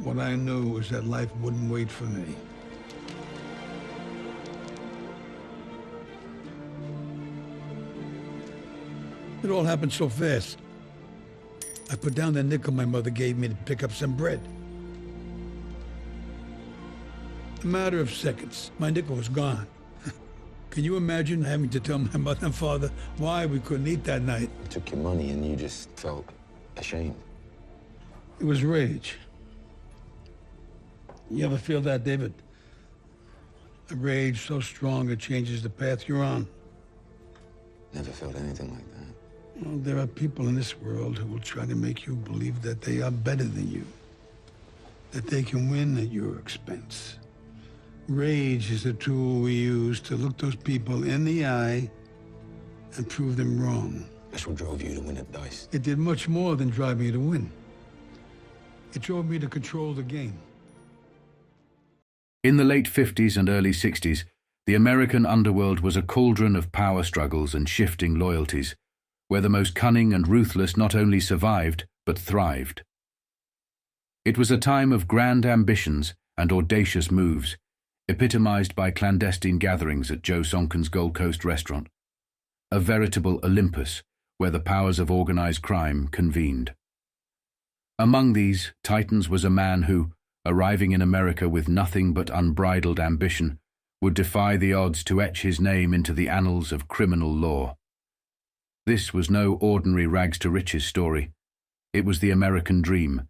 What I knew was that life wouldn't wait for me. It all happened so fast. I put down the nickel my mother gave me to pick up some bread. A matter of seconds, my nickel was gone. Can you imagine having to tell my mother and father why we couldn't eat that night? You took your money and you just felt ashamed. It was rage. You ever feel that, David? A rage so strong it changes the path you're on. Never felt anything like that. Well, there are people in this world who will try to make you believe that they are better than you, that they can win at your expense. Rage is a tool we use to look those people in the eye and prove them wrong. That's what drove you to win at dice. It did much more than drive me to win. It drove me to control the game. In the late 50s and early 60s, the American underworld was a cauldron of power struggles and shifting loyalties, where the most cunning and ruthless not only survived, but thrived. It was a time of grand ambitions and audacious moves, epitomized by clandestine gatherings at Joe Sonkin's Gold Coast restaurant, a veritable Olympus where the powers of organized crime convened. Among these titans was a man who, arriving in America with nothing but unbridled ambition, would defy the odds to etch his name into the annals of criminal law. This was no ordinary rags-to-riches story. It was the American dream,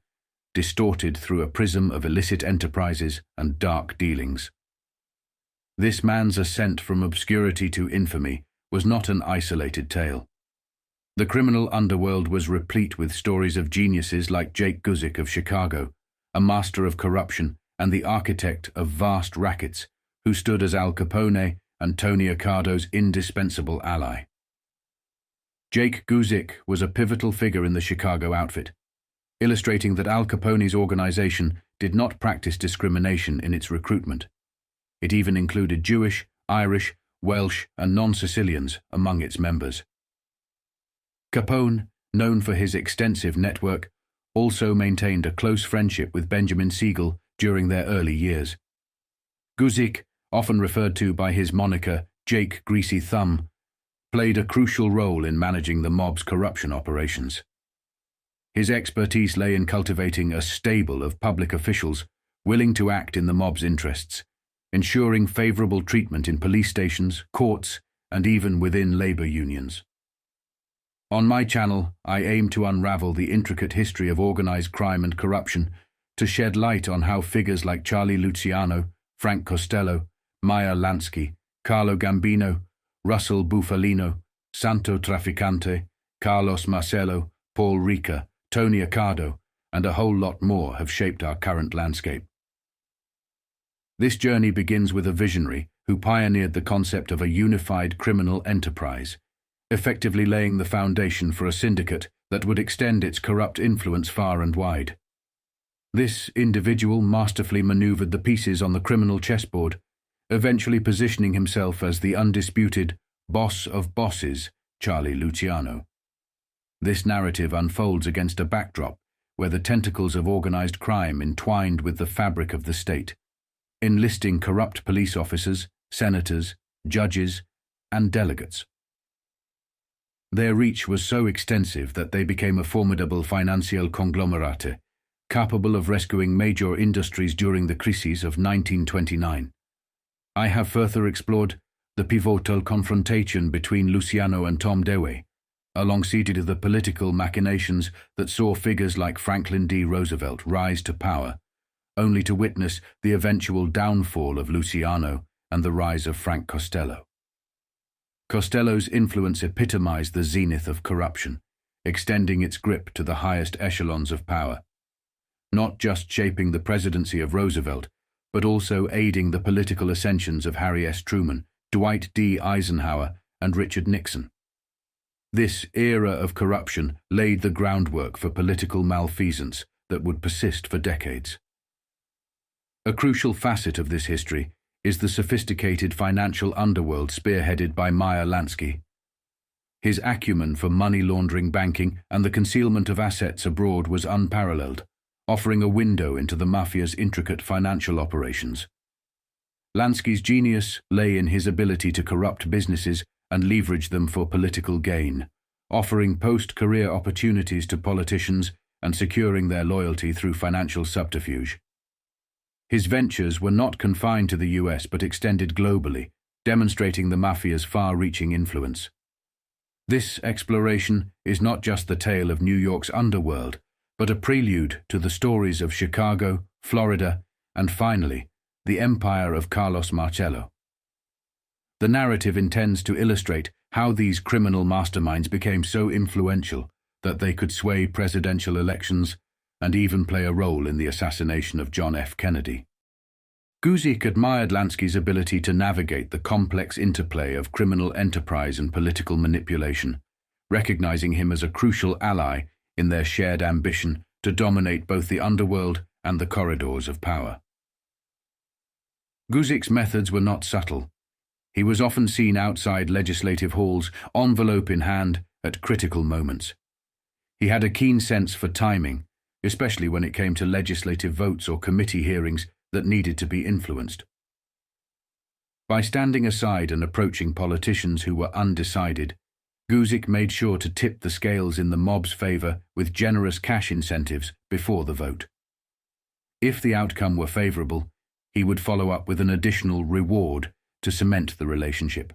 distorted through a prism of illicit enterprises and dark dealings. This man's ascent from obscurity to infamy was not an isolated tale. The criminal underworld was replete with stories of geniuses like Jake Guzik of Chicago, a master of corruption and the architect of vast rackets, who stood as Al Capone and Tony Accardo's indispensable ally. Jake Guzik was a pivotal figure in the Chicago outfit, illustrating that Al Capone's organization did not practice discrimination in its recruitment. It even included Jewish, Irish, Welsh, and non-Sicilians among its members. Capone, known for his extensive network, also maintained a close friendship with Benjamin Siegel during their early years. Guzik, often referred to by his moniker Jake Greasy Thumb, played a crucial role in managing the mob's corruption operations. His expertise lay in cultivating a stable of public officials willing to act in the mob's interests, ensuring favorable treatment in police stations, courts, and even within labor unions. On my channel, I aim to unravel the intricate history of organized crime and corruption, to shed light on how figures like Charlie Luciano, Frank Costello, Meyer Lansky, Carlo Gambino, Russell Bufalino, Santo Trafficante, Carlos Marcello, Paul Rica, Tony Accardo, and a whole lot more have shaped our current landscape. This journey begins with a visionary who pioneered the concept of a unified criminal enterprise, effectively laying the foundation for a syndicate that would extend its corrupt influence far and wide. This individual masterfully maneuvered the pieces on the criminal chessboard, eventually positioning himself as the undisputed boss of bosses, Charlie Luciano. This narrative unfolds against a backdrop where the tentacles of organized crime entwined with the fabric of the state, enlisting corrupt police officers, senators, judges, and delegates. Their reach was so extensive that they became a formidable financial conglomerate, capable of rescuing major industries during the crises of 1929. I have further explored the pivotal confrontation between Luciano and Tom Dewey, alongside the political machinations that saw figures like Franklin D. Roosevelt rise to power, only to witness the eventual downfall of Luciano and the rise of Frank Costello. Costello's influence epitomized the zenith of corruption, extending its grip to the highest echelons of power, not just shaping the presidency of Roosevelt, but also aiding the political ascensions of Harry S. Truman, Dwight D. Eisenhower, and Richard Nixon. This era of corruption laid the groundwork for political malfeasance that would persist for decades. A crucial facet of this history is the sophisticated financial underworld spearheaded by Meyer Lansky. His acumen for money laundering, banking, and the concealment of assets abroad was unparalleled, offering a window into the Mafia's intricate financial operations. Lansky's genius lay in his ability to corrupt businesses and leverage them for political gain, offering post-career opportunities to politicians and securing their loyalty through financial subterfuge. His ventures were not confined to the US but extended globally, demonstrating the Mafia's far-reaching influence. This exploration is not just the tale of New York's underworld, but a prelude to the stories of Chicago, Florida, and finally, the empire of Carlos Marcello. The narrative intends to illustrate how these criminal masterminds became so influential that they could sway presidential elections and even play a role in the assassination of John F. Kennedy. Guzik admired Lansky's ability to navigate the complex interplay of criminal enterprise and political manipulation, recognizing him as a crucial ally in their shared ambition to dominate both the underworld and the corridors of power. Guzik's methods were not subtle. He was often seen outside legislative halls, envelope in hand, at critical moments. He had a keen sense for timing, especially when it came to legislative votes or committee hearings that needed to be influenced. By standing aside and approaching politicians who were undecided, Guzik made sure to tip the scales in the mob's favor with generous cash incentives before the vote. If the outcome were favorable, he would follow up with an additional reward to cement the relationship.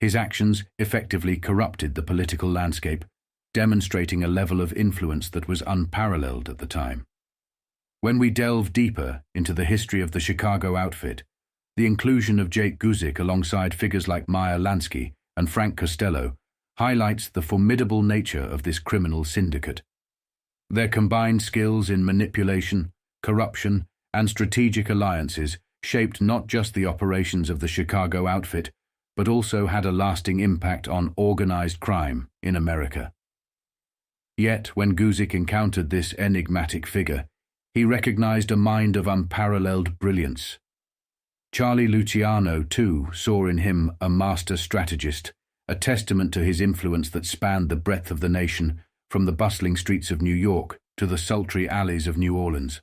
His actions effectively corrupted the political landscape, demonstrating a level of influence that was unparalleled at the time. When we delve deeper into the history of the Chicago outfit, the inclusion of Jake Guzik alongside figures like Meyer Lansky and Frank Costello highlights the formidable nature of this criminal syndicate. Their combined skills in manipulation, corruption, and strategic alliances shaped not just the operations of the Chicago outfit, but also had a lasting impact on organized crime in America. Yet, when Guzik encountered this enigmatic figure, he recognized a mind of unparalleled brilliance. Charlie Luciano, too, saw in him a master strategist, a testament to his influence that spanned the breadth of the nation, from the bustling streets of New York to the sultry alleys of New Orleans.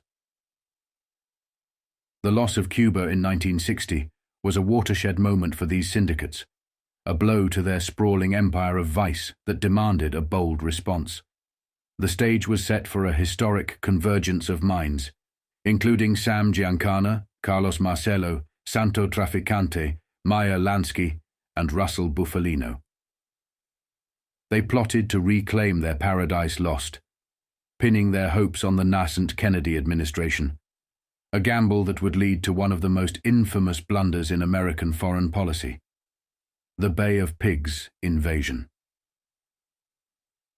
The loss of Cuba in 1960 was a watershed moment for these syndicates, a blow to their sprawling empire of vice that demanded a bold response. The stage was set for a historic convergence of minds, including Sam Giancana, Carlos Marcello, Santo Trafficante, Meyer Lansky, and Russell Bufalino. They plotted to reclaim their paradise lost, pinning their hopes on the nascent Kennedy administration, a gamble that would lead to one of the most infamous blunders in American foreign policy: the Bay of Pigs invasion.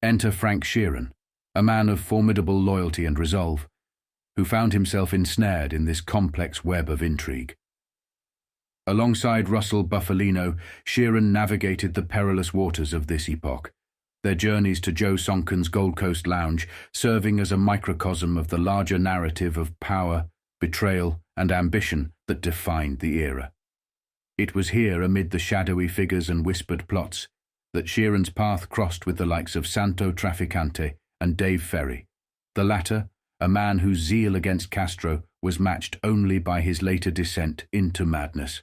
Enter Frank Sheeran, a man of formidable loyalty and resolve, who found himself ensnared in this complex web of intrigue. Alongside Russell Bufalino, Sheeran navigated the perilous waters of this epoch, their journeys to Joe Sonkin's Gold Coast lounge serving as a microcosm of the larger narrative of power, betrayal, and ambition that defined the era. It was here, amid the shadowy figures and whispered plots, that Sheeran's path crossed with the likes of Santo Trafficante and Dave Ferry, the latter a man whose zeal against Castro was matched only by his later descent into madness.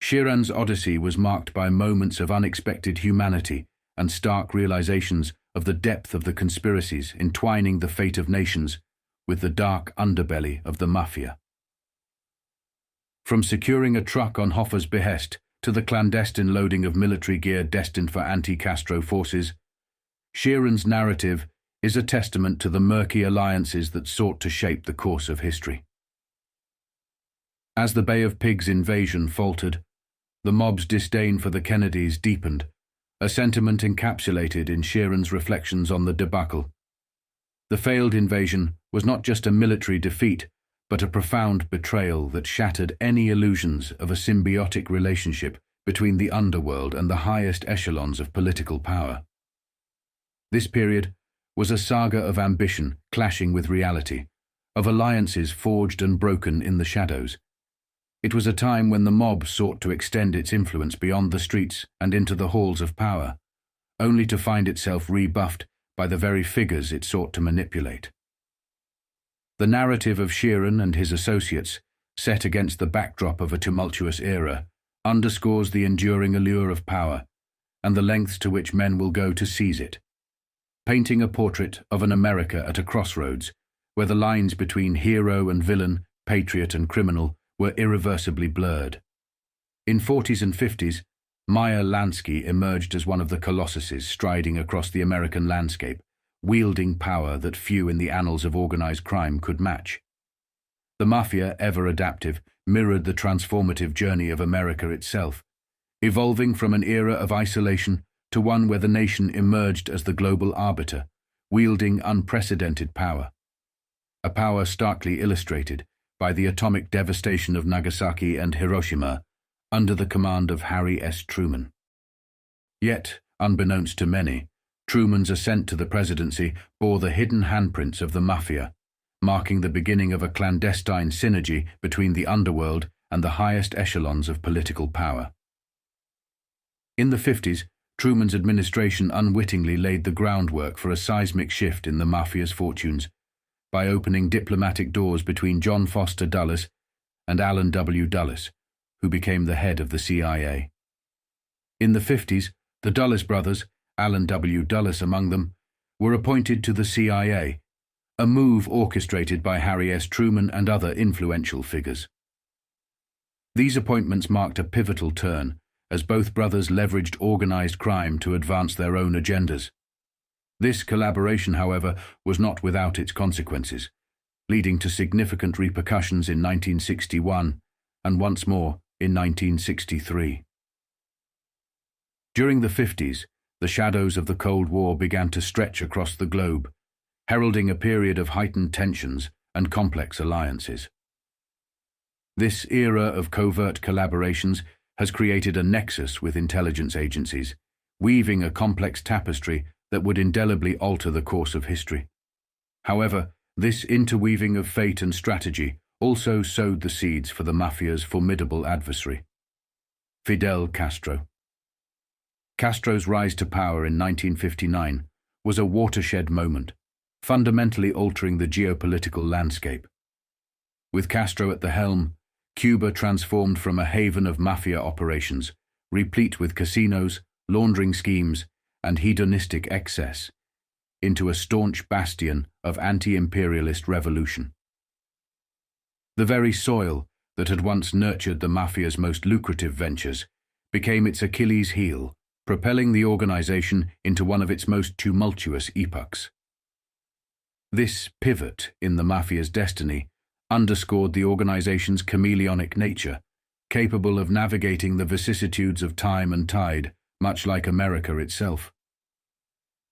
Sheeran's odyssey was marked by moments of unexpected humanity and stark realizations of the depth of the conspiracies entwining the fate of nations with the dark underbelly of the Mafia. From securing a truck on Hoffa's behest to the clandestine loading of military gear destined for anti-Castro forces, Sheeran's narrative is a testament to the murky alliances that sought to shape the course of history. As the Bay of Pigs invasion faltered, the mob's disdain for the Kennedys deepened, a sentiment encapsulated in Sheeran's reflections on the debacle. The failed invasion was not just a military defeat, but a profound betrayal that shattered any illusions of a symbiotic relationship between the underworld and the highest echelons of political power. This period was a saga of ambition clashing with reality, of alliances forged and broken in the shadows. It was a time when the mob sought to extend its influence beyond the streets and into the halls of power, only to find itself rebuffed by the very figures it sought to manipulate. The narrative of Sheeran and his associates, set against the backdrop of a tumultuous era, underscores the enduring allure of power and the lengths to which men will go to seize it, painting a portrait of an America at a crossroads where the lines between hero and villain, patriot and criminal were irreversibly blurred. In 40s and 50s, Meyer Lansky emerged as one of the colossuses striding across the American landscape, wielding power that few in the annals of organized crime could match. The Mafia, ever adaptive, mirrored the transformative journey of America itself, evolving from an era of isolation to one where the nation emerged as the global arbiter, wielding unprecedented power. A power starkly illustrated by the atomic devastation of Nagasaki and Hiroshima under the command of Harry S. Truman. Yet, unbeknownst to many, Truman's ascent to the presidency bore the hidden handprints of the Mafia, marking the beginning of a clandestine synergy between the underworld and the highest echelons of political power. In the 50s, Truman's administration unwittingly laid the groundwork for a seismic shift in the Mafia's fortunes by opening diplomatic doors between John Foster Dulles and Allen W. Dulles, who became the head of the CIA. In the 50s, the Dulles brothers, Allen W. Dulles among them, were appointed to the CIA, a move orchestrated by Harry S. Truman and other influential figures. These appointments marked a pivotal turn, as both brothers leveraged organized crime to advance their own agendas. This collaboration, however, was not without its consequences, leading to significant repercussions in 1961 and once more in 1963. During the 50s, the shadows of the Cold War began to stretch across the globe, heralding a period of heightened tensions and complex alliances. This era of covert collaborations has created a nexus with intelligence agencies, weaving a complex tapestry that would indelibly alter the course of history. However, this interweaving of fate and strategy also sowed the seeds for the Mafia's formidable adversary, Fidel Castro. Castro's rise to power in 1959 was a watershed moment, fundamentally altering the geopolitical landscape. With Castro at the helm, Cuba transformed from a haven of mafia operations, replete with casinos, laundering schemes, and hedonistic excess, into a staunch bastion of anti-imperialist revolution. The very soil that had once nurtured the Mafia's most lucrative ventures became its Achilles heel, propelling the organization into one of its most tumultuous epochs. This pivot in the Mafia's destiny underscored the organization's chameleonic nature, capable of navigating the vicissitudes of time and tide, much like America itself.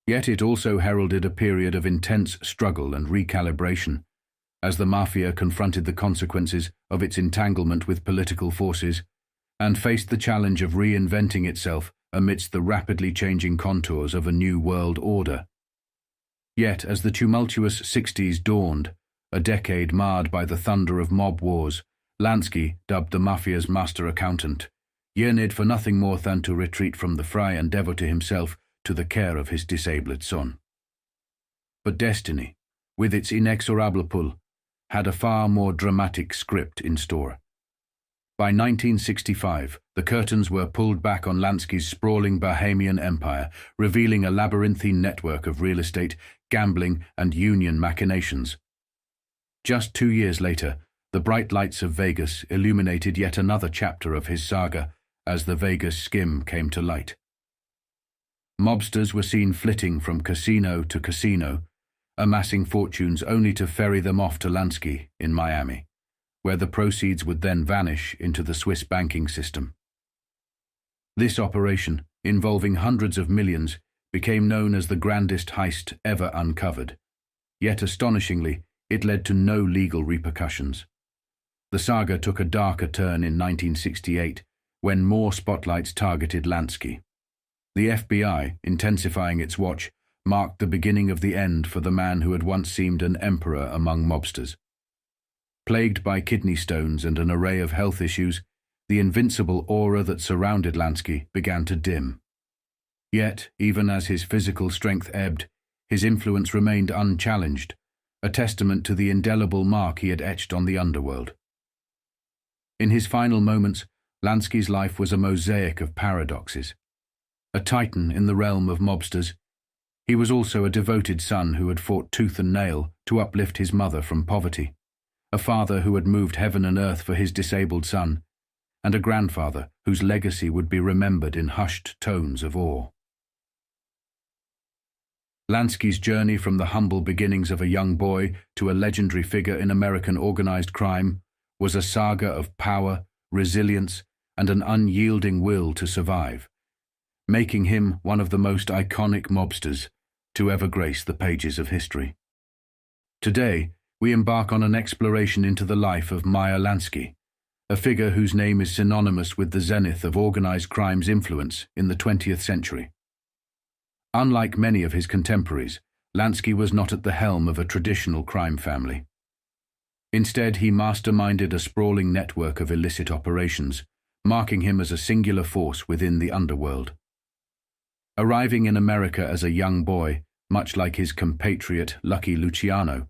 Yet it also heralded a period of intense struggle and recalibration, as the Mafia confronted the consequences of its entanglement with political forces and faced the challenge of reinventing itself amidst the rapidly changing contours of a new world order. Yet, as the tumultuous 60s dawned, a decade marred by the thunder of mob wars, Lansky, dubbed the Mafia's master accountant, yearned for nothing more than to retreat from the fray and devote himself to the care of his disabled son. But destiny, with its inexorable pull, had a far more dramatic script in store. By 1965, the curtains were pulled back on Lansky's sprawling Bahamian empire, revealing a labyrinthine network of real estate, gambling, and union machinations. Just 2 years later, the bright lights of Vegas illuminated yet another chapter of his saga as the Vegas Skim came to light. Mobsters were seen flitting from casino to casino, amassing fortunes only to ferry them off to Lansky in Miami, where the proceeds would then vanish into the Swiss banking system. This operation, involving hundreds of millions, became known as the grandest heist ever uncovered. Yet astonishingly, it led to no legal repercussions. The saga took a darker turn in 1968, when more spotlights targeted Lansky. The FBI, intensifying its watch, marked the beginning of the end for the man who had once seemed an emperor among mobsters. Plagued by kidney stones and an array of health issues, the invincible aura that surrounded Lansky began to dim. Yet, even as his physical strength ebbed, his influence remained unchallenged, a testament to the indelible mark he had etched on the underworld. In his final moments, Lansky's life was a mosaic of paradoxes. A titan in the realm of mobsters, he was also a devoted son who had fought tooth and nail to uplift his mother from poverty, a father who had moved heaven and earth for his disabled son, and a grandfather whose legacy would be remembered in hushed tones of awe. Lansky's journey from the humble beginnings of a young boy to a legendary figure in American organized crime was a saga of power, resilience, and an unyielding will to survive, making him one of the most iconic mobsters to ever grace the pages of history. Today, we embark on an exploration into the life of Meyer Lansky, a figure whose name is synonymous with the zenith of organized crime's influence in the 20th century. Unlike many of his contemporaries, Lansky was not at the helm of a traditional crime family. Instead, he masterminded a sprawling network of illicit operations, marking him as a singular force within the underworld. Arriving in America as a young boy, much like his compatriot Lucky Luciano,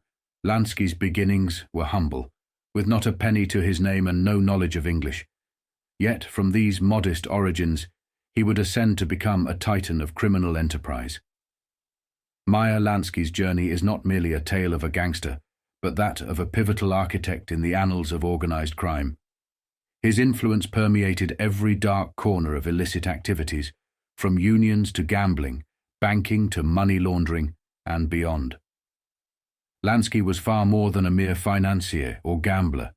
Lansky's beginnings were humble, with not a penny to his name and no knowledge of English. Yet, from these modest origins, he would ascend to become a titan of criminal enterprise. Meyer Lansky's journey is not merely a tale of a gangster, but that of a pivotal architect in the annals of organized crime. His influence permeated every dark corner of illicit activities, from unions to gambling, banking to money laundering, and beyond. Lansky was far more than a mere financier or gambler.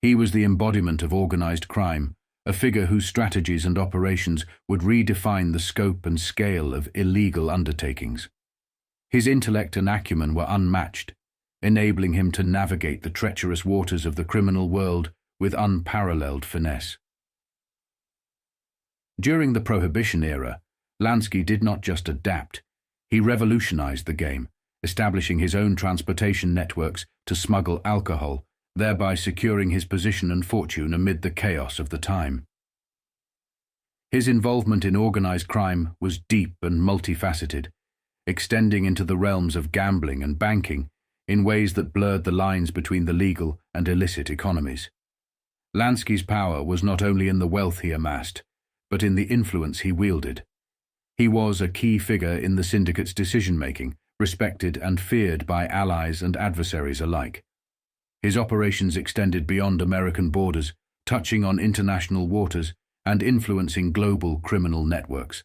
He was the embodiment of organized crime, a figure whose strategies and operations would redefine the scope and scale of illegal undertakings. His intellect and acumen were unmatched, enabling him to navigate the treacherous waters of the criminal world with unparalleled finesse. During the Prohibition era, Lansky did not just adapt, he revolutionized the game, establishing his own transportation networks to smuggle alcohol, thereby securing his position and fortune amid the chaos of the time. His involvement in organized crime was deep and multifaceted, extending into the realms of gambling and banking in ways that blurred the lines between the legal and illicit economies. Lansky's power was not only in the wealth he amassed, but in the influence he wielded. He was a key figure in the syndicate's decision-making, respected and feared by allies and adversaries alike. His operations extended beyond American borders, touching on international waters and influencing global criminal networks.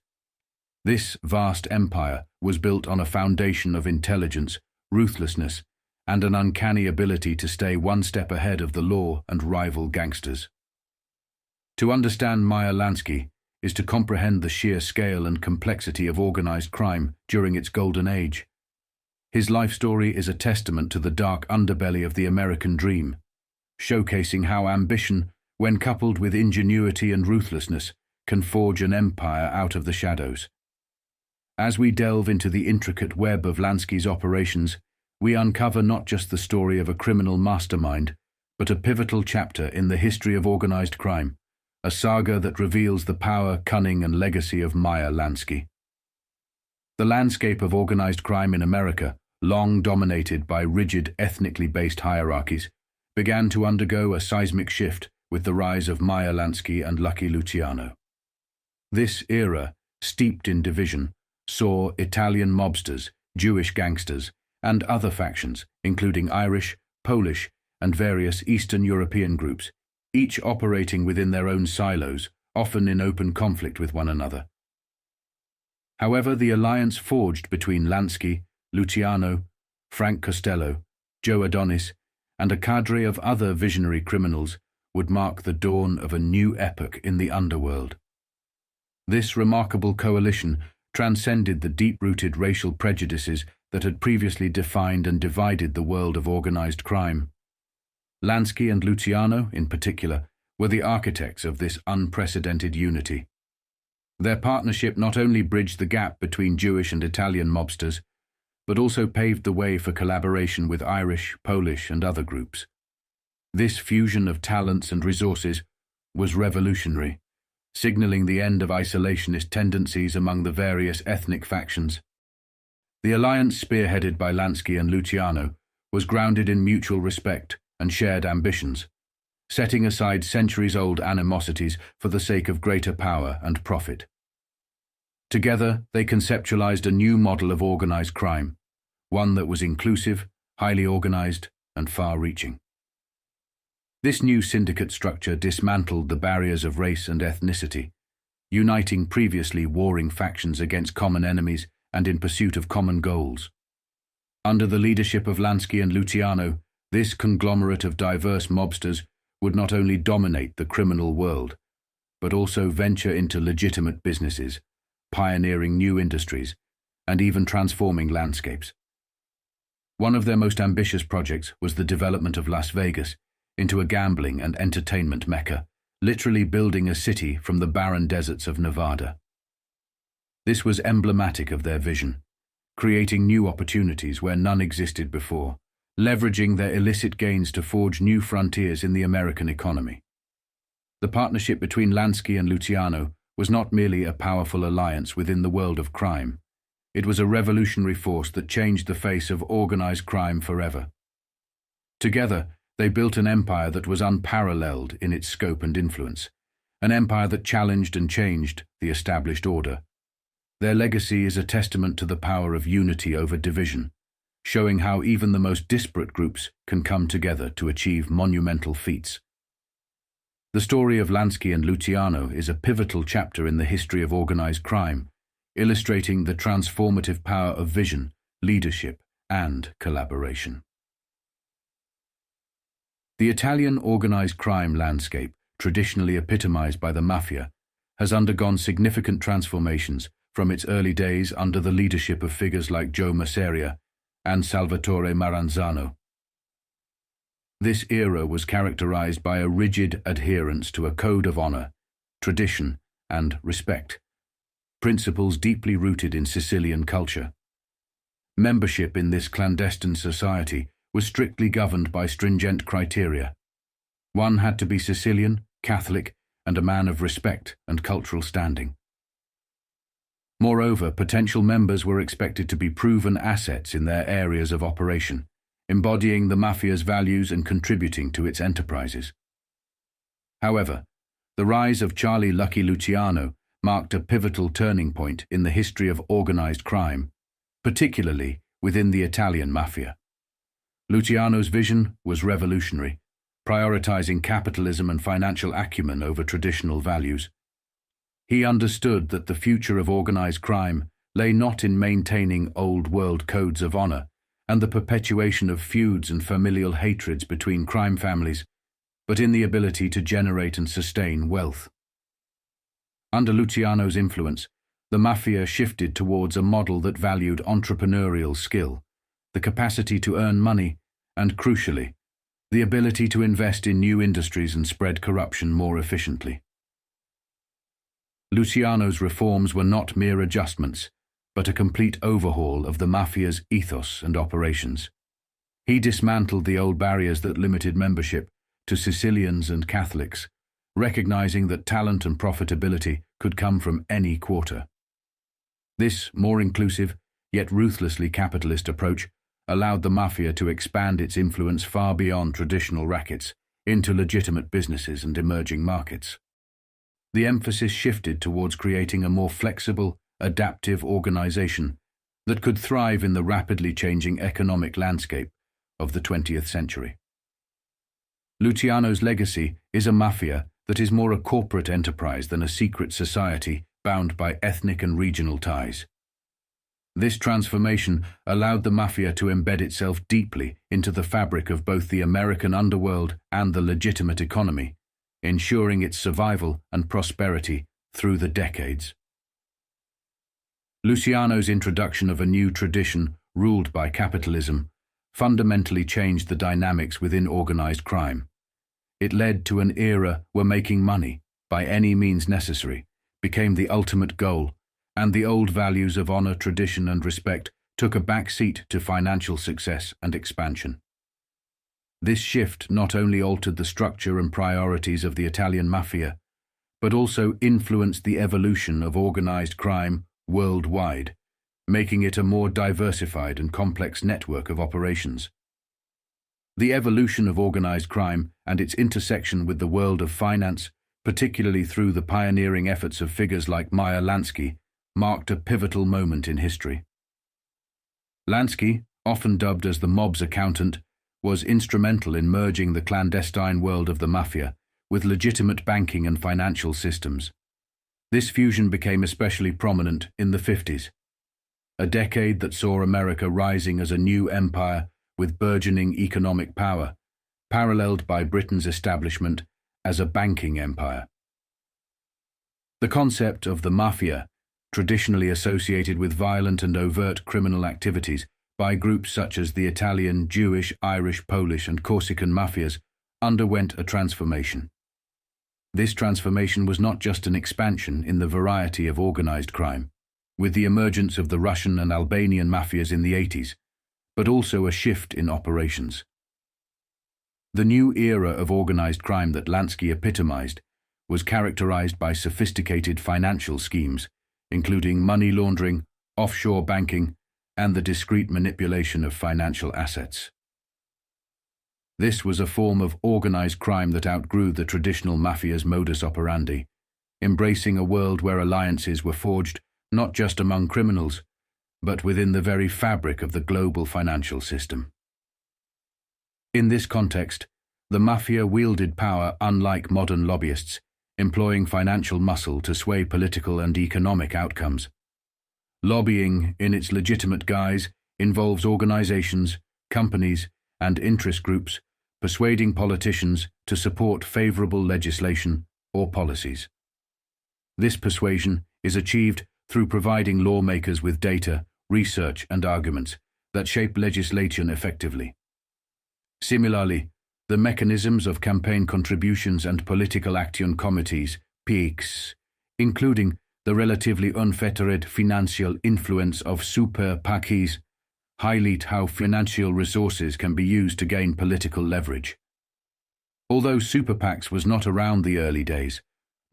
This vast empire was built on a foundation of intelligence, ruthlessness, and an uncanny ability to stay one step ahead of the law and rival gangsters. To understand Meyer Lansky is to comprehend the sheer scale and complexity of organized crime during its golden age. His life story is a testament to the dark underbelly of the American dream, showcasing how ambition, when coupled with ingenuity and ruthlessness, can forge an empire out of the shadows. As we delve into the intricate web of Lansky's operations, we uncover not just the story of a criminal mastermind, but a pivotal chapter in the history of organized crime, a saga that reveals the power, cunning, and legacy of Meyer Lansky. The landscape of organized crime in America, long dominated by rigid ethnically based hierarchies, began to undergo a seismic shift with the rise of Meyer Lansky and Lucky Luciano. This era, steeped in division, saw Italian mobsters, Jewish gangsters, and other factions, including Irish, Polish, and various Eastern European groups, each operating within their own silos, often in open conflict with one another. However, the alliance forged between Lansky, Luciano, Frank Costello, Joe Adonis, and a cadre of other visionary criminals would mark the dawn of a new epoch in the underworld. This remarkable coalition transcended the deep-rooted racial prejudices that had previously defined and divided the world of organized crime. Lansky and Luciano, in particular, were the architects of this unprecedented unity. Their partnership not only bridged the gap between Jewish and Italian mobsters, but also paved the way for collaboration with Irish, Polish, and other groups. This fusion of talents and resources was revolutionary, signaling the end of isolationist tendencies among the various ethnic factions. The alliance spearheaded by Lansky and Luciano was grounded in mutual respect and shared ambitions, setting aside centuries-old animosities for the sake of greater power and profit. Together, they conceptualized a new model of organized crime, one that was inclusive, highly organized, and far-reaching. This new syndicate structure dismantled the barriers of race and ethnicity, uniting previously warring factions against common enemies and in pursuit of common goals. Under the leadership of Lansky and Luciano, this conglomerate of diverse mobsters would not only dominate the criminal world, but also venture into legitimate businesses, pioneering new industries, and even transforming landscapes. One of their most ambitious projects was the development of Las Vegas into a gambling and entertainment mecca, literally building a city from the barren deserts of Nevada. This was emblematic of their vision, creating new opportunities where none existed before, leveraging their illicit gains to forge new frontiers in the American economy. The partnership between Lansky and Luciano was not merely a powerful alliance within the world of crime. It was a revolutionary force that changed the face of organized crime forever. Together, they built an empire that was unparalleled in its scope and influence, an empire that challenged and changed the established order. Their legacy is a testament to the power of unity over division, showing how even the most disparate groups can come together to achieve monumental feats. The story of Lansky and Luciano is a pivotal chapter in the history of organized crime, illustrating the transformative power of vision, leadership, and collaboration. The Italian organized crime landscape, traditionally epitomized by the Mafia, has undergone significant transformations from its early days under the leadership of figures like Joe Masseria and Salvatore Maranzano. This era was characterized by a rigid adherence to a code of honor, tradition, and respect, principles deeply rooted in Sicilian culture. Membership in this clandestine society was strictly governed by stringent criteria. One had to be Sicilian, Catholic, and a man of respect and cultural standing. Moreover, potential members were expected to be proven assets in their areas of operation, embodying the Mafia's values and contributing to its enterprises. However, the rise of Charlie "Lucky" Luciano marked a pivotal turning point in the history of organized crime, particularly within the Italian Mafia. Luciano's vision was revolutionary, prioritizing capitalism and financial acumen over traditional values. He understood that the future of organized crime lay not in maintaining old-world codes of honor and the perpetuation of feuds and familial hatreds between crime families, but in the ability to generate and sustain wealth. Under Luciano's influence, the Mafia shifted towards a model that valued entrepreneurial skill, the capacity to earn money, and, crucially, the ability to invest in new industries and spread corruption more efficiently. Luciano's reforms were not mere adjustments, but a complete overhaul of the Mafia's ethos and operations. He dismantled the old barriers that limited membership to Sicilians and Catholics, recognizing that talent and profitability could come from any quarter. This more inclusive, yet ruthlessly capitalist approach allowed the Mafia to expand its influence far beyond traditional rackets into legitimate businesses and emerging markets. The emphasis shifted towards creating a more flexible, adaptive organization that could thrive in the rapidly changing economic landscape of the 20th century. Luciano's legacy is a Mafia that is more a corporate enterprise than a secret society bound by ethnic and regional ties. This transformation allowed the Mafia to embed itself deeply into the fabric of both the American underworld and the legitimate economy, ensuring its survival and prosperity through the decades. Luciano's introduction of a new tradition ruled by capitalism fundamentally changed the dynamics within organized crime. It led to an era where making money, by any means necessary, became the ultimate goal, and the old values of honor, tradition, and respect took a back seat to financial success and expansion. This shift not only altered the structure and priorities of the Italian Mafia, but also influenced the evolution of organized crime worldwide, making it a more diversified and complex network of operations. The evolution of organized crime and its intersection with the world of finance, particularly through the pioneering efforts of figures like Meyer Lansky, marked a pivotal moment in history. Lansky, often dubbed as the mob's accountant, was instrumental in merging the clandestine world of the Mafia with legitimate banking and financial systems. This fusion became especially prominent in the 50s, a decade that saw America rising as a new empire with burgeoning economic power, paralleled by Britain's establishment as a banking empire. The concept of the Mafia, traditionally associated with violent and overt criminal activities by groups such as the Italian, Jewish, Irish, Polish, and Corsican mafias, underwent a transformation. This transformation was not just an expansion in the variety of organized crime, with the emergence of the Russian and Albanian mafias in the 80s, but also a shift in operations. The new era of organized crime that Lansky epitomized was characterized by sophisticated financial schemes, including money laundering, offshore banking, and the discreet manipulation of financial assets. This was a form of organized crime that outgrew the traditional mafia's modus operandi, embracing a world where alliances were forged not just among criminals, but within the very fabric of the global financial system. In this context, the Mafia wielded power unlike modern lobbyists, employing financial muscle to sway political and economic outcomes. Lobbying, in its legitimate guise, involves organizations, companies, and interest groups persuading politicians to support favorable legislation or policies. This persuasion is achieved through providing lawmakers with data, research, and arguments that shape legislation effectively. Similarly, the mechanisms of campaign contributions and political action committees, PACs, including the relatively unfettered financial influence of super PACs, highlight how financial resources can be used to gain political leverage. Although super PACs was not around the early days,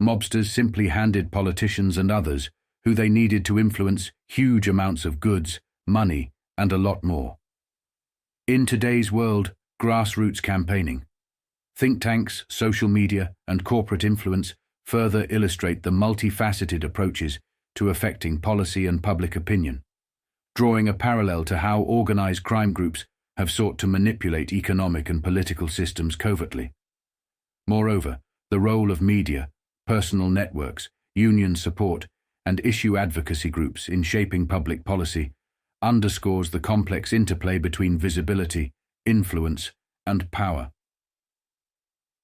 mobsters simply handed politicians and others who they needed to influence huge amounts of goods, money, and a lot more. In today's world, grassroots campaigning, think tanks, social media, and corporate influence further illustrate the multifaceted approaches to affecting policy and public opinion, drawing a parallel to how organized crime groups have sought to manipulate economic and political systems covertly. Moreover, the role of media, personal networks, union support, and issue advocacy groups in shaping public policy underscores the complex interplay between visibility, influence, and power.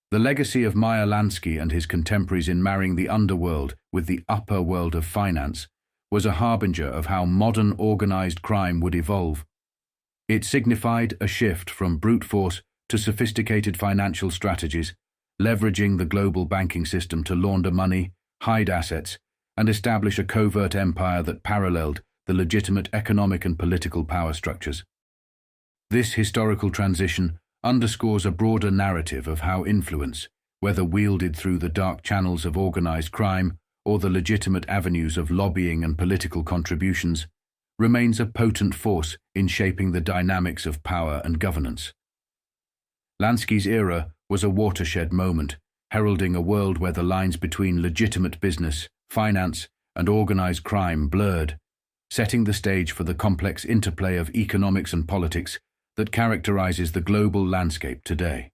The legacy of Meyer Lansky and his contemporaries in marrying the underworld with the upper world of finance was a harbinger of how modern organized crime would evolve. It signified a shift from brute force to sophisticated financial strategies, leveraging the global banking system to launder money, hide assets, and establish a covert empire that paralleled the legitimate economic and political power structures. This historical transition underscores a broader narrative of how influence, whether wielded through the dark channels of organized crime or the legitimate avenues of lobbying and political contributions, remains a potent force in shaping the dynamics of power and governance. Lansky's era was a watershed moment, heralding a world where the lines between legitimate business, finance, and organized crime blurred, setting the stage for the complex interplay of economics and politics that characterizes the global landscape today.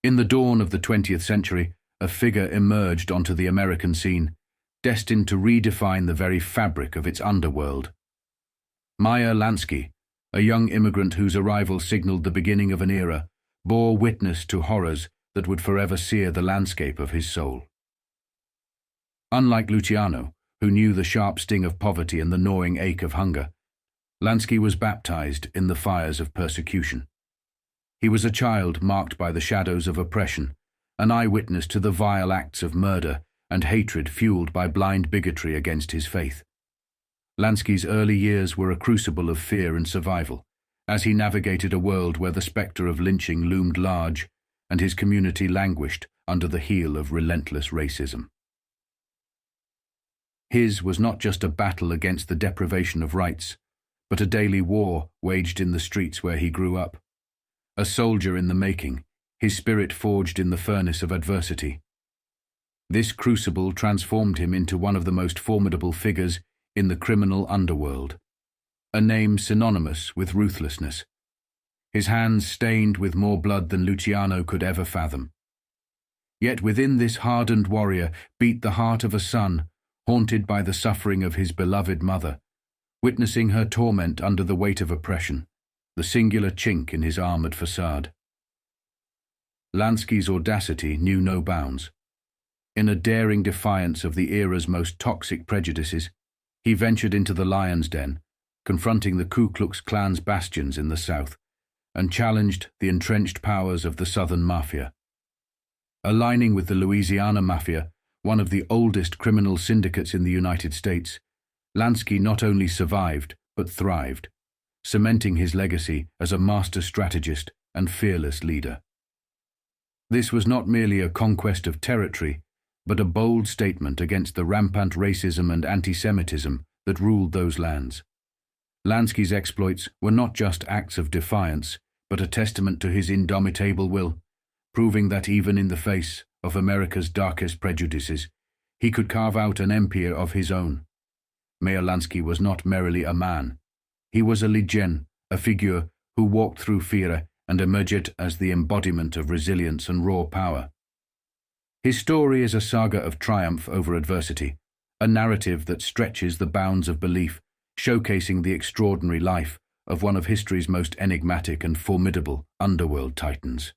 In the dawn of the 20th century, a figure emerged onto the American scene, destined to redefine the very fabric of its underworld. Meyer Lansky, a young immigrant whose arrival signaled the beginning of an era, bore witness to horrors that would forever sear the landscape of his soul. Unlike Luciano, who knew the sharp sting of poverty and the gnawing ache of hunger, Lansky was baptized in the fires of persecution. He was a child marked by the shadows of oppression, an eyewitness to the vile acts of murder and hatred fueled by blind bigotry against his faith. Lansky's early years were a crucible of fear and survival, as he navigated a world where the specter of lynching loomed large and his community languished under the heel of relentless racism. His was not just a battle against the deprivation of rights, but a daily war waged in the streets where he grew up. A soldier in the making, his spirit forged in the furnace of adversity. This crucible transformed him into one of the most formidable figures in the criminal underworld, a name synonymous with ruthlessness. His hands stained with more blood than Luciano could ever fathom. Yet within this hardened warrior beat the heart of a son, haunted by the suffering of his beloved mother, witnessing her torment under the weight of oppression, the singular chink in his armored facade. Lansky's audacity knew no bounds. In a daring defiance of the era's most toxic prejudices, he ventured into the lion's den, confronting the Ku Klux Klan's bastions in the South, and challenged the entrenched powers of the Southern Mafia. Aligning with the Louisiana Mafia, one of the oldest criminal syndicates in the United States, Lansky not only survived, but thrived, cementing his legacy as a master strategist and fearless leader. This was not merely a conquest of territory, but a bold statement against the rampant racism and anti-Semitism that ruled those lands. Lansky's exploits were not just acts of defiance, but a testament to his indomitable will, proving that even in the face of America's darkest prejudices, he could carve out an empire of his own. Meyer Lansky was not merely a man. He was a legend, a figure who walked through fear and emerged as the embodiment of resilience and raw power. His story is a saga of triumph over adversity, a narrative that stretches the bounds of belief, showcasing the extraordinary life of one of history's most enigmatic and formidable underworld titans.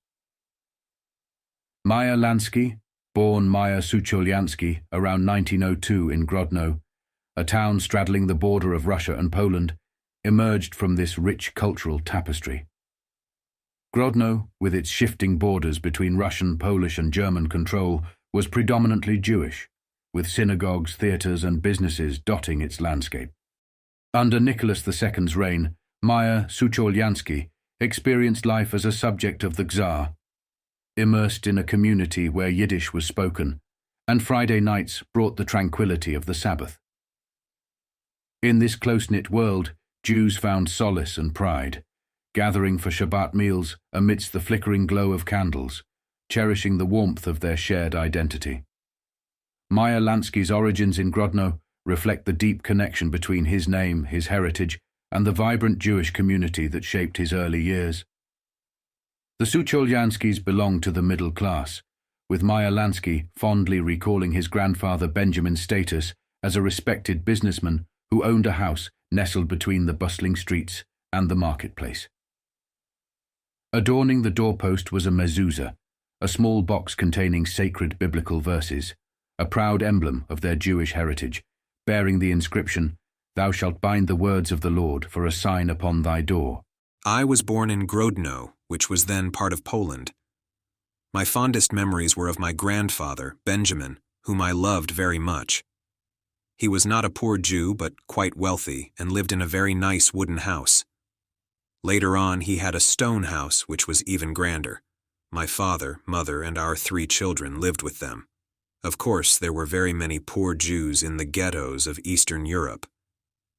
Meyer Lansky, born Meyer Sucholiansky around 1902 in Grodno, a town straddling the border of Russia and Poland, emerged from this rich cultural tapestry. Grodno, with its shifting borders between Russian, Polish and German control, was predominantly Jewish, with synagogues, theatres and businesses dotting its landscape. Under Nicholas II's reign, Meyer Sucholiansky experienced life as a subject of the Czar, immersed in a community where Yiddish was spoken, and Friday nights brought the tranquility of the Sabbath. In this close-knit world, Jews found solace and pride, gathering for Shabbat meals amidst the flickering glow of candles, cherishing the warmth of their shared identity. Meyer Lansky's origins in Grodno reflect the deep connection between his name, his heritage, and the vibrant Jewish community that shaped his early years. The Sucholianskys belonged to the middle class, with Meyer Lansky fondly recalling his grandfather Benjamin's status as a respected businessman who owned a house nestled between the bustling streets and the marketplace. Adorning the doorpost was a mezuzah, a small box containing sacred biblical verses, a proud emblem of their Jewish heritage, bearing the inscription, "Thou shalt bind the words of the Lord for a sign upon thy door." I was born in Grodno, which was then part of Poland. My fondest memories were of my grandfather, Benjamin, whom I loved very much. He was not a poor Jew, but quite wealthy, and lived in a very nice wooden house. Later on, he had a stone house, which was even grander. My father, mother, and our 3 children lived with them. Of course, there were very many poor Jews in the ghettos of Eastern Europe.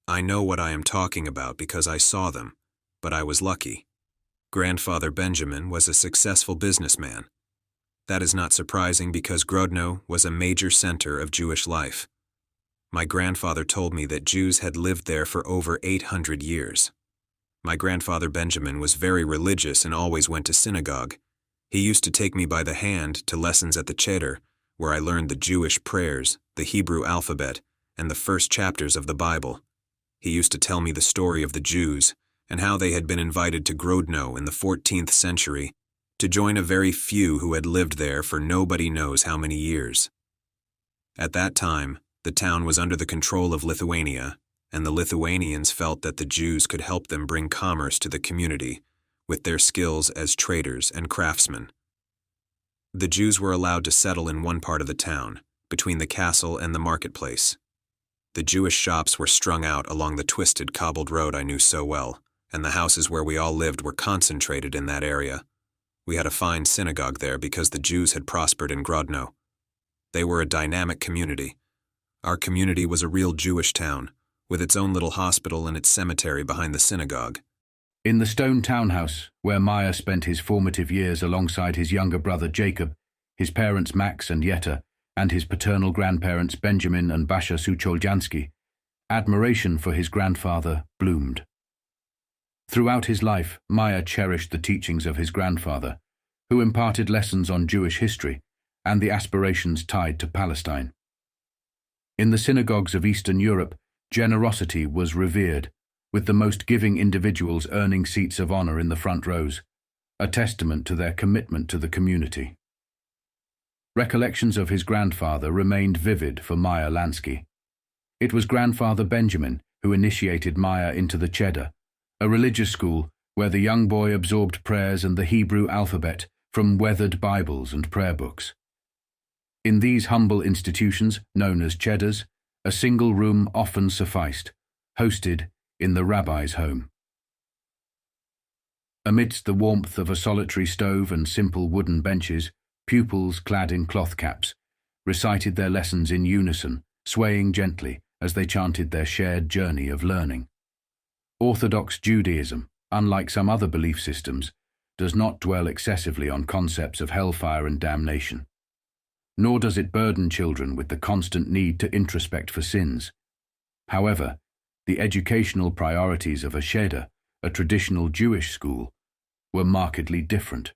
I know what I am talking about because I saw them, but I was lucky. Grandfather Benjamin was a successful businessman. That is not surprising because Grodno was a major center of Jewish life. My grandfather told me that Jews had lived there for over 800 years. My grandfather Benjamin was very religious and always went to synagogue. He used to take me by the hand to lessons at the cheder, where I learned the Jewish prayers, the Hebrew alphabet, and the first chapters of the Bible. He used to tell me the story of the Jews and how they had been invited to Grodno in the 14th century to join a very few who had lived there for nobody knows how many years. At that time, the town was under the control of Lithuania, and the Lithuanians felt that the Jews could help them bring commerce to the community with their skills as traders and craftsmen. The Jews were allowed to settle in one part of the town, between the castle and the marketplace. The Jewish shops were strung out along the twisted cobbled road I knew so well, and the houses where we all lived were concentrated in that area. We had a fine synagogue there because the Jews had prospered in Grodno. They were a dynamic community. Our community was a real Jewish town, with its own little hospital and its cemetery behind the synagogue. In the stone townhouse, where Meyer spent his formative years alongside his younger brother Jacob, his parents Max and Jetta, and his paternal grandparents Benjamin and Basha Sucholjansky, admiration for his grandfather bloomed. Throughout his life, Meyer cherished the teachings of his grandfather, who imparted lessons on Jewish history and the aspirations tied to Palestine. In the synagogues of Eastern Europe, generosity was revered, with the most giving individuals earning seats of honor in the front rows, a testament to their commitment to the community. Recollections of his grandfather remained vivid for Meyer Lansky. It was grandfather Benjamin who initiated Meyer into the Cheder, a religious school where the young boy absorbed prayers and the Hebrew alphabet from weathered Bibles and prayer books. In these humble institutions, known as Cheders, a single room often sufficed, hosted in the rabbi's home. Amidst the warmth of a solitary stove and simple wooden benches, pupils clad in cloth caps recited their lessons in unison, swaying gently as they chanted their shared journey of learning. Orthodox Judaism, unlike some other belief systems, does not dwell excessively on concepts of hellfire and damnation. Nor does it burden children with the constant need to introspect for sins. However, the educational priorities of a cheder, a traditional Jewish school, were markedly different.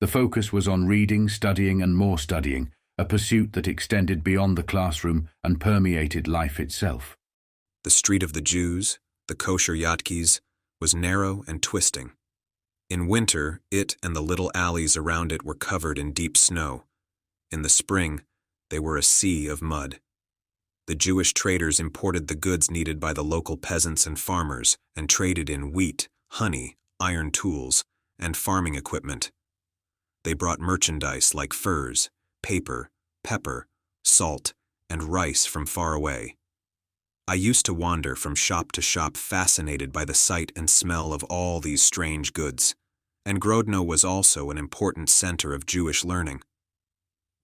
The focus was on reading, studying, and more studying, a pursuit that extended beyond the classroom and permeated life itself. The street of the Jews, the kosher yatkis, was narrow and twisting. In winter, it and the little alleys around it were covered in deep snow. In the spring, they were a sea of mud. The Jewish traders imported the goods needed by the local peasants and farmers and traded in wheat, honey, iron tools, and farming equipment. They brought merchandise like furs, paper, pepper, salt, and rice from far away. I used to wander from shop to shop fascinated by the sight and smell of all these strange goods, and Grodno was also an important center of Jewish learning.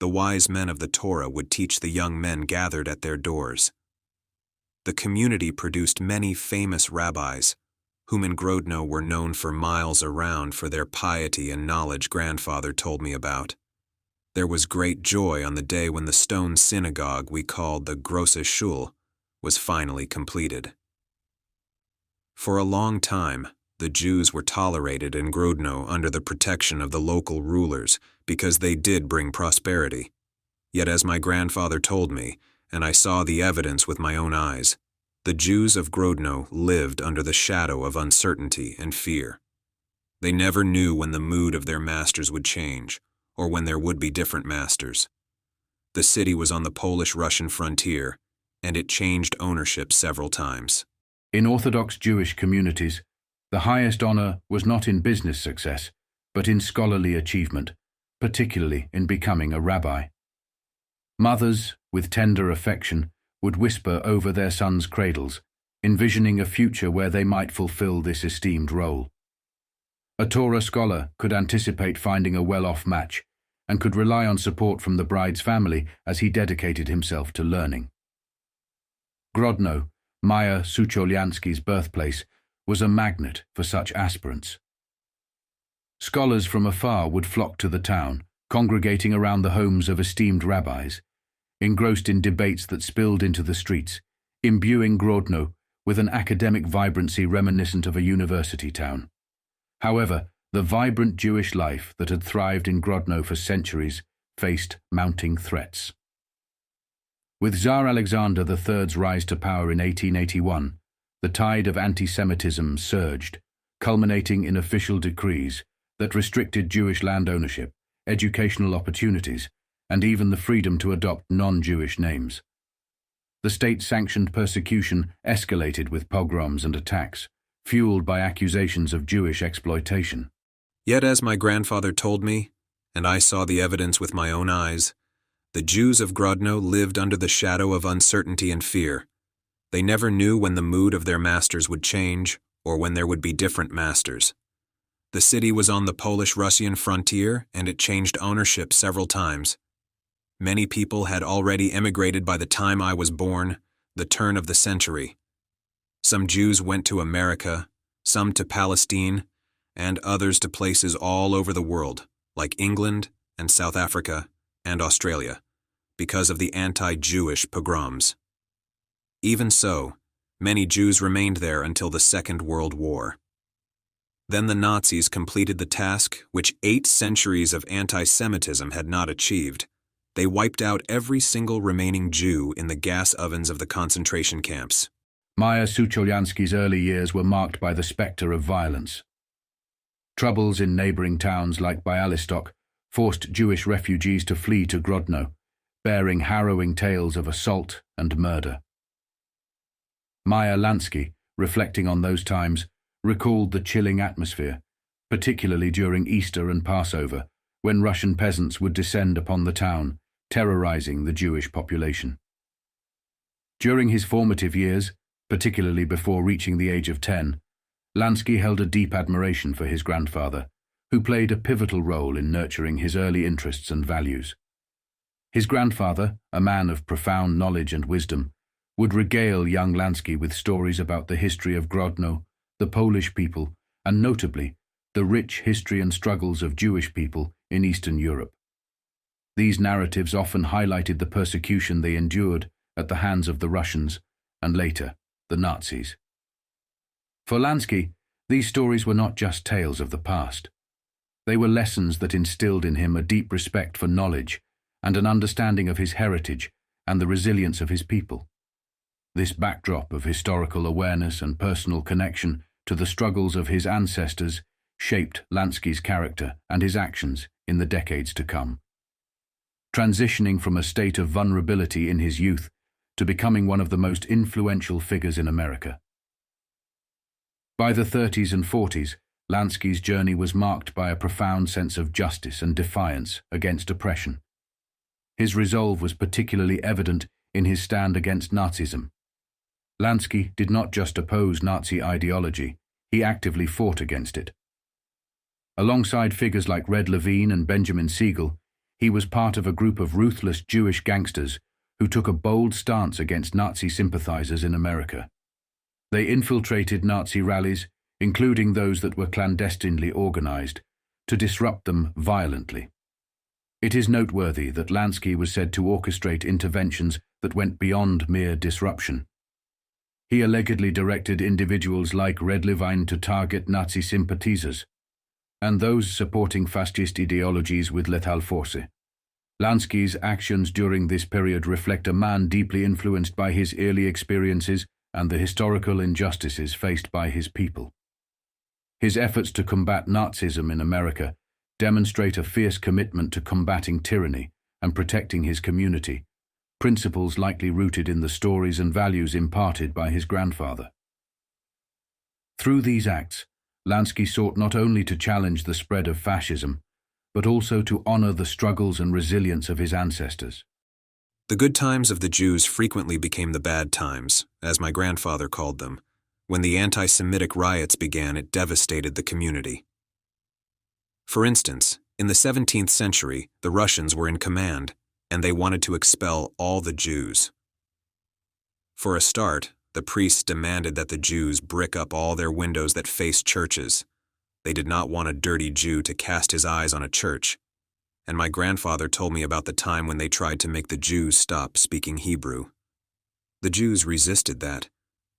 The wise men of the Torah would teach the young men gathered at their doors. The community produced many famous rabbis, whom in Grodno were known for miles around for their piety and knowledge grandfather told me about. There was great joy on the day when the stone synagogue we called the Grosse Schule was finally completed. For a long time, the Jews were tolerated in Grodno under the protection of the local rulers because they did bring prosperity. Yet as my grandfather told me, and I saw the evidence with my own eyes, the Jews of Grodno lived under the shadow of uncertainty and fear. They never knew when the mood of their masters would change, or when there would be different masters. The city was on the Polish-Russian frontier, and it changed ownership several times. In Orthodox Jewish communities, the highest honor was not in business success, but in scholarly achievement, particularly in becoming a rabbi. Mothers, with tender affection, would whisper over their sons' cradles, envisioning a future where they might fulfill this esteemed role. A Torah scholar could anticipate finding a well-off match and could rely on support from the bride's family as he dedicated himself to learning. Grodno, Meyer Sucholjansky's birthplace, was a magnet for such aspirants. Scholars from afar would flock to the town, congregating around the homes of esteemed rabbis, engrossed in debates that spilled into the streets, imbuing Grodno with an academic vibrancy reminiscent of a university town. However, the vibrant Jewish life that had thrived in Grodno for centuries faced mounting threats. With Tsar Alexander III's rise to power in 1881, the tide of anti-Semitism surged, culminating in official decrees that restricted Jewish land ownership, educational opportunities, and even the freedom to adopt non-Jewish names. The state-sanctioned persecution escalated with pogroms and attacks, fueled by accusations of Jewish exploitation. Yet as my grandfather told me, and I saw the evidence with my own eyes, the Jews of Grodno lived under the shadow of uncertainty and fear. They never knew when the mood of their masters would change or when there would be different masters. The city was on the Polish-Russian frontier, and it changed ownership several times. Many people had already emigrated by the time I was born, the turn of the century. Some Jews went to America, some to Palestine, and others to places all over the world, like England and South Africa and Australia, because of the anti-Jewish pogroms. Even so, many Jews remained there until the Second World War. Then the Nazis completed the task which 8 centuries of anti-Semitism had not achieved. They wiped out every single remaining Jew in the gas ovens of the concentration camps. Meyer Lansky's early years were marked by the spectre of violence. Troubles in neighboring towns like Bialystok forced Jewish refugees to flee to Grodno, bearing harrowing tales of assault and murder. Meyer Lansky, reflecting on those times, recalled the chilling atmosphere, particularly during Easter and Passover, when Russian peasants would descend upon the town, terrorizing the Jewish population. During his formative years, particularly before reaching the age of 10, Lansky held a deep admiration for his grandfather, who played a pivotal role in nurturing his early interests and values. His grandfather, a man of profound knowledge and wisdom, would regale young Lansky with stories about the history of Grodno, the Polish people, and notably, the rich history and struggles of Jewish people in Eastern Europe. These narratives often highlighted the persecution they endured at the hands of the Russians, and later, the Nazis. For Lansky, these stories were not just tales of the past. They were lessons that instilled in him a deep respect for knowledge and an understanding of his heritage and the resilience of his people. This backdrop of historical awareness and personal connection to the struggles of his ancestors shaped Lansky's character and his actions in the decades to come. Transitioning from a state of vulnerability in his youth to becoming one of the most influential figures in America. By the 30s and 40s, Lansky's journey was marked by a profound sense of justice and defiance against oppression. His resolve was particularly evident in his stand against Nazism. Lansky did not just oppose Nazi ideology, he actively fought against it. Alongside figures like Red Levine and Benjamin Siegel, he was part of a group of ruthless Jewish gangsters who took a bold stance against Nazi sympathizers in America. They infiltrated Nazi rallies, including those that were clandestinely organized, to disrupt them violently. It is noteworthy that Lansky was said to orchestrate interventions that went beyond mere disruption. He allegedly directed individuals like Red Levine to target Nazi sympathizers, and those supporting fascist ideologies with lethal force. Lansky's actions during this period reflect a man deeply influenced by his early experiences and the historical injustices faced by his people. His efforts to combat Nazism in America demonstrate a fierce commitment to combating tyranny and protecting his community, principles likely rooted in the stories and values imparted by his grandfather. Through these acts, Lansky sought not only to challenge the spread of fascism, but also to honor the struggles and resilience of his ancestors. The good times of the Jews frequently became the bad times, as my grandfather called them. When the anti-Semitic riots began, it devastated the community. For instance, in the 17th century, the Russians were in command, and they wanted to expel all the Jews. For a start, the priests demanded that the Jews brick up all their windows that faced churches. They did not want a dirty Jew to cast his eyes on a church. And my grandfather told me about the time when they tried to make the Jews stop speaking Hebrew. The Jews resisted that,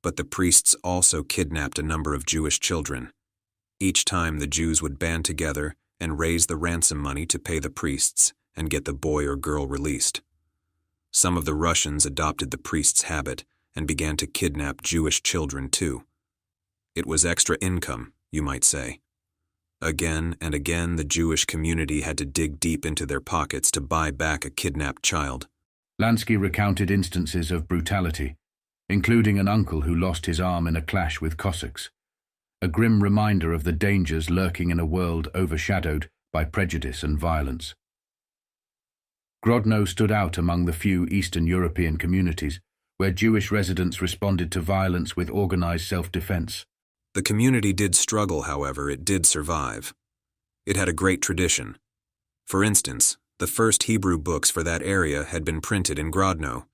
but the priests also kidnapped a number of Jewish children. Each time the Jews would band together and raise the ransom money to pay the priests and get the boy or girl released. Some of the Russians adopted the priests' habit and began to kidnap Jewish children too. It was extra income, you might say. Again and again, the Jewish community had to dig deep into their pockets to buy back a kidnapped child. Lansky recounted instances of brutality, including an uncle who lost his arm in a clash with Cossacks, a grim reminder of the dangers lurking in a world overshadowed by prejudice and violence. Grodno stood out among the few Eastern European communities where Jewish residents responded to violence with organized self-defense. The community did struggle, however, it did survive. It had a great tradition. For instance, The first Hebrew books for that area had been printed in Grodno,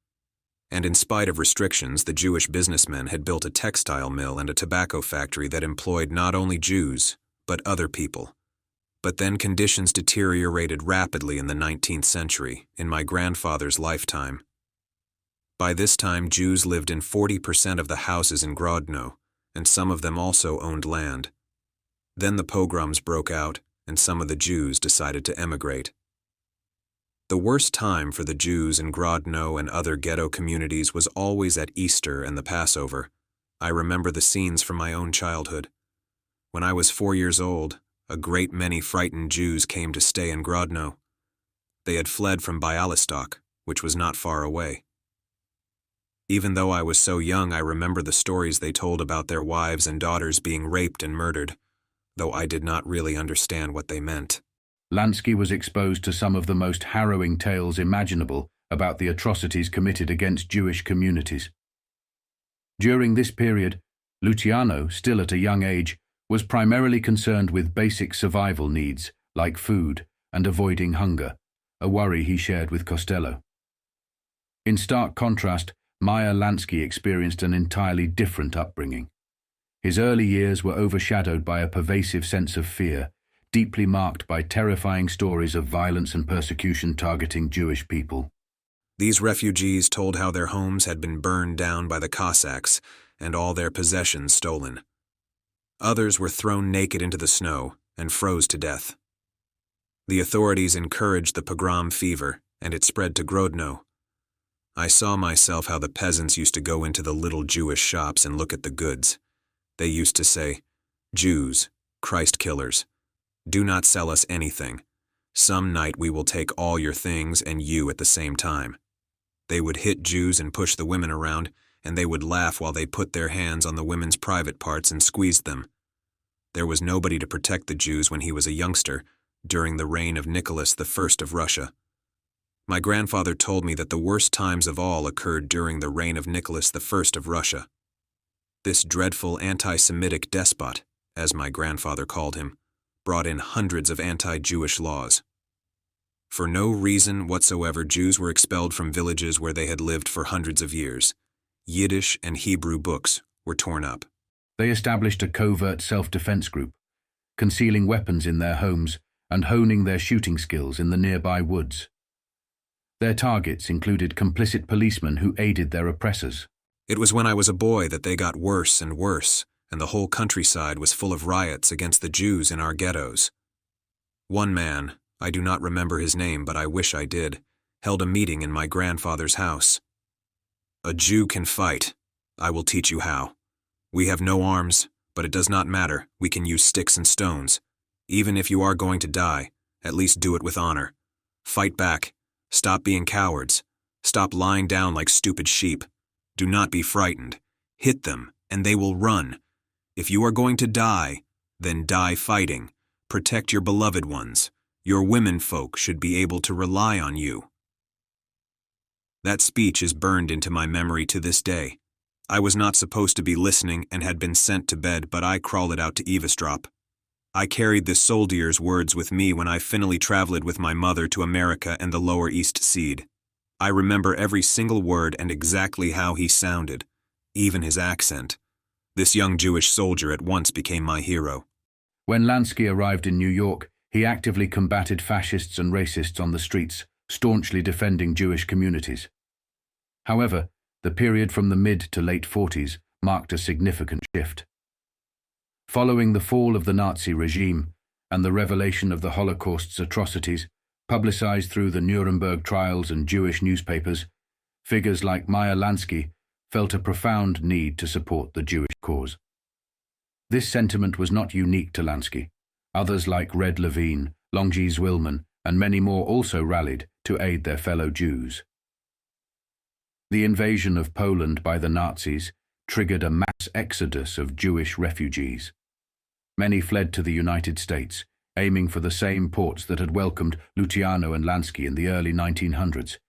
and in spite of restrictions, the Jewish businessmen had built a textile mill and a tobacco factory that employed not only Jews, but other people. But then conditions deteriorated rapidly in the 19th century, in my grandfather's lifetime. By this time, Jews lived in 40% of the houses in Grodno, and some of them also owned land. Then the pogroms broke out, and some of the Jews decided to emigrate. The worst time for the Jews in Grodno and other ghetto communities was always at Easter and the Passover. I remember the scenes from my own childhood. When I was 4 years old, a great many frightened Jews came to stay in Grodno. They had fled from Bialystok, which was not far away. Even though I was so young, I remember the stories they told about their wives and daughters being raped and murdered, though I did not really understand what they meant. Lansky was exposed to some of the most harrowing tales imaginable about the atrocities committed against Jewish communities. During this period, Luciano, still at a young age, was primarily concerned with basic survival needs like food and avoiding hunger, a worry he shared with Costello. In stark contrast, Meyer Lansky experienced an entirely different upbringing. His early years were overshadowed by a pervasive sense of fear, deeply marked by terrifying stories of violence and persecution targeting Jewish people. These refugees told how their homes had been burned down by the Cossacks and all their possessions stolen. Others were thrown naked into the snow and froze to death. The authorities encouraged the pogrom fever, and it spread to Grodno. I saw myself how the peasants used to go into the little Jewish shops and look at the goods. They used to say, "Jews, Christ killers, do not sell us anything. Some night we will take all your things and you at the same time." They would hit Jews and push the women around, and they would laugh while they put their hands on the women's private parts and squeezed them. There was nobody to protect the Jews when he was a youngster, during the reign of Nicholas I of Russia. My grandfather told me that the worst times of all occurred during the reign of Nicholas I of Russia. This dreadful anti-Semitic despot, as my grandfather called him, brought in hundreds of anti-Jewish laws. For no reason whatsoever, Jews were expelled from villages where they had lived for hundreds of years. Yiddish and Hebrew books were torn up. They established a covert self-defense group, concealing weapons in their homes and honing their shooting skills in the nearby woods. Their targets included complicit policemen who aided their oppressors. It was when I was a boy that they got worse and worse, and the whole countryside was full of riots against the Jews in our ghettos. One man, I do not remember his name but I wish I did, held a meeting in my grandfather's house. "A Jew can fight. I will teach you how. We have no arms, but it does not matter. We can use sticks and stones. Even if you are going to die, at least do it with honor. Fight back. Stop being cowards. Stop lying down like stupid sheep. Do not be frightened. Hit them, and they will run. If you are going to die, then die fighting. Protect your beloved ones. Your women folk should be able to rely on you." That speech is burned into my memory to this day. I was not supposed to be listening and had been sent to bed, but I crawled it out to eavesdrop. I carried this soldier's words with me when I finally traveled with my mother to America and the Lower East Side. I remember every single word and exactly how he sounded, even his accent. This young Jewish soldier at once became my hero. When Lansky arrived in New York, he actively combated fascists and racists on the streets, staunchly defending Jewish communities. However, the period from the mid to late 40s marked a significant shift. Following the fall of the Nazi regime and the revelation of the Holocaust's atrocities, publicized through the Nuremberg trials and Jewish newspapers, figures like Meyer Lansky felt a profound need to support the Jewish cause. This sentiment was not unique to Lansky. Others like Red Levine, Longy Zwilman, and many more also rallied to aid their fellow Jews. The invasion of Poland by the Nazis triggered a mass exodus of Jewish refugees. Many fled to the United States, aiming for the same ports that had welcomed Luciano and Lansky in the early 1900s.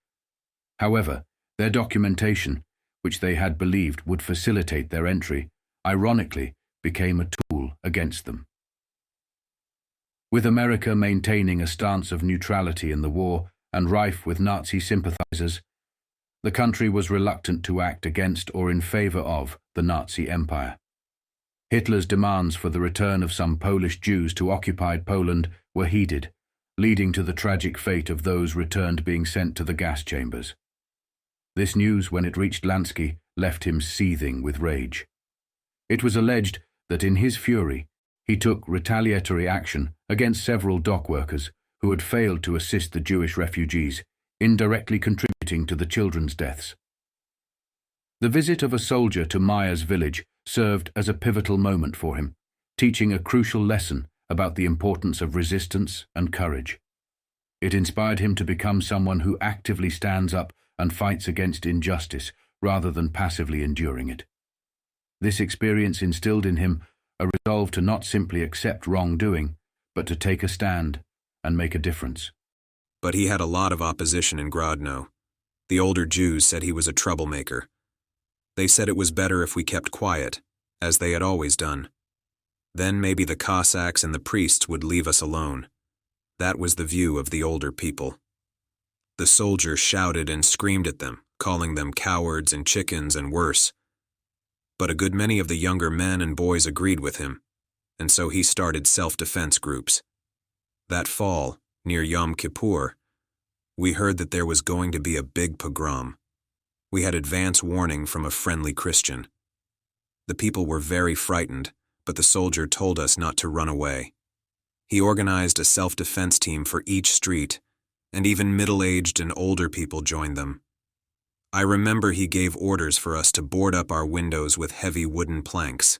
However, their documentation, which they had believed would facilitate their entry, ironically became a tool against them. With America maintaining a stance of neutrality in the war and rife with Nazi sympathizers, the country was reluctant to act against or in favor of the Nazi Empire. Hitler's demands for the return of some Polish Jews to occupied Poland were heeded, leading to the tragic fate of those returned being sent to the gas chambers. This news, when it reached Lansky, left him seething with rage. It was alleged that in his fury, he took retaliatory action against several dock workers who had failed to assist the Jewish refugees, indirectly contributing to the children's deaths. The visit of a soldier to Meyer's village served as a pivotal moment for him, teaching a crucial lesson about the importance of resistance and courage. It inspired him to become someone who actively stands up and fights against injustice rather than passively enduring it. This experience instilled in him a resolve to not simply accept wrongdoing, but to take a stand and make a difference. But he had a lot of opposition in Grodno. The older Jews said he was a troublemaker. They said it was better if we kept quiet, as they had always done. Then maybe the Cossacks and the priests would leave us alone. That was the view of the older people. The soldiers shouted and screamed at them, calling them cowards and chickens and worse. But a good many of the younger men and boys agreed with him, and so he started self-defense groups. That fall, near Yom Kippur, we heard that there was going to be a big pogrom. We had advance warning from a friendly Christian. The people were very frightened, but the soldier told us not to run away. He organized a self-defense team for each street, and even middle-aged and older people joined them. I remember he gave orders for us to board up our windows with heavy wooden planks,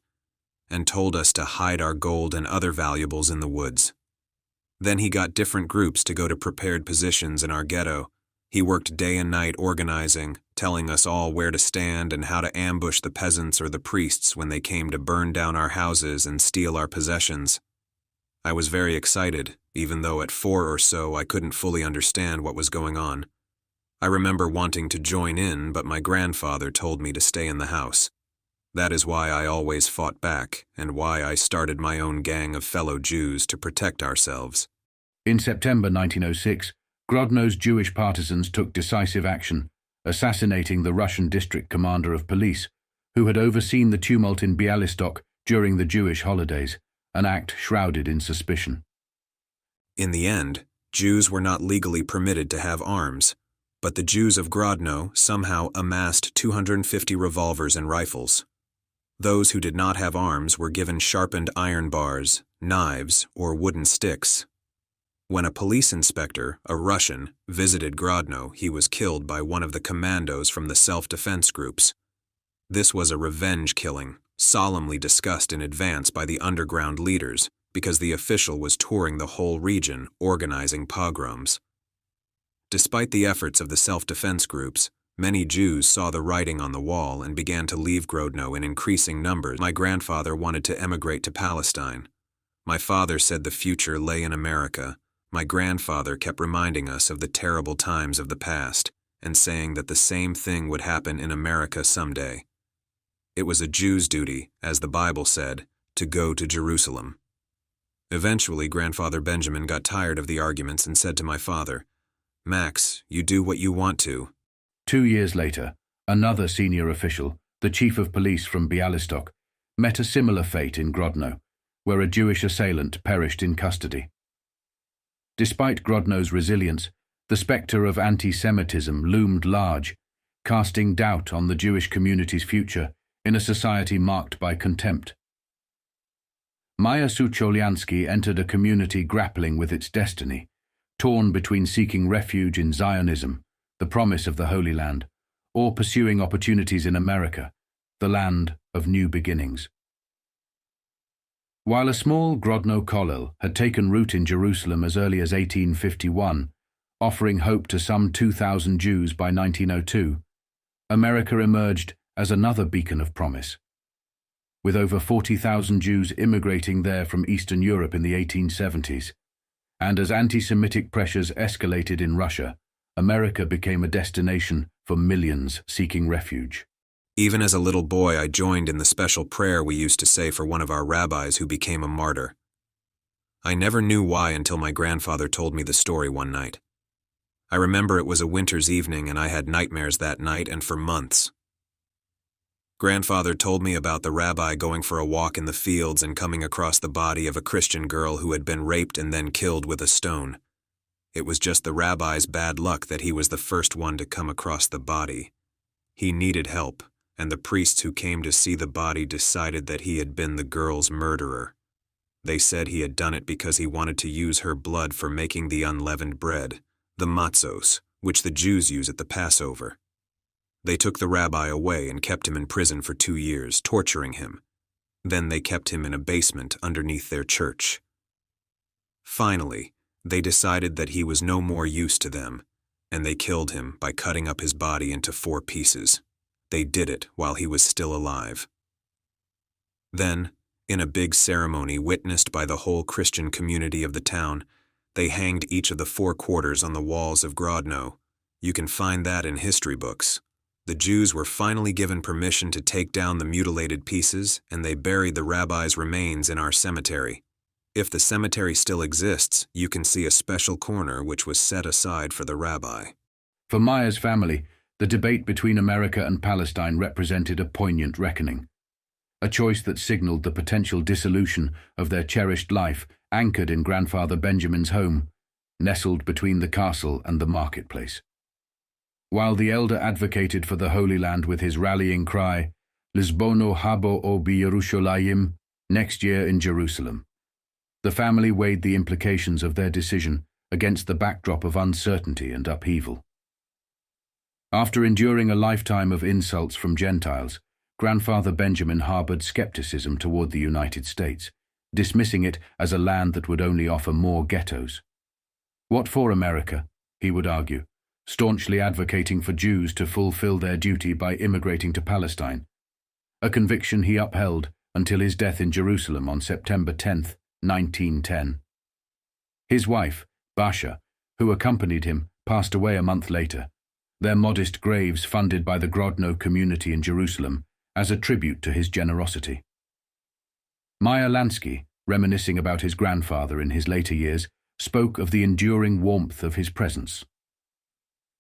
and told us to hide our gold and other valuables in the woods. Then he got different groups to go to prepared positions in our ghetto. He worked day and night organizing, telling us all where to stand and how to ambush the peasants or the priests when they came to burn down our houses and steal our possessions. I was very excited, even though at 4 or so I couldn't fully understand what was going on. I remember wanting to join in, but my grandfather told me to stay in the house. That is why I always fought back, and why I started my own gang of fellow Jews to protect ourselves. In September 1906, Grodno's Jewish partisans took decisive action, assassinating the Russian district commander of police, who had overseen the tumult in Bialystok during the Jewish holidays, an act shrouded in suspicion. In the end, Jews were not legally permitted to have arms, but the Jews of Grodno somehow amassed 250 revolvers and rifles. Those who did not have arms were given sharpened iron bars, knives, or wooden sticks. When a police inspector, a Russian, visited Grodno, he was killed by one of the commandos from the self-defense groups. This was a revenge killing, solemnly discussed in advance by the underground leaders, because the official was touring the whole region, organizing pogroms. Despite the efforts of the self-defense groups, many Jews saw the writing on the wall and began to leave Grodno in increasing numbers. My grandfather wanted to emigrate to Palestine. My father said the future lay in America. My grandfather kept reminding us of the terrible times of the past and saying that the same thing would happen in America someday. It was a Jew's duty, as the Bible said, to go to Jerusalem. Eventually, Grandfather Benjamin got tired of the arguments and said to my father, "Max, you do what you want to." 2 years later, another senior official, the chief of police from Bialystok, met a similar fate in Grodno, where a Jewish assailant perished in custody. Despite Grodno's resilience, the spectre of anti-Semitism loomed large, casting doubt on the Jewish community's future in a society marked by contempt. Meyer Lansky entered a community grappling with its destiny, torn between seeking refuge in Zionism, the promise of the Holy Land, or pursuing opportunities in America, the land of new beginnings. While a small Grodno kollel had taken root in Jerusalem as early as 1851, offering hope to some 2,000 Jews by 1902, America emerged as another beacon of promise. With over 40,000 Jews immigrating there from Eastern Europe in the 1870s, and as anti-Semitic pressures escalated in Russia, America became a destination for millions seeking refuge. Even as a little boy, I joined in the special prayer we used to say for one of our rabbis who became a martyr. I never knew why until my grandfather told me the story one night. I remember it was a winter's evening and I had nightmares that night and for months. Grandfather told me about the rabbi going for a walk in the fields and coming across the body of a Christian girl who had been raped and then killed with a stone. It was just the rabbi's bad luck that he was the first one to come across the body. He needed help, and the priests who came to see the body decided that he had been the girl's murderer. They said he had done it because he wanted to use her blood for making the unleavened bread, the matzos, which the Jews use at the Passover. They took the rabbi away and kept him in prison for 2 years, torturing him. Then they kept him in a basement underneath their church. Finally, they decided that he was no more use to them, and they killed him by cutting up his body into 4 pieces. They did it while he was still alive. Then, in a big ceremony witnessed by the whole Christian community of the town, they hanged each of the 4 quarters on the walls of Grodno. You can find that in history books. The Jews were finally given permission to take down the mutilated pieces, and they buried the rabbi's remains in our cemetery. If the cemetery still exists, you can see a special corner which was set aside for the rabbi. For Meyer's family, the debate between America and Palestine represented a poignant reckoning, a choice that signaled the potential dissolution of their cherished life anchored in grandfather Benjamin's home, nestled between the castle and the marketplace. While the elder advocated for the Holy Land with his rallying cry, Lisbono habo o Yerushalayim, next year in Jerusalem, the family weighed the implications of their decision against the backdrop of uncertainty and upheaval. After enduring a lifetime of insults from Gentiles, grandfather Benjamin harbored skepticism toward the United States, dismissing it as a land that would only offer more ghettos. What for America, he would argue, staunchly advocating for Jews to fulfill their duty by immigrating to Palestine, a conviction he upheld until his death in Jerusalem on September 10, 1910. His wife, Basha, who accompanied him, passed away a month later, their modest graves funded by the Grodno community in Jerusalem as a tribute to his generosity. Meyer Lansky, reminiscing about his grandfather in his later years, spoke of the enduring warmth of his presence.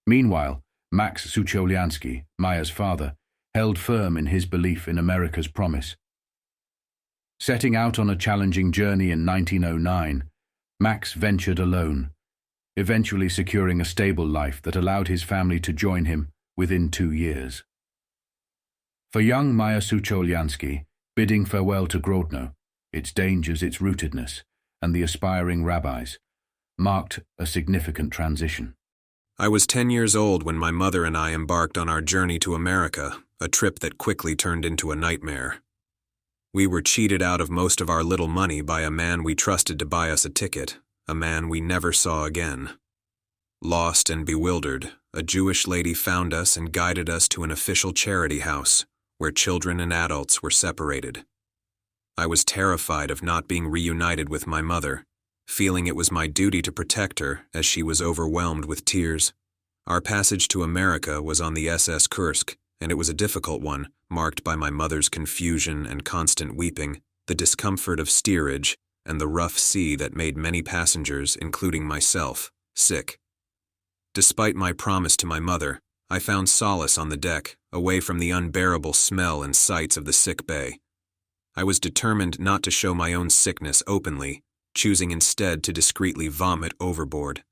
Meanwhile, Max Sucholiansky, Meyer's father, held firm in his belief in America's promise. Setting out on a challenging journey in 1909, Max ventured alone, eventually securing a stable life that allowed his family to join him within 2 years. For young Meyer Sucholiansky, bidding farewell to Grodno, its dangers, its rootedness, and the aspiring rabbis, marked a significant transition. I was 10 years old when my mother and I embarked on our journey to America, a trip that quickly turned into a nightmare. We were cheated out of most of our little money by a man we trusted to buy us a ticket, a man we never saw again. Lost and bewildered, a Jewish lady found us and guided us to an official charity house, where children and adults were separated. I was terrified of not being reunited with my mother, feeling it was my duty to protect her as she was overwhelmed with tears. Our passage to America was on the SS Kursk, and it was a difficult one, marked by my mother's confusion and constant weeping, the discomfort of steerage, and the rough sea that made many passengers, including myself, sick. Despite my promise to my mother, I found solace on the deck, away from the unbearable smell and sights of the sick bay. I was determined not to show my own sickness openly, choosing instead to discreetly vomit overboard.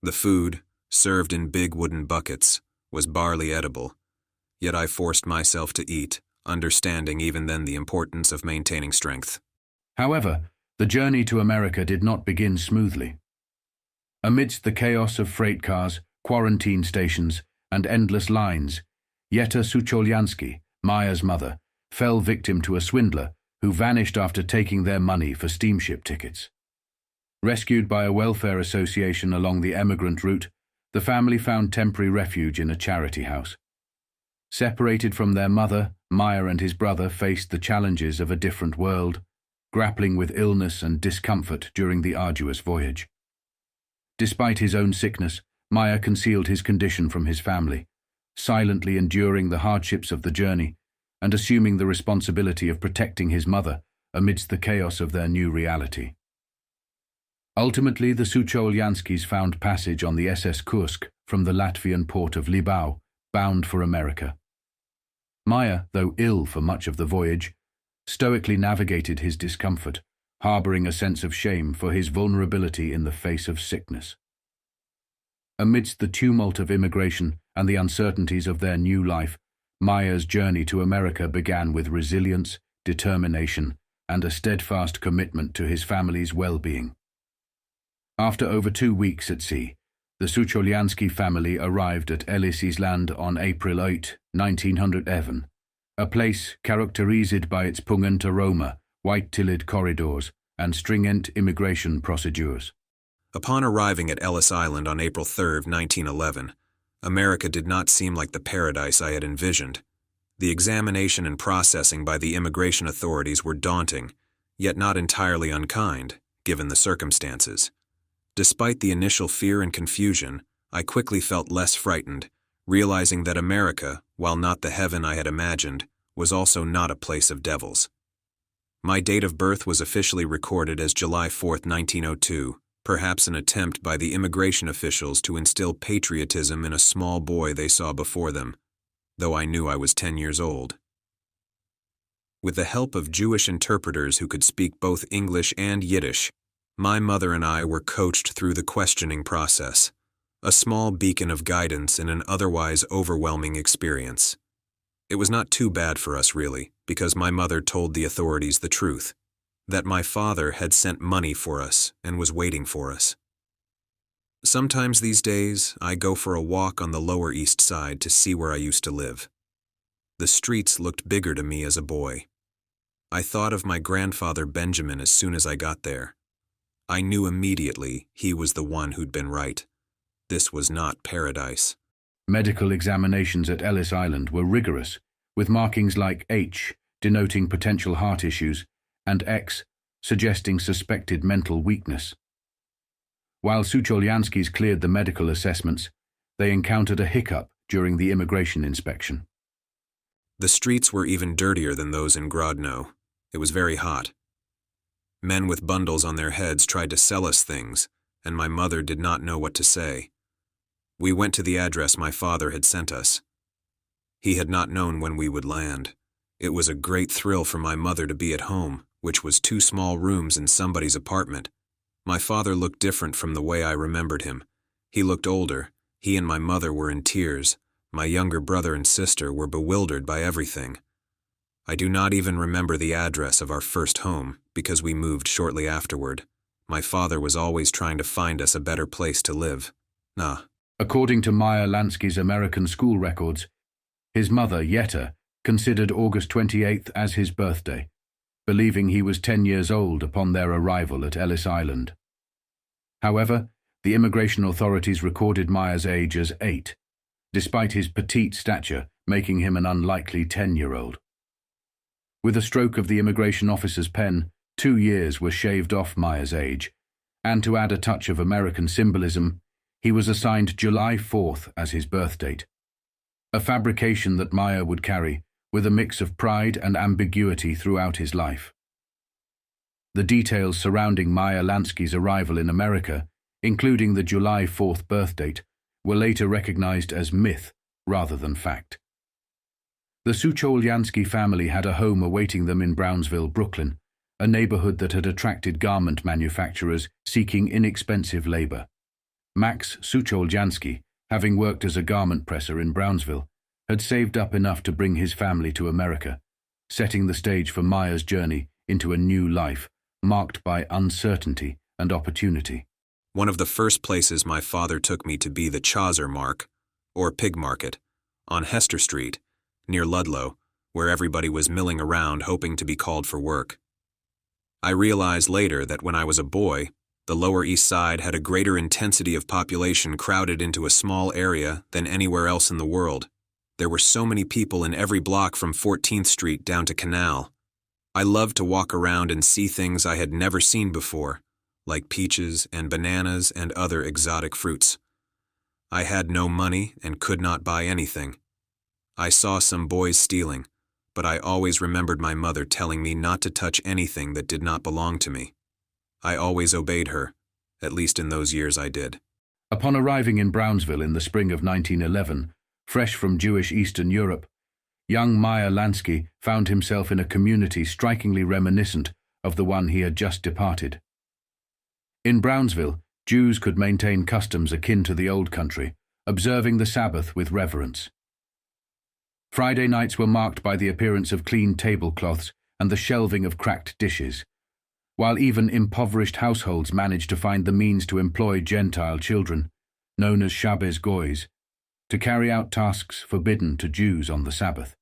The food, served in big wooden buckets, was barely edible, yet I forced myself to eat, understanding even then the importance of maintaining strength. However, the journey to America did not begin smoothly. Amidst the chaos of freight cars, quarantine stations, and endless lines, Yetta Sucholiansky, Meyer's mother, fell victim to a swindler who vanished after taking their money for steamship tickets. Rescued by a welfare association along the emigrant route, the family found temporary refuge in a charity house. Separated from their mother, Meyer and his brother faced the challenges of a different world, grappling with illness and discomfort during the arduous voyage. Despite his own sickness, Meyer concealed his condition from his family, silently enduring the hardships of the journey and assuming the responsibility of protecting his mother amidst the chaos of their new reality. Ultimately, the Sucholjanskis found passage on the SS Kursk from the Latvian port of Libau, bound for America. Meyer, though ill for much of the voyage, stoically navigated his discomfort, harboring a sense of shame for his vulnerability in the face of sickness. Amidst the tumult of immigration and the uncertainties of their new life, Meyer's journey to America began with resilience, determination, and a steadfast commitment to his family's well-being. After over 2 weeks at sea, the Sucholjanski family arrived at Ellis Island on April 8, 1911, a place characterized by its pungent aroma, white-tilled corridors, and stringent immigration procedures. Upon arriving at Ellis Island on April 3, 1911, America did not seem like the paradise I had envisioned. The examination and processing by the immigration authorities were daunting, yet not entirely unkind, given the circumstances. Despite the initial fear and confusion, I quickly felt less frightened, realizing that America, while not the heaven I had imagined, was also not a place of devils. My date of birth was officially recorded as July 4, 1902, perhaps an attempt by the immigration officials to instill patriotism in a small boy they saw before them, though I knew I was 10 years old. With the help of Jewish interpreters who could speak both English and Yiddish, my mother and I were coached through the questioning process, a small beacon of guidance in an otherwise overwhelming experience. It was not too bad for us, really, because my mother told the authorities the truth, that my father had sent money for us and was waiting for us. Sometimes these days, I go for a walk on the Lower East Side to see where I used to live. The streets looked bigger to me as a boy. I thought of my grandfather Benjamin as soon as I got there. I knew immediately he was the one who'd been right. This was not paradise. Medical examinations at Ellis Island were rigorous, with markings like H denoting potential heart issues and X suggesting suspected mental weakness. While Sucholjanskis cleared the medical assessments, they encountered a hiccup during the immigration inspection. The streets were even dirtier than those in Grodno. It was very hot. Men with bundles on their heads tried to sell us things, and my mother did not know what to say. We went to the address my father had sent us. He had not known when we would land. It was a great thrill for my mother to be at home, which was 2 small rooms in somebody's apartment. My father looked different from the way I remembered him. He looked older. He and my mother were in tears. My younger brother and sister were bewildered by everything. I do not even remember the address of our first home, because we moved shortly afterward. My father was always trying to find us a better place to live. According to Meyer Lansky's American school records, his mother, Yetta, considered August 28th as his birthday, believing he was 10 years old upon their arrival at Ellis Island. However, the immigration authorities recorded Meyer's age as 8, despite his petite stature making him an unlikely 10-year-old. With a stroke of the immigration officer's pen, 2 years were shaved off Meyer's age, and to add a touch of American symbolism, he was assigned July 4th as his birth date, a fabrication that Meyer would carry with a mix of pride and ambiguity throughout his life. The details surrounding Meyer Lansky's arrival in America, including the July 4th birth date, were later recognized as myth rather than fact. The Sucholjanski family had a home awaiting them in Brownsville, Brooklyn, a neighborhood that had attracted garment manufacturers seeking inexpensive labor. Max Sucholjanski, having worked as a garment presser in Brownsville, had saved up enough to bring his family to America, setting the stage for Meyer's journey into a new life, marked by uncertainty and opportunity. One of the first places my father took me to be the Chaucer Mark, or Pig Market, on Hester Street, near Ludlow, where everybody was milling around hoping to be called for work. I realized later that when I was a boy, the Lower East Side had a greater intensity of population crowded into a small area than anywhere else in the world. There were so many people in every block from 14th Street down to Canal. I loved to walk around and see things I had never seen before, like peaches and bananas and other exotic fruits. I had no money and could not buy anything. I saw some boys stealing, but I always remembered my mother telling me not to touch anything that did not belong to me. I always obeyed her, At least in those years I did. Upon arriving in Brownsville in the spring of 1911, fresh from Jewish Eastern Europe, young Meyer Lansky found himself in a community strikingly reminiscent of the one he had just departed. In Brownsville, Jews could maintain customs akin to the Old Country, observing the Sabbath with reverence. Friday nights were marked by the appearance of clean tablecloths and the shelving of cracked dishes, while even impoverished households managed to find the means to employ Gentile children, known as Shabbos Goys, to carry out tasks forbidden to Jews on the Sabbath.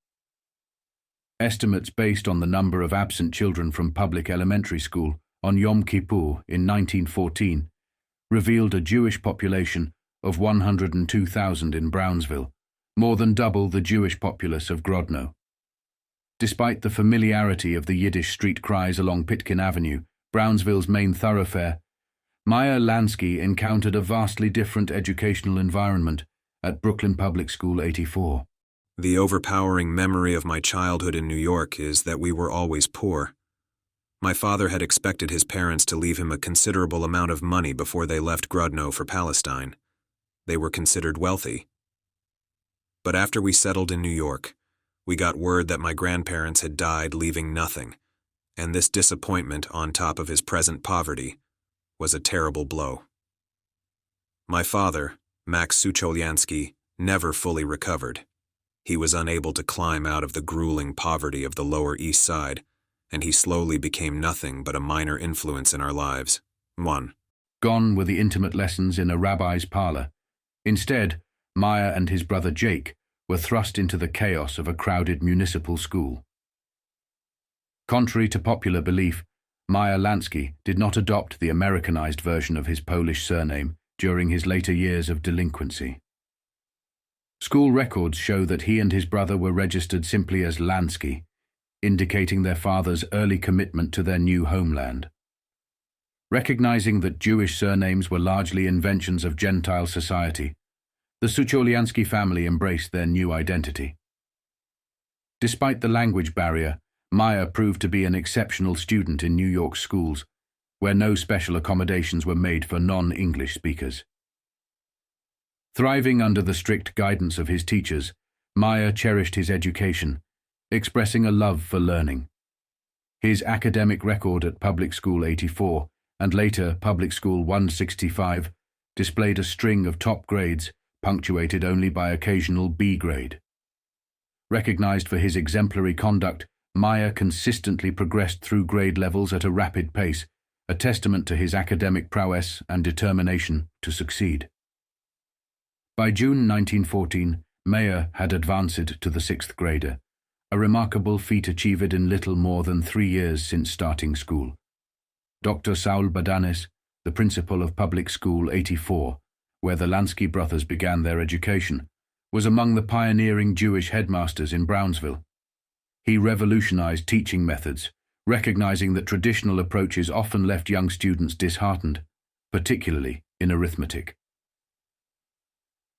Estimates based on the number of absent children from public elementary school on Yom Kippur in 1914 revealed a Jewish population of 102,000 in Brownsville, more than double the Jewish populace of Grodno. Despite the familiarity of the Yiddish street cries along Pitkin Avenue, Brownsville's main thoroughfare, Meyer Lansky encountered a vastly different educational environment at Brooklyn Public School 84. The overpowering memory of my childhood in New York is that we were always poor. My father had expected his parents to leave him a considerable amount of money before they left Grodno for Palestine. They were considered wealthy. But after we settled in New York, we got word that my grandparents had died leaving nothing, and this disappointment on top of his present poverty was a terrible blow. My father, Max Sucholyansky, never fully recovered. He was unable to climb out of the grueling poverty of the Lower East Side, and he slowly became nothing but a minor influence in our lives. 1. Gone were the intimate lessons in a rabbi's parlor. Instead, Meyer and his brother Jake were thrust into the chaos of a crowded municipal school. Contrary to popular belief, Meyer Lansky did not adopt the Americanized version of his Polish surname during his later years of delinquency. School records show that he and his brother were registered simply as Lansky, indicating their father's early commitment to their new homeland. Recognizing that Jewish surnames were largely inventions of Gentile society, the Sucholyansky family embraced their new identity. Despite the language barrier, Meyer proved to be an exceptional student in New York schools, where no special accommodations were made for non-English speakers. Thriving under the strict guidance of his teachers, Meyer cherished his education, expressing a love for learning. His academic record at Public School 84 and later Public School 165 displayed a string of top grades punctuated only by occasional B grade. Recognized for his exemplary conduct, Meyer consistently progressed through grade levels at a rapid pace, a testament to his academic prowess and determination to succeed. By June 1914, Meyer had advanced to the 6th grader, a remarkable feat achieved in little more than 3 years since starting school. Dr. Saul Badanes, the principal of Public School 84, where the Lansky brothers began their education, was among the pioneering Jewish headmasters in Brownsville. He revolutionized teaching methods, recognizing that traditional approaches often left young students disheartened, particularly in arithmetic.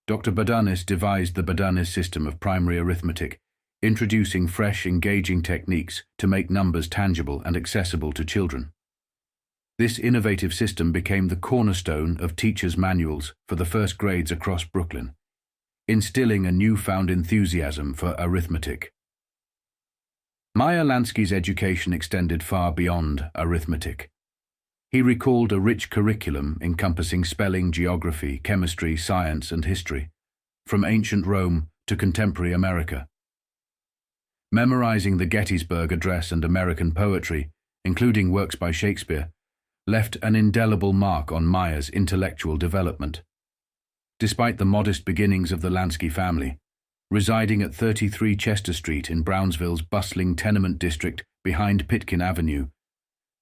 Dr. Badanes devised the Badanes system of primary arithmetic, introducing fresh, engaging techniques to make numbers tangible and accessible to children. This innovative system became the cornerstone of teachers' manuals for the first grades across Brooklyn, instilling a newfound enthusiasm for arithmetic. Meyer Lansky's education extended far beyond arithmetic. He recalled a rich curriculum encompassing spelling, geography, chemistry, science, and history, from ancient Rome to contemporary America. Memorizing the Gettysburg Address and American poetry, including works by Shakespeare, left an indelible mark on Meyer's intellectual development. Despite the modest beginnings of the Lansky family, residing at 33 Chester Street in Brownsville's bustling tenement district behind Pitkin Avenue,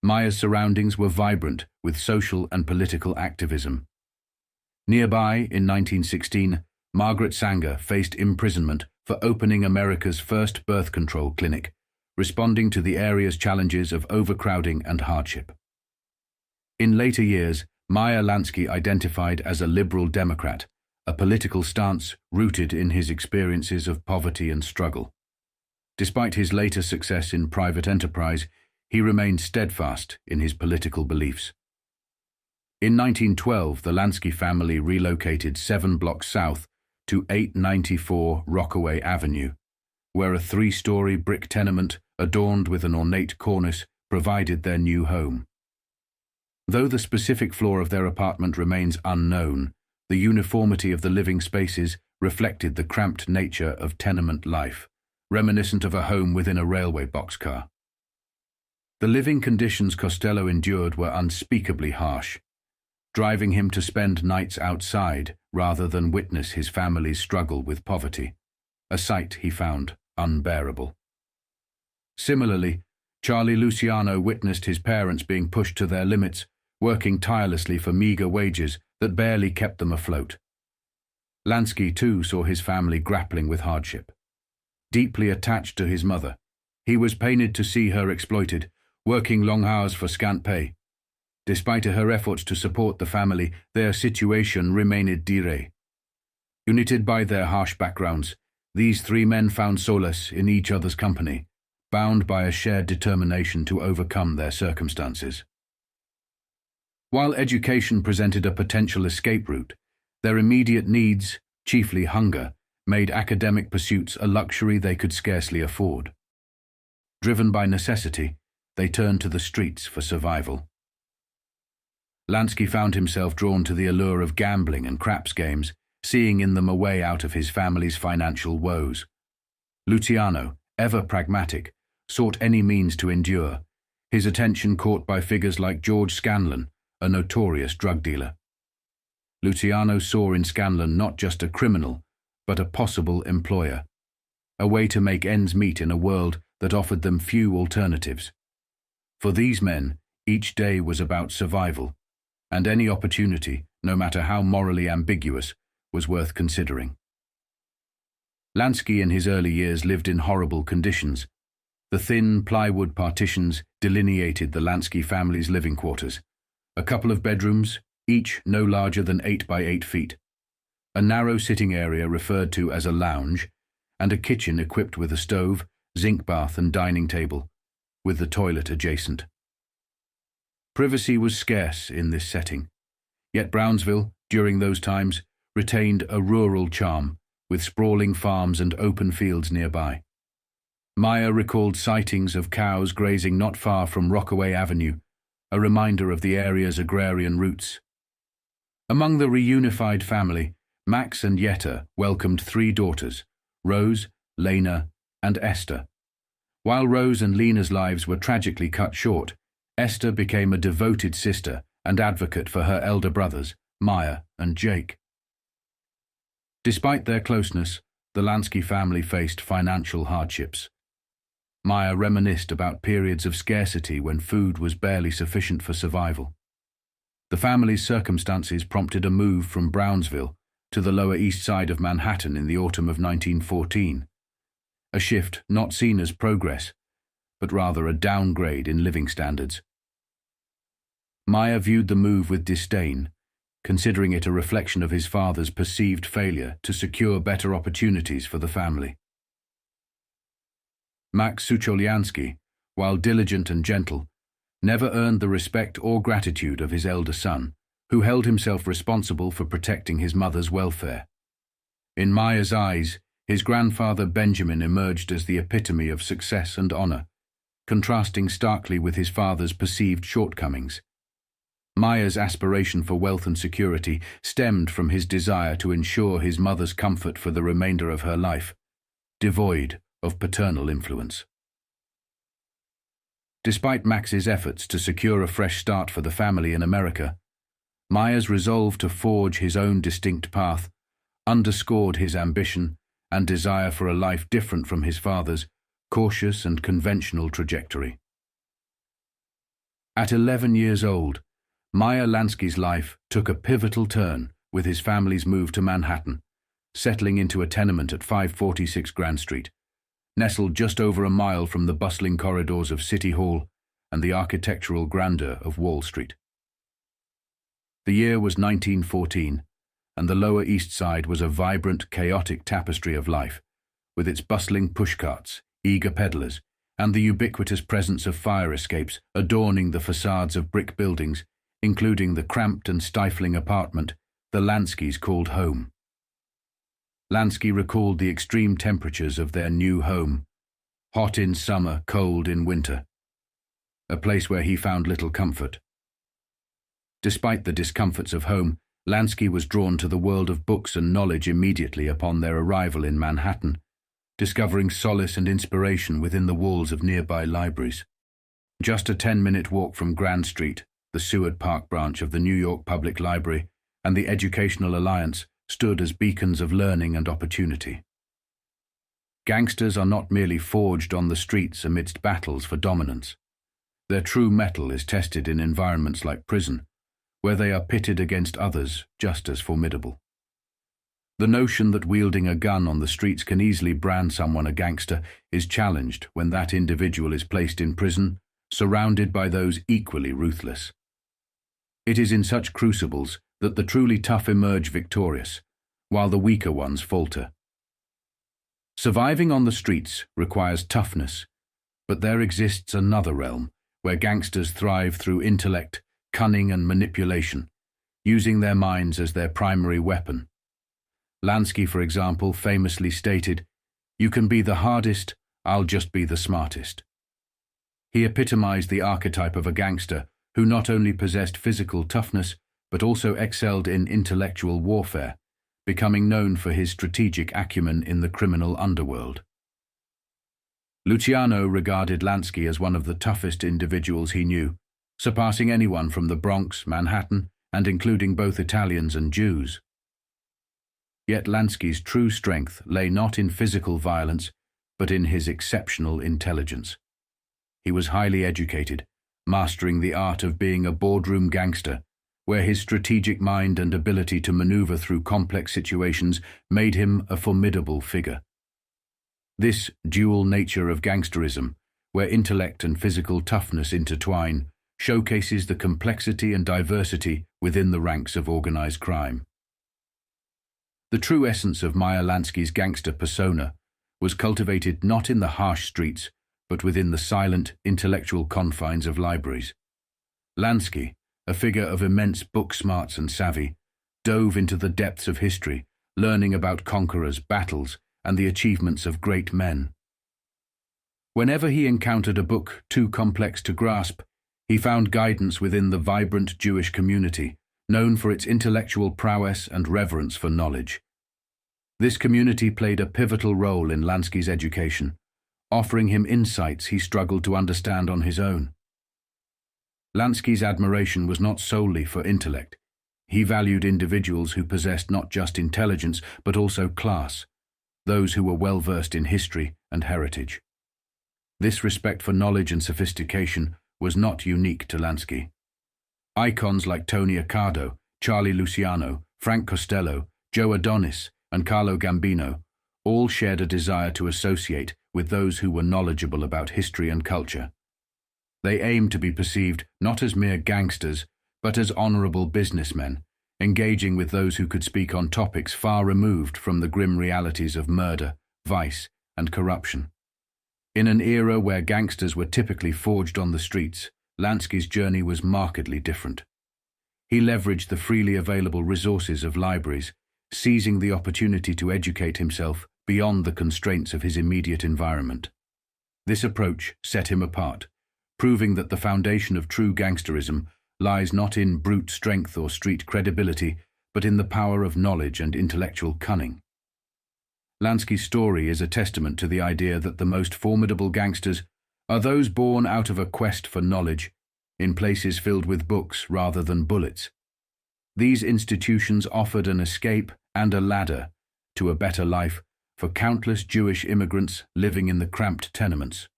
Meyer's surroundings were vibrant with social and political activism. Nearby, in 1916, Margaret Sanger faced imprisonment for opening America's first birth control clinic, responding to the area's challenges of overcrowding and hardship. In later years, Meyer Lansky identified as a liberal Democrat, a political stance rooted in his experiences of poverty and struggle. Despite his later success in private enterprise, he remained steadfast in his political beliefs. In 1912, the Lansky family relocated 7 blocks south to 894 Rockaway Avenue, where a 3-story brick tenement adorned with an ornate cornice provided their new home. Though the specific floor of their apartment remains unknown, the uniformity of the living spaces reflected the cramped nature of tenement life, reminiscent of a home within a railway boxcar. The living conditions Costello endured were unspeakably harsh, driving him to spend nights outside rather than witness his family's struggle with poverty, a sight he found unbearable. Similarly, Charlie Luciano witnessed his parents being pushed to their limits, working tirelessly for meager wages that barely kept them afloat. Lansky, too, saw his family grappling with hardship. Deeply attached to his mother, he was pained to see her exploited, working long hours for scant pay. Despite her efforts to support the family, their situation remained dire. United by their harsh backgrounds, these 3 men found solace in each other's company, bound by a shared determination to overcome their circumstances. While education presented a potential escape route, their immediate needs, chiefly hunger, made academic pursuits a luxury they could scarcely afford. Driven by necessity, they turned to the streets for survival. Lansky found himself drawn to the allure of gambling and craps games, seeing in them a way out of his family's financial woes. Luciano, ever pragmatic, sought any means to endure, his attention caught by figures like George Scanlon, a notorious drug dealer. Luciano saw in Scanlon not just a criminal, but a possible employer, a way to make ends meet in a world that offered them few alternatives. For these men, each day was about survival, and any opportunity, no matter how morally ambiguous, was worth considering. Lansky in his early years lived in horrible conditions. The thin plywood partitions delineated the Lansky family's living quarters. A couple of bedrooms, each no larger than 8 by 8 feet. A narrow sitting area referred to as a lounge, and a kitchen equipped with a stove, zinc bath and dining table, with the toilet adjacent. Privacy was scarce in this setting, yet Brownsville, during those times, retained a rural charm, with sprawling farms and open fields nearby. Meyer recalled sightings of cows grazing not far from Rockaway Avenue, a reminder of the area's agrarian roots. Among the reunified family, Max and Yetta welcomed 3 daughters, Rose, Lena, and Esther. While Rose and Lena's lives were tragically cut short, Esther became a devoted sister and advocate for her elder brothers, Meyer and Jake. Despite their closeness, the Lansky family faced financial hardships. Meyer reminisced about periods of scarcity when food was barely sufficient for survival. The family's circumstances prompted a move from Brownsville to the Lower East Side of Manhattan in the autumn of 1914, a shift not seen as progress, but rather a downgrade in living standards. Meyer viewed the move with disdain, considering it a reflection of his father's perceived failure to secure better opportunities for the family. Max Sucholiansky, while diligent and gentle, never earned the respect or gratitude of his elder son, who held himself responsible for protecting his mother's welfare. In Meyer's eyes, his grandfather Benjamin emerged as the epitome of success and honor, contrasting starkly with his father's perceived shortcomings. Meyer's aspiration for wealth and security stemmed from his desire to ensure his mother's comfort for the remainder of her life, devoid of paternal influence. Despite Max's efforts to secure a fresh start for the family in America, Meyer's resolve to forge his own distinct path underscored his ambition and desire for a life different from his father's cautious and conventional trajectory. At 11 years old, Meyer Lansky's life took a pivotal turn with his family's move to Manhattan, settling into a tenement at 546 Grand Street, nestled just over a mile from the bustling corridors of City Hall and the architectural grandeur of Wall Street. The year was 1914, and the Lower East Side was a vibrant, chaotic tapestry of life, with its bustling pushcarts, eager peddlers, and the ubiquitous presence of fire escapes adorning the facades of brick buildings, including the cramped and stifling apartment the Lanskys called home. Lansky recalled the extreme temperatures of their new home, hot in summer, cold in winter, a place where he found little comfort. Despite the discomforts of home, Lansky was drawn to the world of books and knowledge immediately upon their arrival in Manhattan, discovering solace and inspiration within the walls of nearby libraries. Just a 10-minute walk from Grand Street, the Seward Park branch of the New York Public Library and the Educational Alliance stood as beacons of learning and opportunity. Gangsters are not merely forged on the streets amidst battles for dominance. Their true mettle is tested in environments like prison, where they are pitted against others just as formidable. The notion that wielding a gun on the streets can easily brand someone a gangster is challenged when that individual is placed in prison, surrounded by those equally ruthless. It is in such crucibles that the truly tough emerge victorious, while the weaker ones falter. Surviving on the streets requires toughness, but there exists another realm where gangsters thrive through intellect, cunning and manipulation, using their minds as their primary weapon. Lansky, for example, famously stated, "You can be the hardest, I'll just be the smartest." He epitomized the archetype of a gangster who not only possessed physical toughness, but also excelled in intellectual warfare, becoming known for his strategic acumen in the criminal underworld. Luciano regarded Lansky as one of the toughest individuals he knew, surpassing anyone from the Bronx, Manhattan, and including both Italians and Jews. Yet Lansky's true strength lay not in physical violence, but in his exceptional intelligence. He was highly educated, mastering the art of being a boardroom gangster, where his strategic mind and ability to maneuver through complex situations made him a formidable figure. This dual nature of gangsterism, where intellect and physical toughness intertwine, showcases the complexity and diversity within the ranks of organized crime. The true essence of Meyer Lansky's gangster persona was cultivated not in the harsh streets, but within the silent, intellectual confines of libraries. Lansky, a figure of immense book smarts and savvy, dove into the depths of history, learning about conquerors, battles, and the achievements of great men. Whenever he encountered a book too complex to grasp, he found guidance within the vibrant Jewish community, known for its intellectual prowess and reverence for knowledge. This community played a pivotal role in Lansky's education, offering him insights he struggled to understand on his own. Lansky's admiration was not solely for intellect. He valued individuals who possessed not just intelligence, but also class, those who were well-versed in history and heritage. This respect for knowledge and sophistication was not unique to Lansky. Icons like Tony Accardo, Charlie Luciano, Frank Costello, Joe Adonis, and Carlo Gambino all shared a desire to associate with those who were knowledgeable about history and culture. They aimed to be perceived not as mere gangsters, but as honorable businessmen, engaging with those who could speak on topics far removed from the grim realities of murder, vice, and corruption. In an era where gangsters were typically forged on the streets, Lansky's journey was markedly different. He leveraged the freely available resources of libraries, seizing the opportunity to educate himself beyond the constraints of his immediate environment. This approach set him apart, proving that the foundation of true gangsterism lies not in brute strength or street credibility, but in the power of knowledge and intellectual cunning. Lansky's story is a testament to the idea that the most formidable gangsters are those born out of a quest for knowledge, in places filled with books rather than bullets. These institutions offered an escape and a ladder to a better life for countless Jewish immigrants living in the cramped tenements.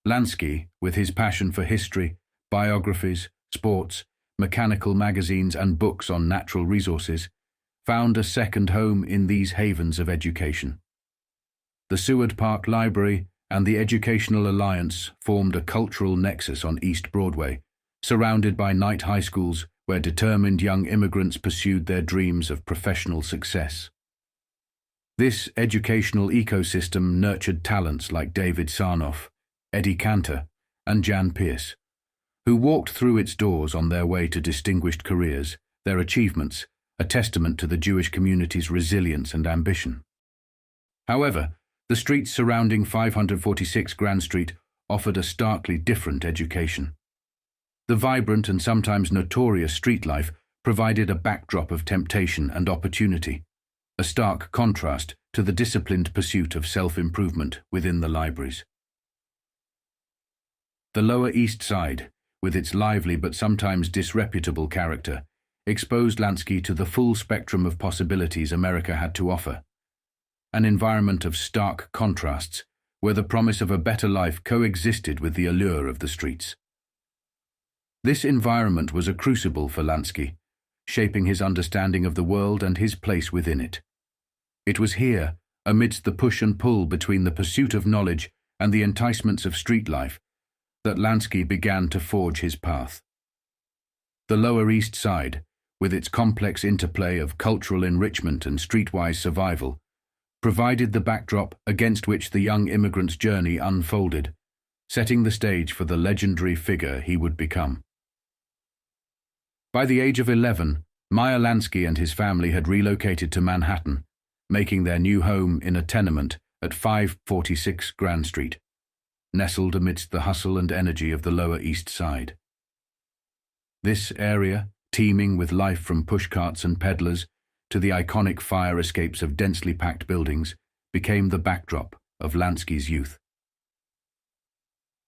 Lansky, with his passion for history, biographies, sports, mechanical magazines, and books on natural resources, found a second home in these havens of education. The Seward Park Library and the Educational Alliance formed a cultural nexus on East Broadway, surrounded by night high schools where determined young immigrants pursued their dreams of professional success. This educational ecosystem nurtured talents like David Sarnoff, Eddie Cantor, and Jan Pearce, who walked through its doors on their way to distinguished careers, their achievements, a testament to the Jewish community's resilience and ambition. However, the streets surrounding 546 Grand Street offered a starkly different education. The vibrant and sometimes notorious street life provided a backdrop of temptation and opportunity, a stark contrast to the disciplined pursuit of self-improvement within the libraries. The Lower East Side, with its lively but sometimes disreputable character, exposed Lansky to the full spectrum of possibilities America had to offer, an environment of stark contrasts where the promise of a better life coexisted with the allure of the streets. This environment was a crucible for Lansky, shaping his understanding of the world and his place within it. It was here, amidst the push and pull between the pursuit of knowledge and the enticements of street life, that Lansky began to forge his path. The Lower East Side, with its complex interplay of cultural enrichment and streetwise survival, provided the backdrop against which the young immigrant's journey unfolded, setting the stage for the legendary figure he would become. By the age of 11, Meyer Lansky and his family had relocated to Manhattan, making their new home in a tenement at 546 Grand Street, nestled amidst the hustle and energy of the Lower East Side. This area, teeming with life from pushcarts and peddlers to the iconic fire escapes of densely packed buildings, became the backdrop of Lansky's youth.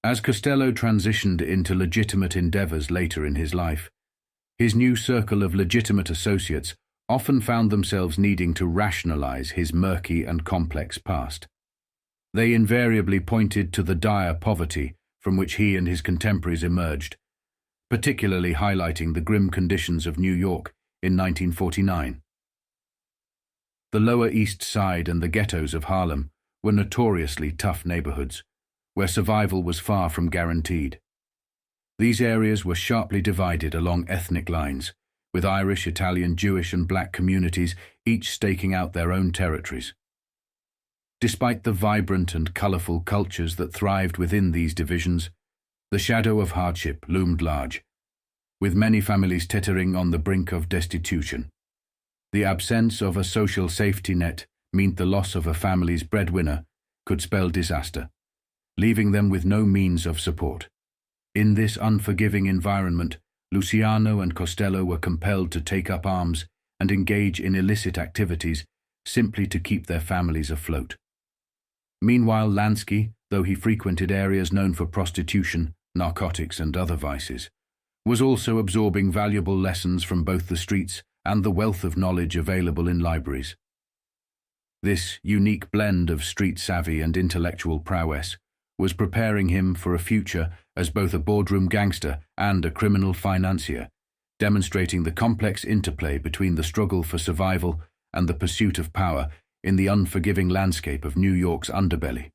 As Costello transitioned into legitimate endeavors later in his life, his new circle of legitimate associates often found themselves needing to rationalize his murky and complex past. They invariably pointed to the dire poverty from which he and his contemporaries emerged, particularly highlighting the grim conditions of New York in 1949. The Lower East Side and the ghettos of Harlem were notoriously tough neighborhoods, where survival was far from guaranteed. These areas were sharply divided along ethnic lines, with Irish, Italian, Jewish, and black communities each staking out their own territories. Despite the vibrant and colorful cultures that thrived within these divisions, the shadow of hardship loomed large, with many families teetering on the brink of destitution. The absence of a social safety net meant the loss of a family's breadwinner could spell disaster, leaving them with no means of support. In this unforgiving environment, Luciano and Costello were compelled to take up arms and engage in illicit activities simply to keep their families afloat. Meanwhile, Lansky, though he frequented areas known for prostitution, narcotics, and other vices, was also absorbing valuable lessons from both the streets and the wealth of knowledge available in libraries. This unique blend of street savvy and intellectual prowess was preparing him for a future as both a boardroom gangster and a criminal financier, demonstrating the complex interplay between the struggle for survival and the pursuit of power in the unforgiving landscape of New York's underbelly.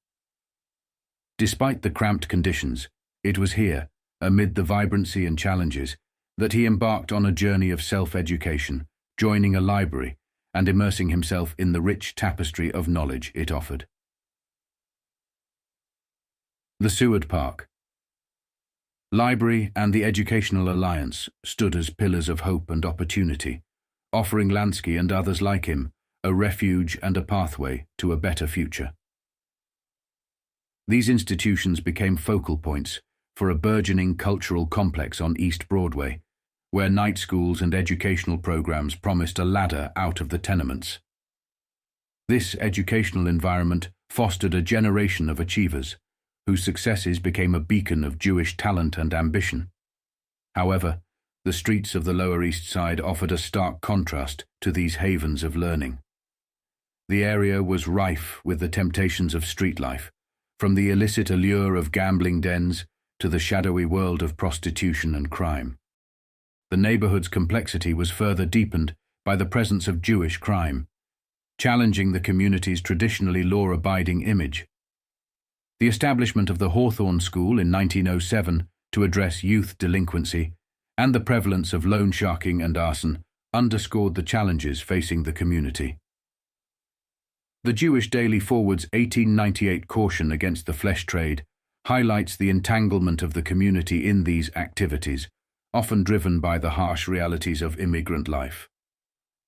Despite the cramped conditions, it was here, amid the vibrancy and challenges, that he embarked on a journey of self-education, joining a library and immersing himself in the rich tapestry of knowledge it offered. The Seward Park. Library and the Educational Alliance stood as pillars of hope and opportunity, offering Lansky and others like him a refuge and a pathway to a better future. These institutions became focal points for a burgeoning cultural complex on East Broadway, where night schools and educational programs promised a ladder out of the tenements. This educational environment fostered a generation of achievers, whose successes became a beacon of Jewish talent and ambition. However, the streets of the Lower East Side offered a stark contrast to these havens of learning. The area was rife with the temptations of street life, from the illicit allure of gambling dens to the shadowy world of prostitution and crime. The neighborhood's complexity was further deepened by the presence of Jewish crime, challenging the community's traditionally law-abiding image. The establishment of the Hawthorne School in 1907 to address youth delinquency and the prevalence of loan sharking and arson underscored the challenges facing the community. The Jewish Daily Forward's 1898 caution against the flesh trade highlights the entanglement of the community in these activities, often driven by the harsh realities of immigrant life.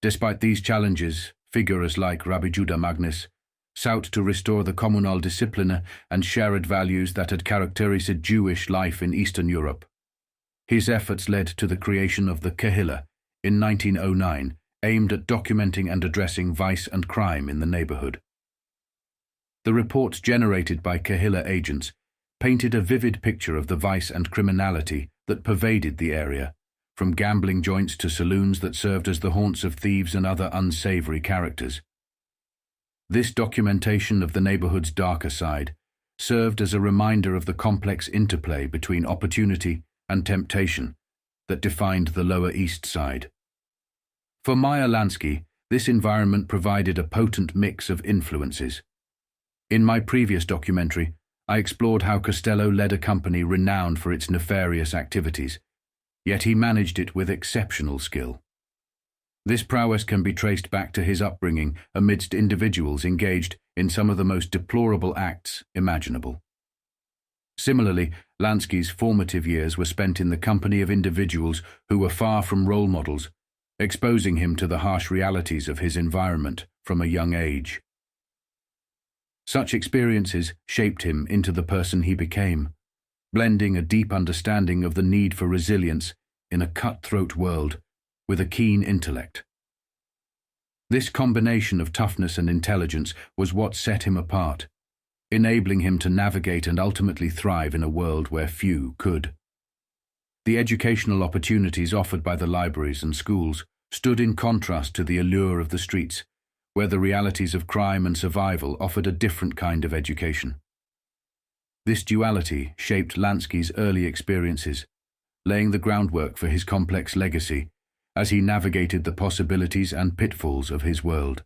Despite these challenges, figures like Rabbi Judah Magnus sought to restore the communal discipline and shared values that had characterized Jewish life in Eastern Europe. His efforts led to the creation of the Kehillah in 1909, aimed at documenting and addressing vice and crime in the neighborhood. The reports generated by Kehillah agents painted a vivid picture of the vice and criminality that pervaded the area, from gambling joints to saloons that served as the haunts of thieves and other unsavory characters. This documentation of the neighborhood's darker side served as a reminder of the complex interplay between opportunity and temptation that defined the Lower East Side. For Meyer Lansky, this environment provided a potent mix of influences. In my previous documentary, I explored how Costello led a company renowned for its nefarious activities, yet he managed it with exceptional skill. This prowess can be traced back to his upbringing amidst individuals engaged in some of the most deplorable acts imaginable. Similarly, Lansky's formative years were spent in the company of individuals who were far from role models, exposing him to the harsh realities of his environment from a young age. Such experiences shaped him into the person he became, blending a deep understanding of the need for resilience in a cutthroat world with a keen intellect. This combination of toughness and intelligence was what set him apart, enabling him to navigate and ultimately thrive in a world where few could. The educational opportunities offered by the libraries and schools stood in contrast to the allure of the streets, where the realities of crime and survival offered a different kind of education. This duality shaped Lansky's early experiences, laying the groundwork for his complex legacy as he navigated the possibilities and pitfalls of his world.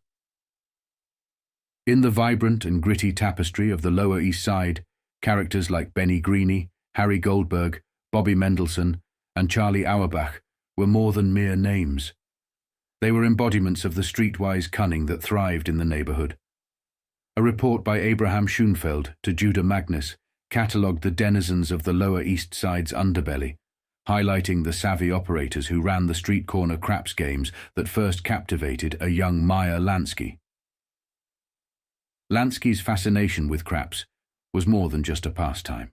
In the vibrant and gritty tapestry of the Lower East Side, characters like Benny Greene, Harry Goldberg, Bobby Mendelsohn, and Charlie Auerbach were more than mere names. They were embodiments of the streetwise cunning that thrived in the neighborhood. A report by Abraham Schoenfeld to Judah Magnus catalogued the denizens of the Lower East Side's underbelly, highlighting the savvy operators who ran the street corner craps games that first captivated a young Meyer Lansky. Lansky's fascination with craps was more than just a pastime.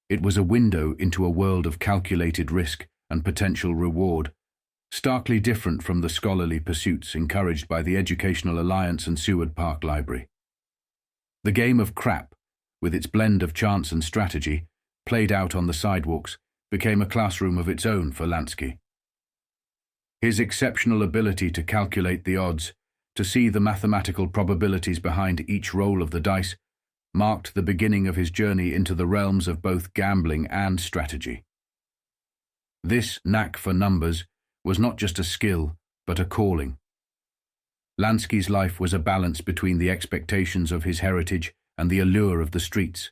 It was a window into a world of calculated risk and potential reward, starkly different from the scholarly pursuits encouraged by the Educational Alliance and Seward Park Library. The game of crap, with its blend of chance and strategy, played out on the sidewalks, became a classroom of its own for Lansky. His exceptional ability to calculate the odds, to see the mathematical probabilities behind each roll of the dice, marked the beginning of his journey into the realms of both gambling and strategy. This knack for numbers was not just a skill, but a calling. Lansky's life was a balance between the expectations of his heritage and the allure of the streets.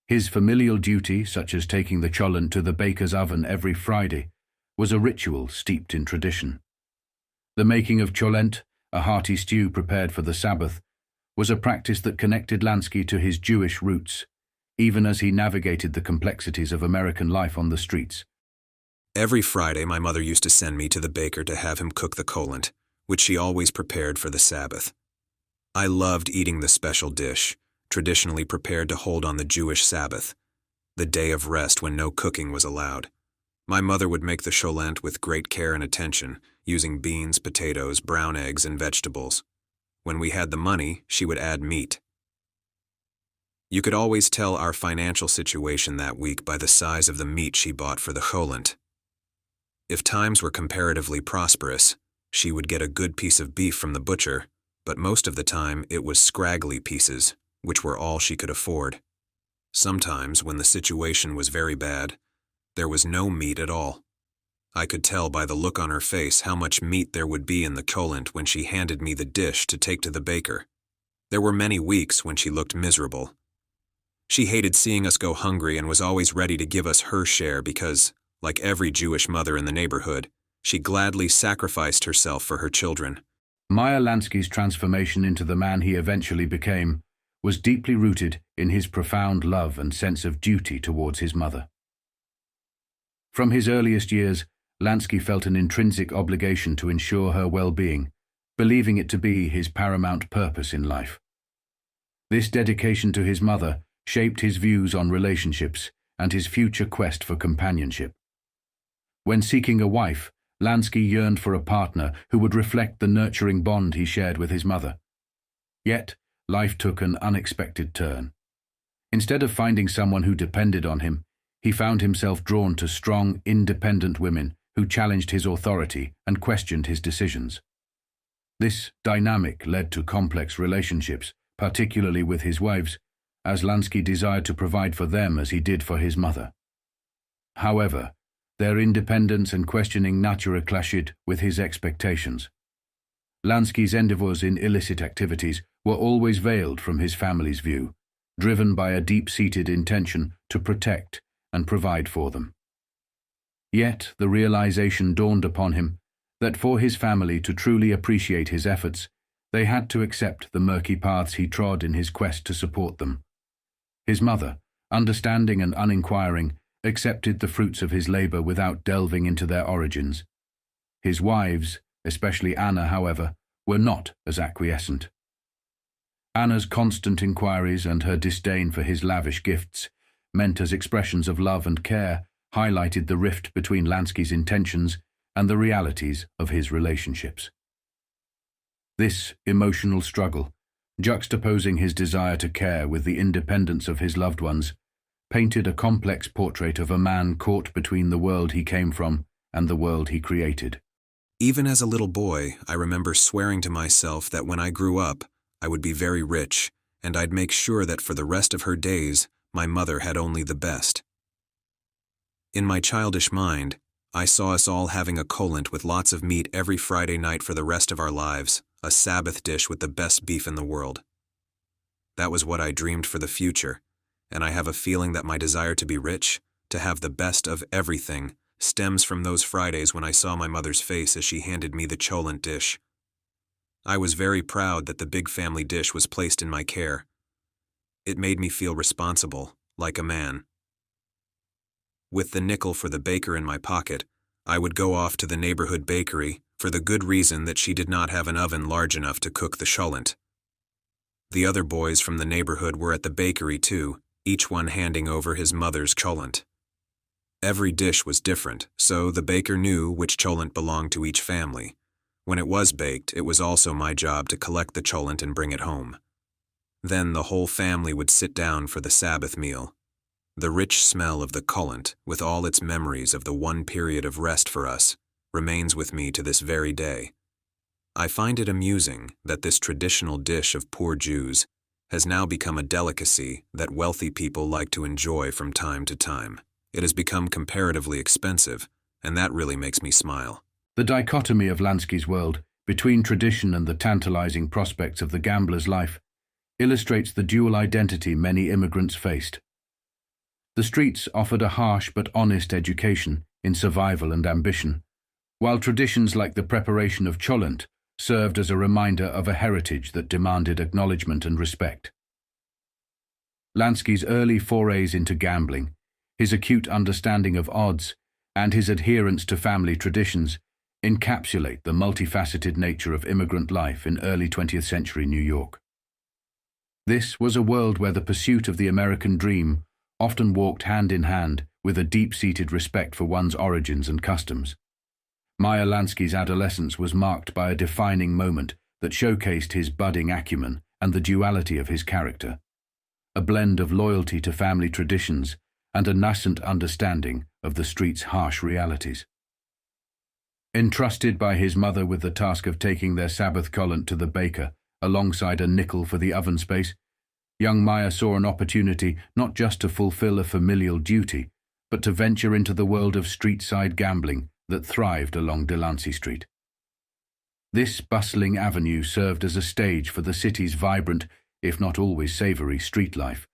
His familial duty, such as taking the cholent to the baker's oven every Friday, was a ritual steeped in tradition. The making of cholent, a hearty stew prepared for the Sabbath, was a practice that connected Lansky to his Jewish roots, even as he navigated the complexities of American life on the streets. Every Friday, my mother used to send me to the baker to have him cook the cholent, which she always prepared for the Sabbath. I loved eating the special dish, traditionally prepared to hold on the Jewish Sabbath, the day of rest when no cooking was allowed. My mother would make the cholent with great care and attention, using beans, potatoes, brown eggs, and vegetables. When we had the money, she would add meat. You could always tell our financial situation that week by the size of the meat she bought for the cholent. If times were comparatively prosperous, she would get a good piece of beef from the butcher, but most of the time it was scraggly pieces, which were all she could afford. Sometimes, when the situation was very bad, there was no meat at all. I could tell by the look on her face how much meat there would be in the cholent when she handed me the dish to take to the baker. There were many weeks when she looked miserable. She hated seeing us go hungry and was always ready to give us her share because, like every Jewish mother in the neighborhood, she gladly sacrificed herself for her children. Meyer Lansky's transformation into the man he eventually became was deeply rooted in his profound love and sense of duty towards his mother. From his earliest years, Lansky felt an intrinsic obligation to ensure her well-being, believing it to be his paramount purpose in life. This dedication to his mother shaped his views on relationships and his future quest for companionship. When seeking a wife, Lansky yearned for a partner who would reflect the nurturing bond he shared with his mother. Yet, life took an unexpected turn. Instead of finding someone who depended on him, he found himself drawn to strong, independent women who challenged his authority and questioned his decisions. This dynamic led to complex relationships, particularly with his wives, as Lansky desired to provide for them as he did for his mother. However, their independence and questioning nature clashed with his expectations. Lansky's endeavors in illicit activities were always veiled from his family's view, driven by a deep-seated intention to protect and provide for them. Yet the realization dawned upon him that for his family to truly appreciate his efforts, they had to accept the murky paths he trod in his quest to support them. His mother, understanding and uninquiring, accepted the fruits of his labor without delving into their origins. His wives, especially Anna, however, were not as acquiescent. Anna's constant inquiries and her disdain for his lavish gifts, meant as expressions of love and care, highlighted the rift between Lansky's intentions and the realities of his relationships. This emotional struggle, juxtaposing his desire to care with the independence of his loved ones, painted a complex portrait of a man caught between the world he came from and the world he created. Even as a little boy, I remember swearing to myself that when I grew up, I would be very rich, and I'd make sure that for the rest of her days, my mother had only the best. In my childish mind, I saw us all having a collant with lots of meat every Friday night for the rest of our lives, a Sabbath dish with the best beef in the world. That was what I dreamed for the future, and I have a feeling that my desire to be rich, to have the best of everything, stems from those Fridays when I saw my mother's face as she handed me the cholent dish. I was very proud that the big family dish was placed in my care. It made me feel responsible, like a man. With the nickel for the baker in my pocket, I would go off to the neighborhood bakery for the good reason that she did not have an oven large enough to cook the cholent. The other boys from the neighborhood were at the bakery too, each one handing over his mother's cholent. Every dish was different, so the baker knew which cholent belonged to each family. When it was baked, it was also my job to collect the cholent and bring it home. Then the whole family would sit down for the Sabbath meal. The rich smell of the cholent, with all its memories of the one period of rest for us, remains with me to this very day. I find it amusing that this traditional dish of poor Jews has now become a delicacy that wealthy people like to enjoy from time to time. It has become comparatively expensive, and that really makes me smile. The dichotomy of Lansky's world, between tradition and the tantalizing prospects of the gambler's life, illustrates the dual identity many immigrants faced. The streets offered a harsh but honest education in survival and ambition, while traditions like the preparation of cholent served as a reminder of a heritage that demanded acknowledgement and respect. Lansky's early forays into gambling, his acute understanding of odds, and his adherence to family traditions encapsulate the multifaceted nature of immigrant life in early 20th century New York. This was a world where the pursuit of the American dream often walked hand in hand with a deep-seated respect for one's origins and customs. Meyer Lansky's adolescence was marked by a defining moment that showcased his budding acumen and the duality of his character, a blend of loyalty to family traditions and a nascent understanding of the street's harsh realities. Entrusted by his mother with the task of taking their Sabbath cholent to the baker alongside a nickel for the oven space, young Meyer saw an opportunity not just to fulfill a familial duty, but to venture into the world of street-side gambling that thrived along Delancey Street. This bustling avenue served as a stage for the city's vibrant, if not always savory, street life,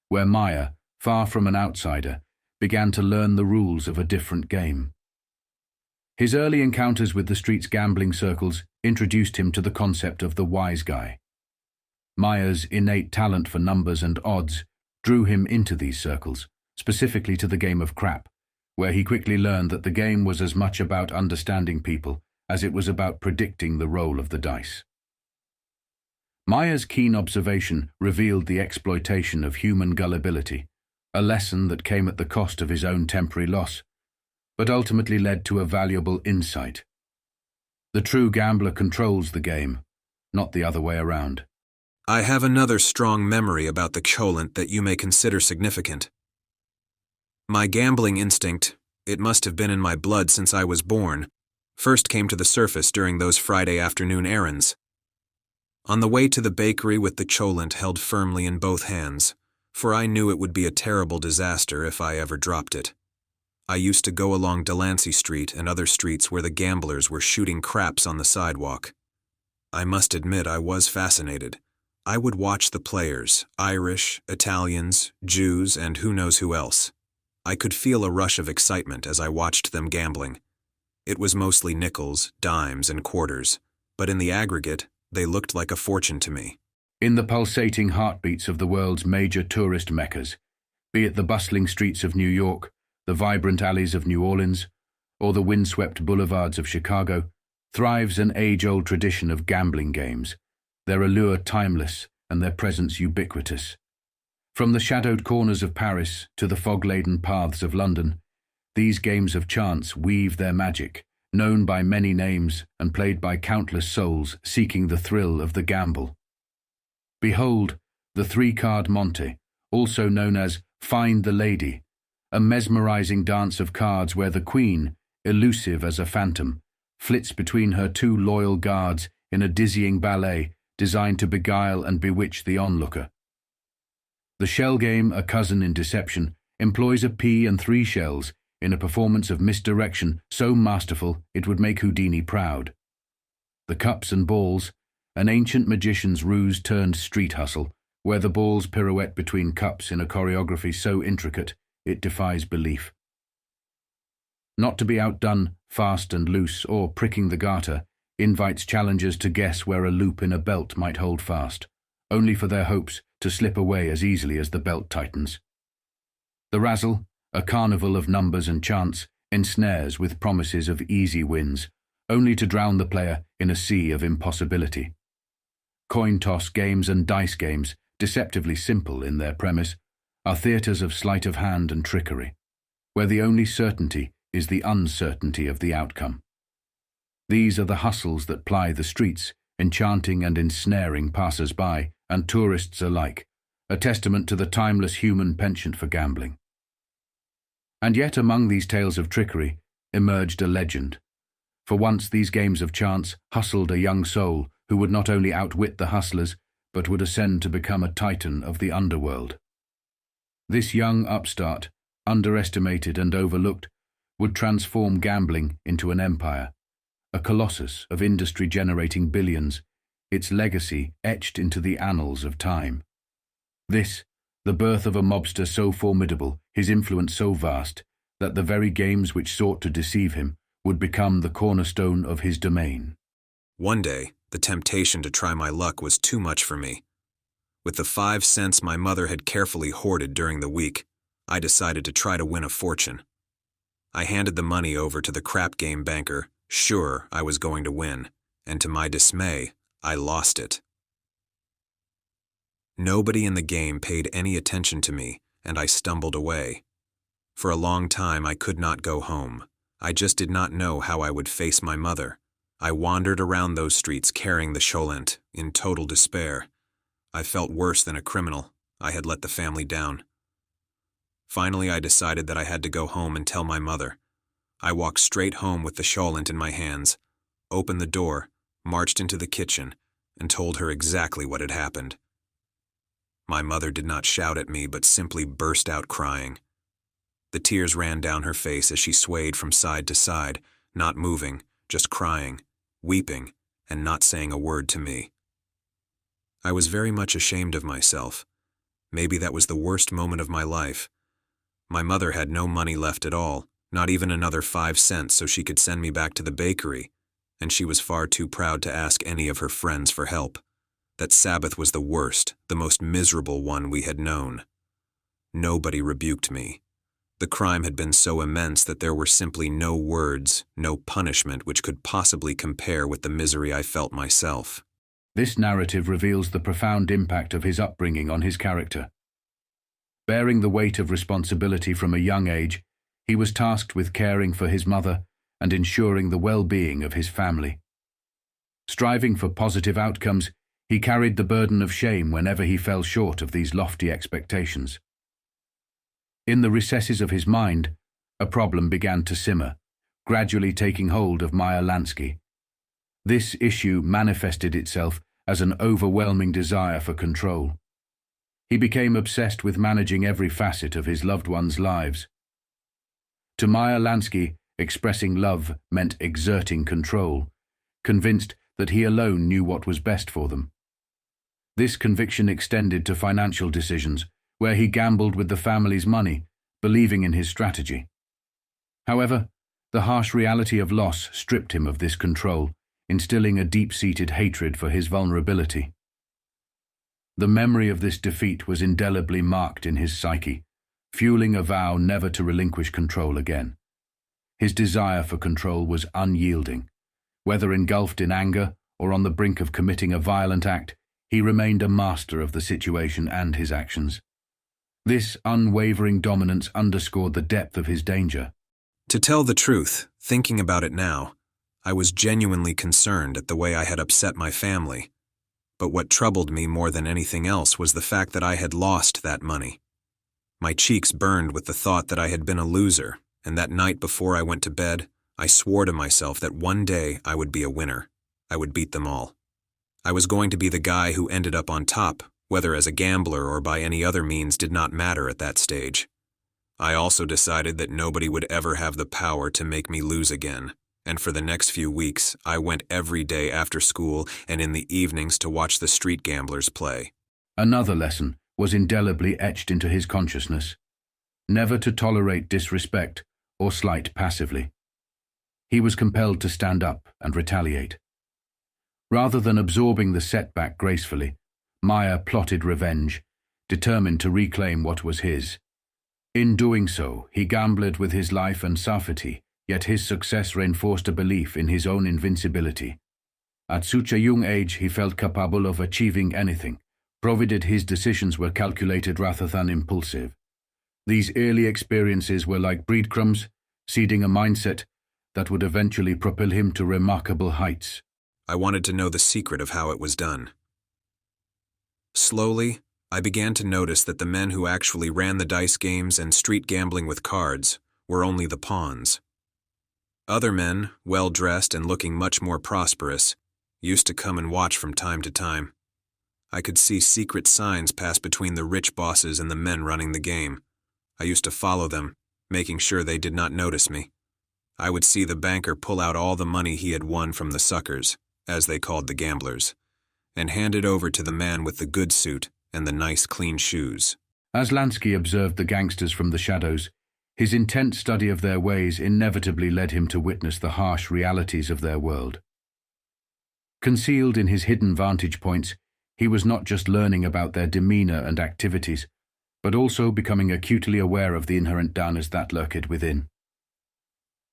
where Meyer, far from an outsider, began to learn the rules of a different game. His early encounters with the street's gambling circles introduced him to the concept of the wise guy. Meyer's innate talent for numbers and odds drew him into these circles, specifically to the game of crap, where he quickly learned that the game was as much about understanding people as it was about predicting the roll of the dice. Meyer's keen observation revealed the exploitation of human gullibility, a lesson that came at the cost of his own temporary loss, but ultimately led to a valuable insight. The true gambler controls the game, not the other way around. I have another strong memory about the cholent that you may consider significant. My gambling instinct, it must have been in my blood since I was born, first came to the surface during those Friday afternoon errands. On the way to the bakery with the cholent held firmly in both hands, for I knew it would be a terrible disaster if I ever dropped it. I used to go along Delancey Street and other streets where the gamblers were shooting craps on the sidewalk. I must admit I was fascinated. I would watch the players, Irish, Italians, Jews, and who knows who else. I could feel a rush of excitement as I watched them gambling. It was mostly nickels, dimes, and quarters, but in the aggregate, they looked like a fortune to me. In the pulsating heartbeats of the world's major tourist meccas, be it the bustling streets of New York, the vibrant alleys of New Orleans, or the windswept boulevards of Chicago, thrives an age-old tradition of gambling games, their allure timeless and their presence ubiquitous. From the shadowed corners of Paris to the fog-laden paths of London, these games of chance weave their magic, known by many names and played by countless souls seeking the thrill of the gamble. Behold, the three-card Monte, also known as Find the Lady, a mesmerizing dance of cards where the queen, elusive as a phantom, flits between her two loyal guards in a dizzying ballet designed to beguile and bewitch the onlooker. The shell game, a cousin in deception, employs a pea and 3 shells in a performance of misdirection so masterful it would make Houdini proud. The cups and balls, an ancient magician's ruse turned street hustle, where the balls pirouette between cups in a choreography so intricate it defies belief. Not to be outdone, fast and loose, or pricking the garter, invites challengers to guess where a loop in a belt might hold fast, only for their hopes to slip away as easily as the belt tightens. The razzle, a carnival of numbers and chance, ensnares with promises of easy wins, only to drown the player in a sea of impossibility. Coin toss games and dice games, deceptively simple in their premise, are theatres of sleight of hand and trickery, where the only certainty is the uncertainty of the outcome. These are the hustles that ply the streets, enchanting and ensnaring passers-by and tourists alike, a testament to the timeless human penchant for gambling. And yet among these tales of trickery emerged a legend. For once these games of chance hustled a young soul who would not only outwit the hustlers, but would ascend to become a titan of the underworld. This young upstart, underestimated and overlooked, would transform gambling into an empire, a colossus of industry generating billions, its legacy etched into the annals of time. This, the birth of a mobster so formidable, his influence so vast, that the very games which sought to deceive him would become the cornerstone of his domain. One day, the temptation to try my luck was too much for me. With the 5 cents my mother had carefully hoarded during the week, I decided to try to win a fortune. I handed the money over to the crap game banker, sure I was going to win, and to my dismay, I lost it. Nobody in the game paid any attention to me, and I stumbled away. For a long time I could not go home. I just did not know how I would face my mother. I wandered around those streets carrying the cholent, in total despair. I felt worse than a criminal. I had let the family down. Finally, I decided that I had to go home and tell my mother. I walked straight home with the cholent in my hands, opened the door, marched into the kitchen, and told her exactly what had happened. My mother did not shout at me, but simply burst out crying. The tears ran down her face as she swayed from side to side, not moving, just crying, weeping, and not saying a word to me. I was very much ashamed of myself. Maybe that was the worst moment of my life. My mother had no money left at all, not even another 5 cents so she could send me back to the bakery, and she was far too proud to ask any of her friends for help. That Sabbath was the worst, the most miserable one we had known. Nobody rebuked me. The crime had been so immense that there were simply no words, no punishment which could possibly compare with the misery I felt myself. This narrative reveals the profound impact of his upbringing on his character. Bearing the weight of responsibility from a young age, he was tasked with caring for his mother and ensuring the well-being of his family. Striving for positive outcomes, he carried the burden of shame whenever he fell short of these lofty expectations. In the recesses of his mind, a problem began to simmer, gradually taking hold of Meyer Lansky. This issue manifested itself as an overwhelming desire for control. He became obsessed with managing every facet of his loved ones' lives. To Meyer Lansky, expressing love meant exerting control, convinced that he alone knew what was best for them. This conviction extended to financial decisions, where he gambled with the family's money, believing in his strategy. However, the harsh reality of loss stripped him of this control, instilling a deep-seated hatred for his vulnerability. The memory of this defeat was indelibly marked in his psyche, fueling a vow never to relinquish control again. His desire for control was unyielding. Whether engulfed in anger or on the brink of committing a violent act, he remained a master of the situation and his actions. This unwavering dominance underscored the depth of his danger. To tell the truth, thinking about it now, I was genuinely concerned at the way I had upset my family. But what troubled me more than anything else was the fact that I had lost that money. My cheeks burned with the thought that I had been a loser, and that night before I went to bed, I swore to myself that one day I would be a winner. I would beat them all. I was going to be the guy who ended up on top, whether as a gambler or by any other means did not matter at that stage. I also decided that nobody would ever have the power to make me lose again, and for the next few weeks, I went every day after school and in the evenings to watch the street gamblers play. Another lesson was indelibly etched into his consciousness: never to tolerate disrespect or slight passively. He was compelled to stand up and retaliate. Rather than absorbing the setback gracefully, Meyer plotted revenge, determined to reclaim what was his. In doing so, he gambled with his life and safety, yet his success reinforced a belief in his own invincibility. At such a young age, he felt capable of achieving anything, provided his decisions were calculated rather than impulsive. These early experiences were like breadcrumbs, seeding a mindset that would eventually propel him to remarkable heights. I wanted to know the secret of how it was done. Slowly, I began to notice that the men who actually ran the dice games and street gambling with cards were only the pawns. Other men, well-dressed and looking much more prosperous, used to come and watch from time to time. I could see secret signs pass between the rich bosses and the men running the game. I used to follow them, making sure they did not notice me. I would see the banker pull out all the money he had won from the suckers, as they called the gamblers, and hand it over to the man with the good suit and the nice clean shoes. As Lansky observed the gangsters from the shadows, his intense study of their ways inevitably led him to witness the harsh realities of their world. Concealed in his hidden vantage points, he was not just learning about their demeanor and activities, but also becoming acutely aware of the inherent darkness that lurked within.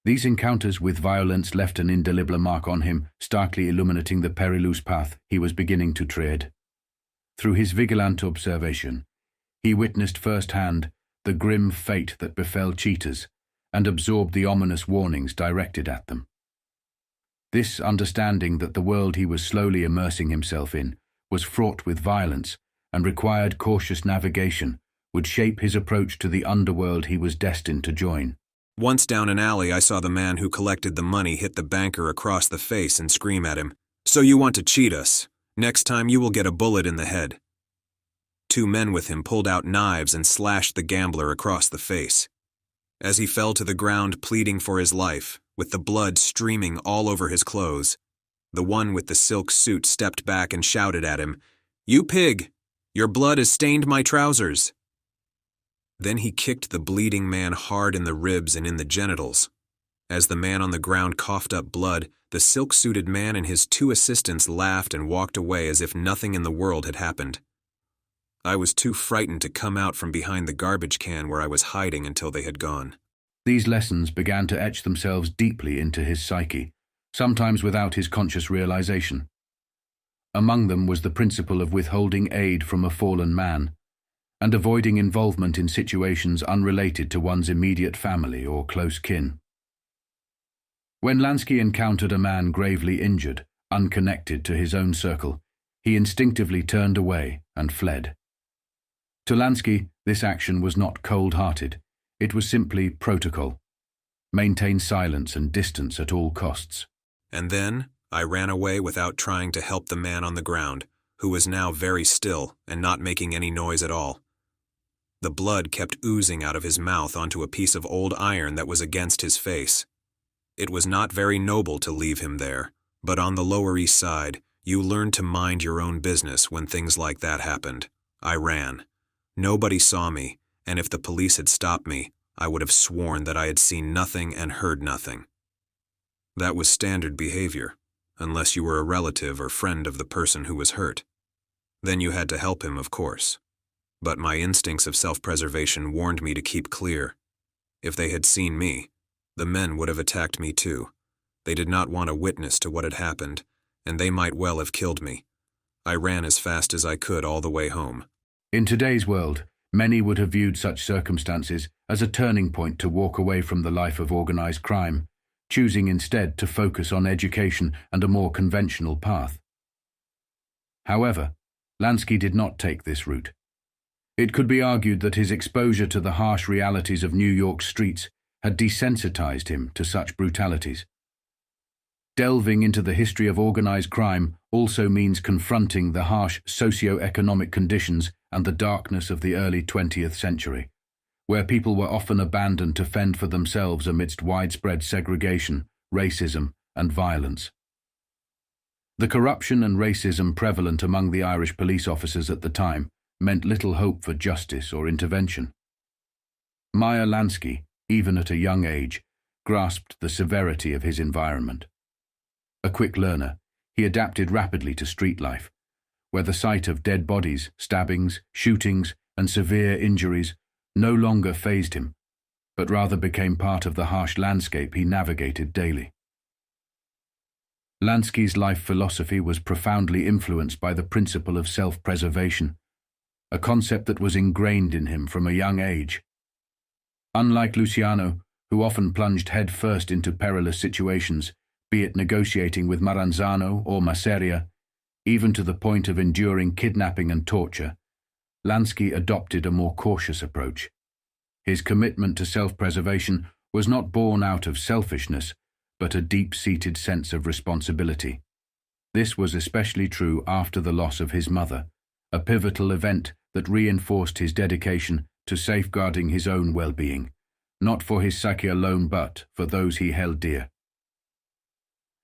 These encounters with violence left an indelible mark on him, starkly illuminating the perilous path he was beginning to tread. Through his vigilant observation, he witnessed firsthand the grim fate that befell cheaters and absorbed the ominous warnings directed at them. This understanding that the world he was slowly immersing himself in was fraught with violence and required cautious navigation would shape his approach to the underworld he was destined to join. Once down an alley, I saw the man who collected the money hit the banker across the face and scream at him, "So you want to cheat us? Next time you will get a bullet in the head." Two men with him pulled out knives and slashed the gambler across the face. As he fell to the ground pleading for his life, with the blood streaming all over his clothes, the one with the silk suit stepped back and shouted at him, "You pig! Your blood has stained my trousers!" Then he kicked the bleeding man hard in the ribs and in the genitals, As the man on the ground coughed up blood, the silk-suited man and his two assistants laughed and walked away as if nothing in the world had happened. I was too frightened to come out from behind the garbage can where I was hiding until they had gone. These lessons began to etch themselves deeply into his psyche, sometimes without his conscious realization. Among them was the principle of withholding aid from a fallen man, and avoiding involvement in situations unrelated to one's immediate family or close kin. When Lansky encountered a man gravely injured, unconnected to his own circle, he instinctively turned away and fled. To Lansky, this action was not cold-hearted, it was simply protocol. Maintain silence and distance at all costs. And then I ran away without trying to help the man on the ground, who was now very still and not making any noise at all. The blood kept oozing out of his mouth onto a piece of old iron that was against his face. It was not very noble to leave him there, but on the Lower East Side, you learned to mind your own business when things like that happened. I ran. Nobody saw me, and if the police had stopped me, I would have sworn that I had seen nothing and heard nothing. That was standard behavior, unless you were a relative or friend of the person who was hurt. Then you had to help him, of course. But my instincts of self-preservation warned me to keep clear. If they had seen me, the men would have attacked me too. They did not want a witness to what had happened, and they might well have killed me. I ran as fast as I could all the way home. In today's world, many would have viewed such circumstances as a turning point to walk away from the life of organized crime, choosing instead to focus on education and a more conventional path. However, Lansky did not take this route. It could be argued that his exposure to the harsh realities of New York's streets had desensitized him to such brutalities. Delving into the history of organized crime also means confronting the harsh socio-economic conditions and the darkness of the early 20th century, where people were often abandoned to fend for themselves amidst widespread segregation, racism, and violence. The corruption and racism prevalent among the Irish police officers at the time meant little hope for justice or intervention. Meyer Lansky, even at a young age, grasped the severity of his environment. A quick learner, he adapted rapidly to street life, where the sight of dead bodies, stabbings, shootings, and severe injuries no longer fazed him, but rather became part of the harsh landscape he navigated daily. Lansky's life philosophy was profoundly influenced by the principle of self-preservation, a concept that was ingrained in him from a young age. Unlike Luciano, who often plunged headfirst into perilous situations, be it negotiating with Maranzano or Masseria, even to the point of enduring kidnapping and torture, Lansky adopted a more cautious approach. His commitment to self-preservation was not born out of selfishness, but a deep-seated sense of responsibility. This was especially true after the loss of his mother, a pivotal event that reinforced his dedication to safeguarding his own well-being, not for his psyche alone but for those he held dear.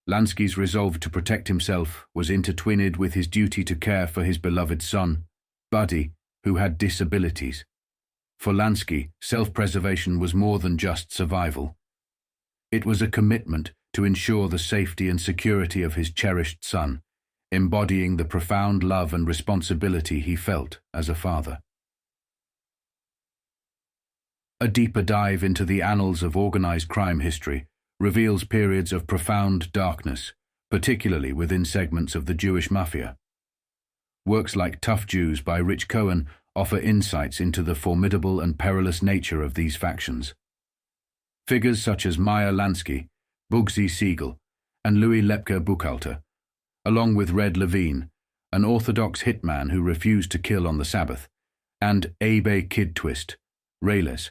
Lansky's resolve to protect himself was intertwined with his duty to care for his beloved son, Buddy, who had disabilities. For Lansky, self-preservation was more than just survival. It was a commitment to ensure the safety and security of his cherished son, embodying the profound love and responsibility he felt as a father. A deeper dive into the annals of organized crime history reveals periods of profound darkness, particularly within segments of the Jewish Mafia. Works like Tough Jews by Rich Cohen offer insights into the formidable and perilous nature of these factions. Figures such as Meyer Lansky, Bugsy Siegel, and Louis Lepke Buchalter, along with Red Levine, an Orthodox hitman who refused to kill on the Sabbath, and Abe Kid Twist, Reyes,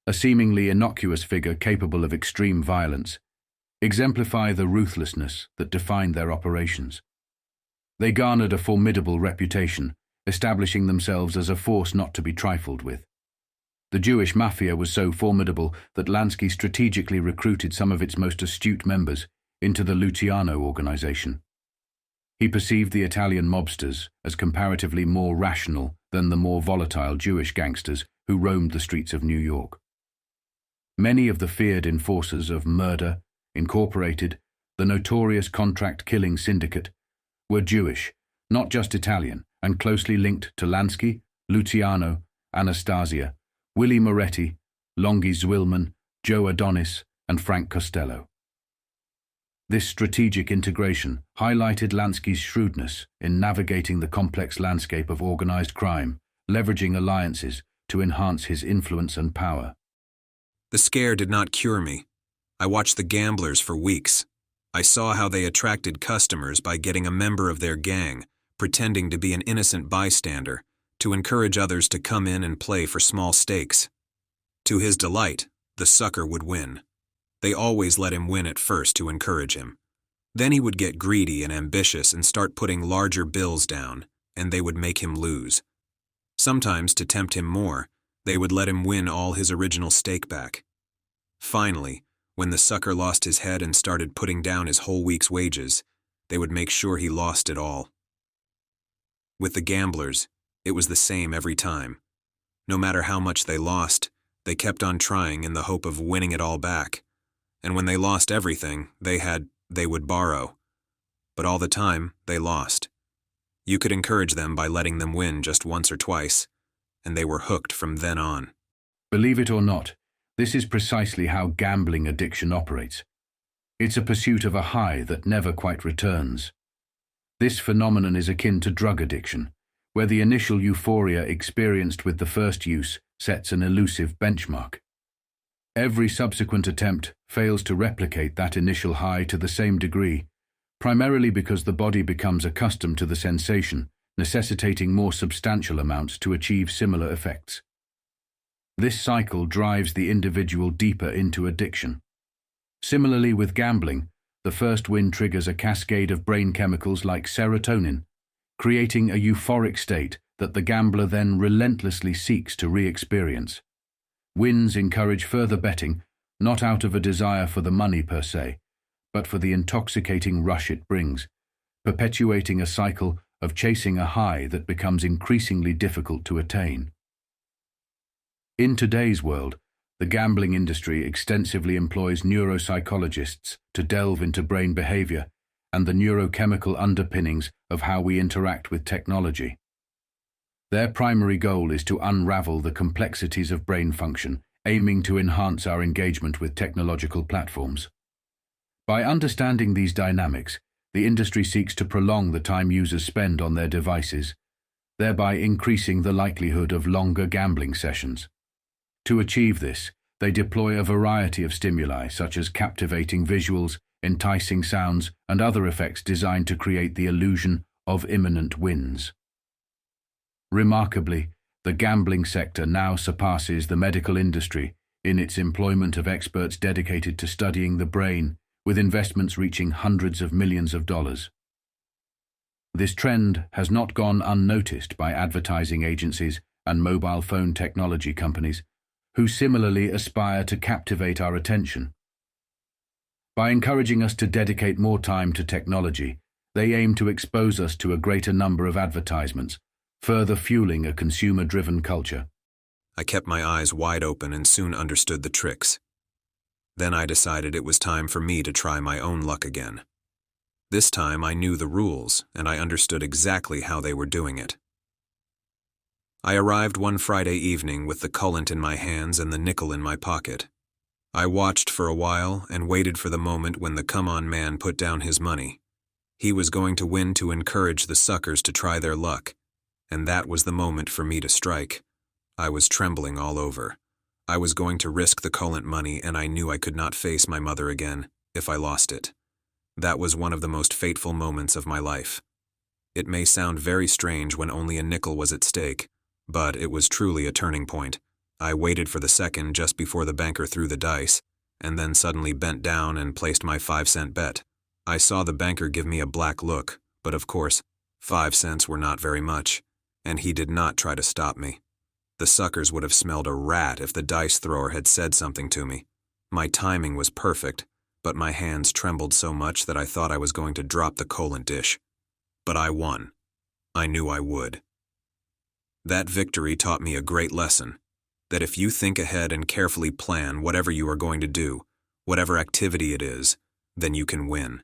a seemingly innocuous figure capable of extreme violence, exemplify the ruthlessness that defined their operations. They garnered a formidable reputation, establishing themselves as a force not to be trifled with. The Jewish Mafia was so formidable that Lansky strategically recruited some of its most astute members into the Luciano organization. He perceived the Italian mobsters as comparatively more rational than the more volatile Jewish gangsters who roamed the streets of New York. Many of the feared enforcers of Murder, Incorporated, the notorious contract-killing syndicate, were Jewish, not just Italian, and closely linked to Lansky, Luciano, Anastasia, Willie Moretti, Longhi Zwilman, Joe Adonis, and Frank Costello. This strategic integration highlighted Lansky's shrewdness in navigating the complex landscape of organized crime, leveraging alliances to enhance his influence and power. The scare did not cure me. I watched the gamblers for weeks. I saw how they attracted customers by getting a member of their gang, pretending to be an innocent bystander, to encourage others to come in and play for small stakes. To his delight, the sucker would win. They always let him win at first to encourage him. Then he would get greedy and ambitious and start putting larger bills down, and they would make him lose. Sometimes, to tempt him more, they would let him win all his original stake back. Finally, when the sucker lost his head and started putting down his whole week's wages, they would make sure he lost it all. With the gamblers, it was the same every time. No matter how much they lost, they kept on trying in the hope of winning it all back. And when they lost everything, they would borrow. But all the time, they lost. You could encourage them by letting them win just once or twice, and they were hooked from then on. Believe it or not, this is precisely how gambling addiction operates. It's a pursuit of a high that never quite returns. This phenomenon is akin to drug addiction, where the initial euphoria experienced with the first use sets an elusive benchmark. Every subsequent attempt fails to replicate that initial high to the same degree, primarily because the body becomes accustomed to the sensation, necessitating more substantial amounts to achieve similar effects. This cycle drives the individual deeper into addiction. Similarly with gambling, the first win triggers a cascade of brain chemicals like serotonin, creating a euphoric state that the gambler then relentlessly seeks to re-experience. Wins encourage further betting, not out of a desire for the money per se, but for the intoxicating rush it brings, perpetuating a cycle of chasing a high that becomes increasingly difficult to attain. In today's world, the gambling industry extensively employs neuropsychologists to delve into brain behavior and the neurochemical underpinnings of how we interact with technology. Their primary goal is to unravel the complexities of brain function, aiming to enhance our engagement with technological platforms. By understanding these dynamics, the industry seeks to prolong the time users spend on their devices, thereby increasing the likelihood of longer gambling sessions. To achieve this, they deploy a variety of stimuli such as captivating visuals, enticing sounds, and other effects designed to create the illusion of imminent wins. Remarkably, the gambling sector now surpasses the medical industry in its employment of experts dedicated to studying the brain, with investments reaching hundreds of millions of dollars. This trend has not gone unnoticed by advertising agencies and mobile phone technology companies, who similarly aspire to captivate our attention. By encouraging us to dedicate more time to technology, they aim to expose us to a greater number of advertisements, further fueling a consumer-driven culture. I kept my eyes wide open and soon understood the tricks. Then I decided it was time for me to try my own luck again. This time I knew the rules, and I understood exactly how they were doing it. I arrived one Friday evening with the cullant in my hands and the nickel in my pocket. I watched for a while and waited for the moment when the come-on man put down his money. He was going to win to encourage the suckers to try their luck, and that was the moment for me to strike. I was trembling all over. I was going to risk the cullant money, and I knew I could not face my mother again if I lost it. That was one of the most fateful moments of my life. It may sound very strange when only a nickel was at stake, but it was truly a turning point. I waited for the second just before the banker threw the dice, and then suddenly bent down and placed my 5-cent bet. I saw the banker give me a black look, but of course, 5 cents were not very much, and he did not try to stop me. The suckers would have smelled a rat if the dice thrower had said something to me. My timing was perfect, but my hands trembled so much that I thought I was going to drop the collant dish. But I won. I knew I would. That victory taught me a great lesson. that if you think ahead and carefully plan whatever you are going to do, whatever activity it is, then you can win.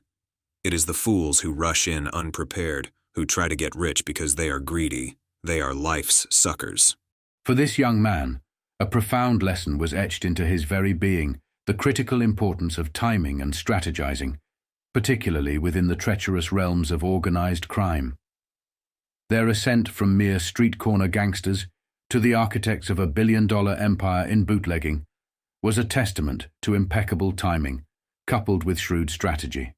It is the fools who rush in unprepared, who try to get rich because they are greedy. They are life's suckers. For this young man, a profound lesson was etched into his very being, the critical importance of timing and strategizing, particularly within the treacherous realms of organized crime. Their ascent from mere street-corner gangsters to the architects of a billion-dollar empire in bootlegging was a testament to impeccable timing, coupled with shrewd strategy.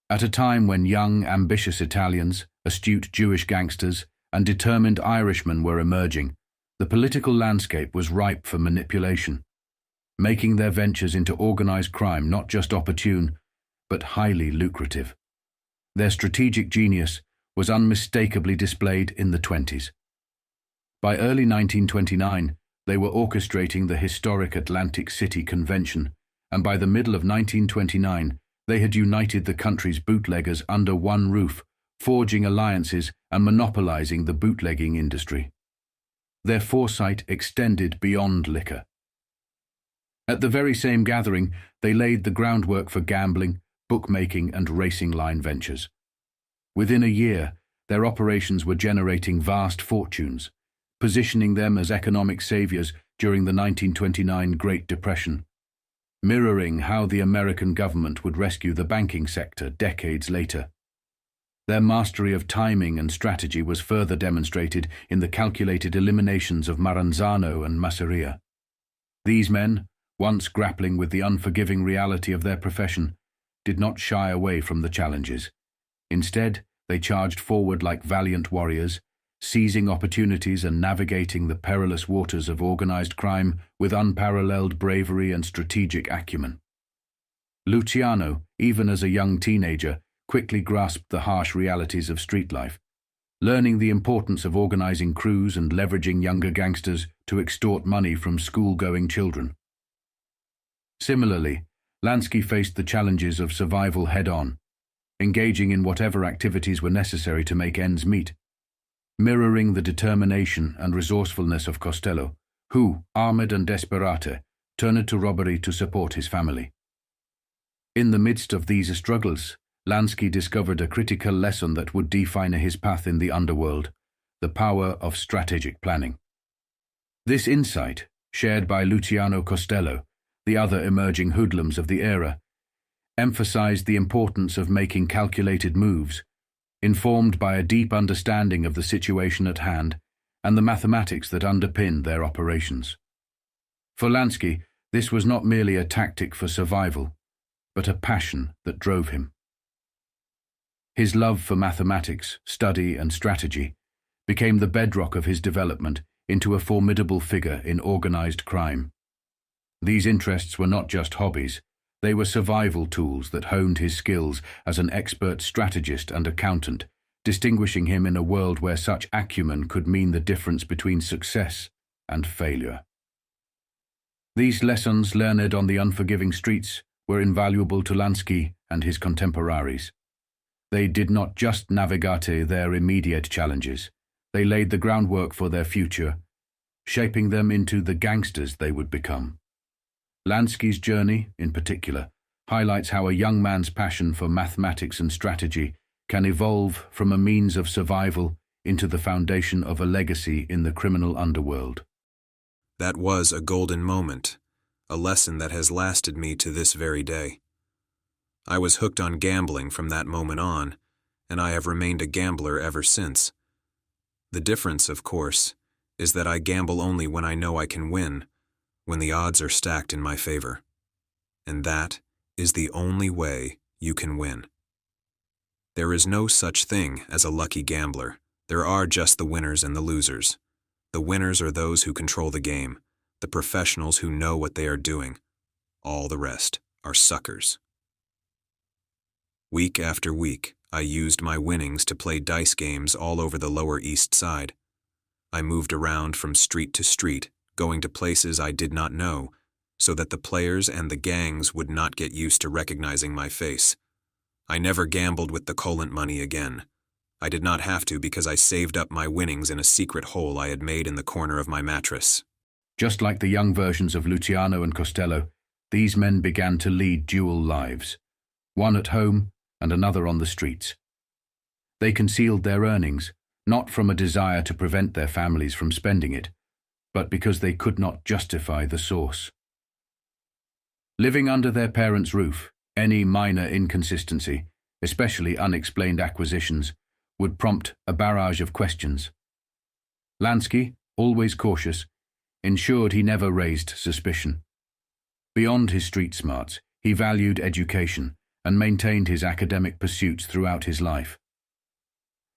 At a time when young, ambitious Italians, astute Jewish gangsters, and determined Irishmen were emerging, the political landscape was ripe for manipulation, making their ventures into organized crime not just opportune, but highly lucrative. Their strategic genius was unmistakably displayed in the 20s. By early 1929, they were orchestrating the historic Atlantic City Convention, and by the middle of 1929, they had united the country's bootleggers under one roof, forging alliances and monopolizing the bootlegging industry. Their foresight extended beyond liquor. At the very same gathering, they laid the groundwork for gambling, bookmaking, and racing line ventures. Within a year, their operations were generating vast fortunes, positioning them as economic saviors during the 1929 Great Depression, mirroring how the American government would rescue the banking sector decades later. Their mastery of timing and strategy was further demonstrated in the calculated eliminations of Maranzano and Masseria. These men, once grappling with the unforgiving reality of their profession, did not shy away from the challenges. Instead, they charged forward like valiant warriors, seizing opportunities and navigating the perilous waters of organized crime with unparalleled bravery and strategic acumen. Luciano, even as a young teenager, quickly grasped the harsh realities of street life, learning the importance of organizing crews and leveraging younger gangsters to extort money from school-going children. Similarly, Lansky faced the challenges of survival head-on, engaging in whatever activities were necessary to make ends meet, mirroring the determination and resourcefulness of Costello, who, armed and desperate, turned to robbery to support his family. In the midst of these struggles, Lansky discovered a critical lesson that would define his path in the underworld: the power of strategic planning. This insight, shared by Luciano Costello, the other emerging hoodlums of the era, emphasized the importance of making calculated moves, informed by a deep understanding of the situation at hand and the mathematics that underpinned their operations. For Lansky, this was not merely a tactic for survival, but a passion that drove him. His love for mathematics, study, and strategy became the bedrock of his development into a formidable figure in organized crime. These interests were not just hobbies, they were survival tools that honed his skills as an expert strategist and accountant, distinguishing him in a world where such acumen could mean the difference between success and failure. These lessons learned on the unforgiving streets were invaluable to Lansky and his contemporaries. They did not just navigate their immediate challenges, they laid the groundwork for their future, shaping them into the gangsters they would become. Lansky's journey, in particular, highlights how a young man's passion for mathematics and strategy can evolve from a means of survival into the foundation of a legacy in the criminal underworld. That was a golden moment, a lesson that has lasted me to this very day. I was hooked on gambling from that moment on, and I have remained a gambler ever since. The difference, of course, is that I gamble only when I know I can win, when the odds are stacked in my favor. And that is the only way you can win. There is no such thing as a lucky gambler. There are just the winners and the losers. The winners are those who control the game, the professionals who know what they are doing. All the rest are suckers. Week after week, I used my winnings to play dice games all over the Lower East Side. I moved around from street to street, going to places I did not know, so that the players and the gangs would not get used to recognizing my face. I never gambled with the collant money again. I did not have to because I saved up my winnings in a secret hole I had made in the corner of my mattress. Just like the young versions of Luciano and Costello, these men began to lead dual lives, one at home and another on the streets. They concealed their earnings, not from a desire to prevent their families from spending it, but because they could not justify the source. Living under their parents' roof, any minor inconsistency, especially unexplained acquisitions, would prompt a barrage of questions. Lansky, always cautious, ensured he never raised suspicion. Beyond his street smarts, he valued education and maintained his academic pursuits throughout his life.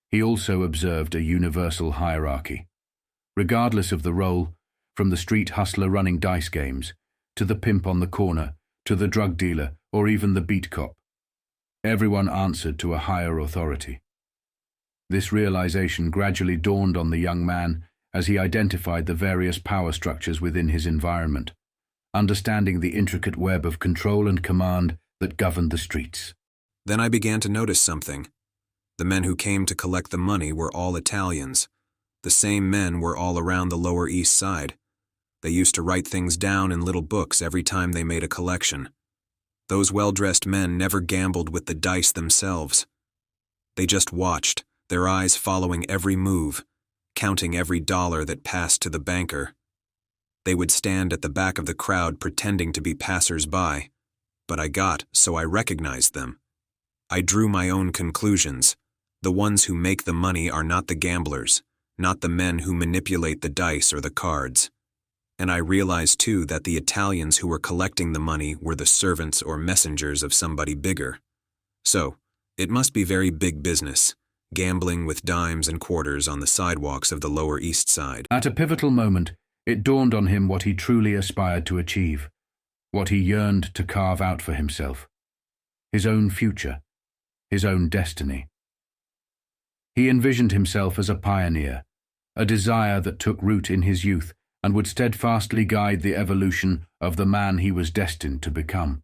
He also observed a universal hierarchy. Regardless of the role, from the street hustler running dice games, to the pimp on the corner, to the drug dealer, or even the beat cop, everyone answered to a higher authority. This realization gradually dawned on the young man as he identified the various power structures within his environment, understanding the intricate web of control and command that governed the streets. Then I began to notice something. The men who came to collect the money were all Italians. The same men were all around the Lower East Side. They used to write things down in little books every time they made a collection. Those well-dressed men never gambled with the dice themselves. They just watched, their eyes following every move, counting every dollar that passed to the banker. They would stand at the back of the crowd pretending to be passers-by, but I recognized them. I drew my own conclusions. The ones who make the money are not the gamblers, not the men who manipulate the dice or the cards. And I realized too that the Italians who were collecting the money were the servants or messengers of somebody bigger. So, it must be very big business, gambling with dimes and quarters on the sidewalks of the Lower East Side. At a pivotal moment, it dawned on him what he truly aspired to achieve, what he yearned to carve out for himself. His own future, his own destiny. He envisioned himself as a pioneer, a desire that took root in his youth and would steadfastly guide the evolution of the man he was destined to become.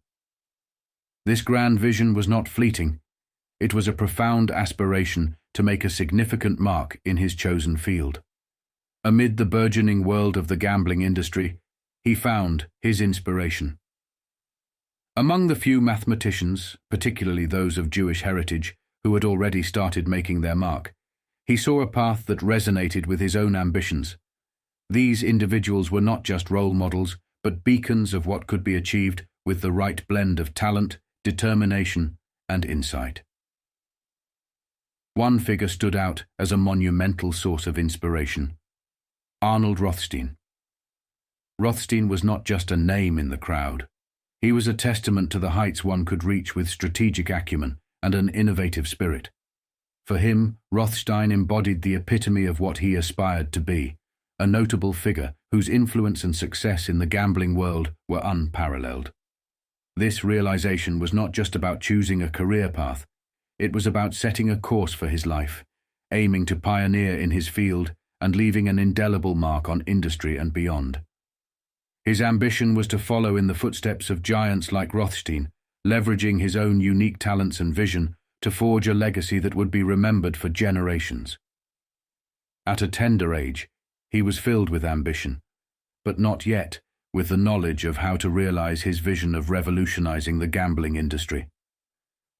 This grand vision was not fleeting. It was a profound aspiration to make a significant mark in his chosen field. Amid the burgeoning world of the gambling industry, he found his inspiration. Among the few mathematicians, particularly those of Jewish heritage, who had already started making their mark, he saw a path that resonated with his own ambitions. These individuals were not just role models, but beacons of what could be achieved with the right blend of talent, determination, and insight. One figure stood out as a monumental source of inspiration: Arnold Rothstein. Rothstein was not just a name in the crowd. He was a testament to the heights one could reach with strategic acumen and an innovative spirit. For him, Rothstein embodied the epitome of what he aspired to be, a notable figure whose influence and success in the gambling world were unparalleled. This realization was not just about choosing a career path, it was about setting a course for his life, aiming to pioneer in his field and leaving an indelible mark on industry and beyond. His ambition was to follow in the footsteps of giants like Rothstein, leveraging his own unique talents and vision to forge a legacy that would be remembered for generations. At a tender age, he was filled with ambition, but not yet with the knowledge of how to realize his vision of revolutionizing the gambling industry.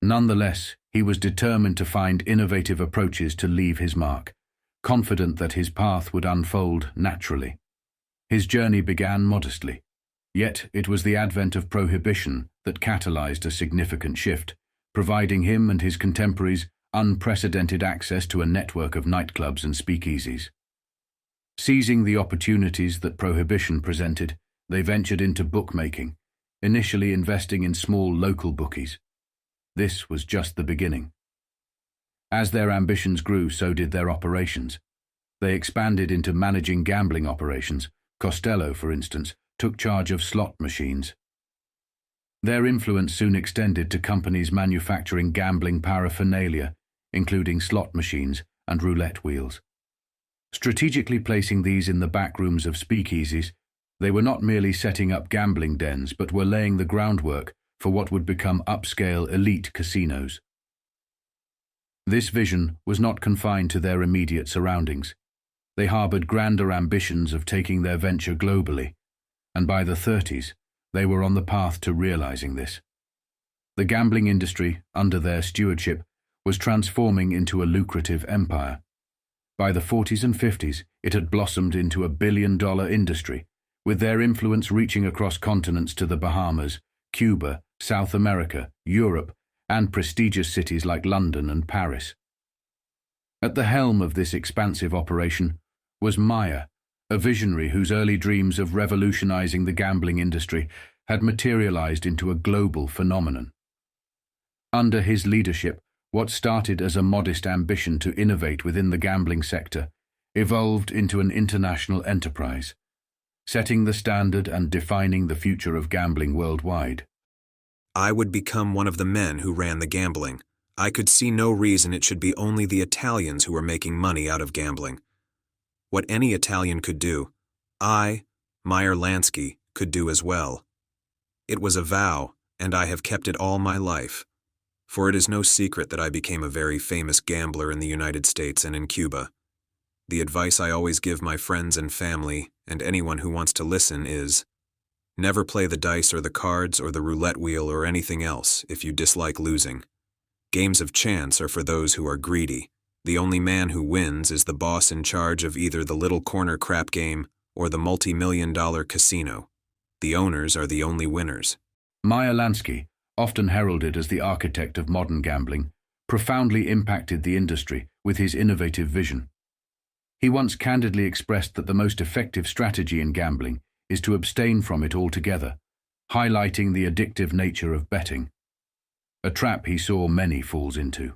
Nonetheless, he was determined to find innovative approaches to leave his mark, confident that his path would unfold naturally. His journey began modestly, yet it was the advent of prohibition that catalyzed a significant shift, providing him and his contemporaries unprecedented access to a network of nightclubs and speakeasies. Seizing the opportunities that prohibition presented, they ventured into bookmaking, initially investing in small local bookies. This was just the beginning. As their ambitions grew, so did their operations. They expanded into managing gambling operations. Costello, for instance, took charge of slot machines. Their influence soon extended to companies manufacturing gambling paraphernalia, including slot machines and roulette wheels. Strategically placing these in the back rooms of speakeasies, they were not merely setting up gambling dens, but were laying the groundwork for what would become upscale elite casinos. This vision was not confined to their immediate surroundings. They harbored grander ambitions of taking their venture globally, and by the 30s, they were on the path to realizing this. The gambling industry, under their stewardship, was transforming into a lucrative empire. By the 40s and 50s, it had blossomed into a billion-dollar industry, with their influence reaching across continents to the Bahamas, Cuba, South America, Europe, and prestigious cities like London and Paris. At the helm of this expansive operation was Meyer, a visionary whose early dreams of revolutionizing the gambling industry had materialized into a global phenomenon. Under his leadership, what started as a modest ambition to innovate within the gambling sector evolved into an international enterprise, setting the standard and defining the future of gambling worldwide. I would become one of the men who ran the gambling. I could see no reason it should be only the Italians who were making money out of gambling. What any Italian could do, I, Meyer Lansky, could do as well. It was a vow, and I have kept it all my life. For it is no secret that I became a very famous gambler in the United States and in Cuba. The advice I always give my friends and family, and anyone who wants to listen, is, never play the dice or the cards or the roulette wheel or anything else if you dislike losing. Games of chance are for those who are greedy. The only man who wins is the boss in charge of either the little corner crap game or the multi-million-dollar casino. The owners are the only winners. Meyer Lansky, often heralded as the architect of modern gambling, profoundly impacted the industry with his innovative vision. He once candidly expressed that the most effective strategy in gambling is to abstain from it altogether, highlighting the addictive nature of betting, a trap he saw many falls into.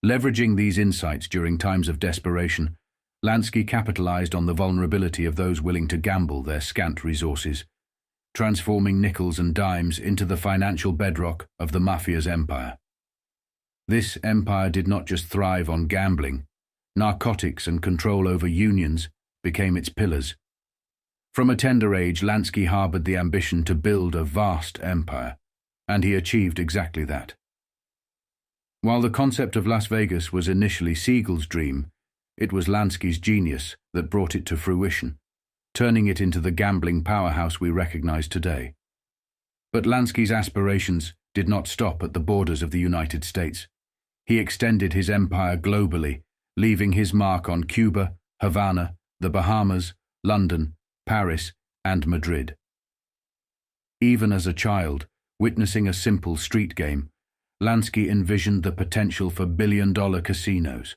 Leveraging these insights during times of desperation, Lansky capitalized on the vulnerability of those willing to gamble their scant resources, transforming nickels and dimes into the financial bedrock of the Mafia's empire. This empire did not just thrive on gambling. Narcotics and control over unions became its pillars. From a tender age, Lansky harbored the ambition to build a vast empire, and he achieved exactly that. While the concept of Las Vegas was initially Siegel's dream, it was Lansky's genius that brought it to fruition, turning it into the gambling powerhouse we recognize today. But Lansky's aspirations did not stop at the borders of the United States. He extended his empire globally, leaving his mark on Cuba, Havana, the Bahamas, London, Paris, and Madrid. Even as a child, witnessing a simple street game, Lansky envisioned the potential for billion-dollar casinos.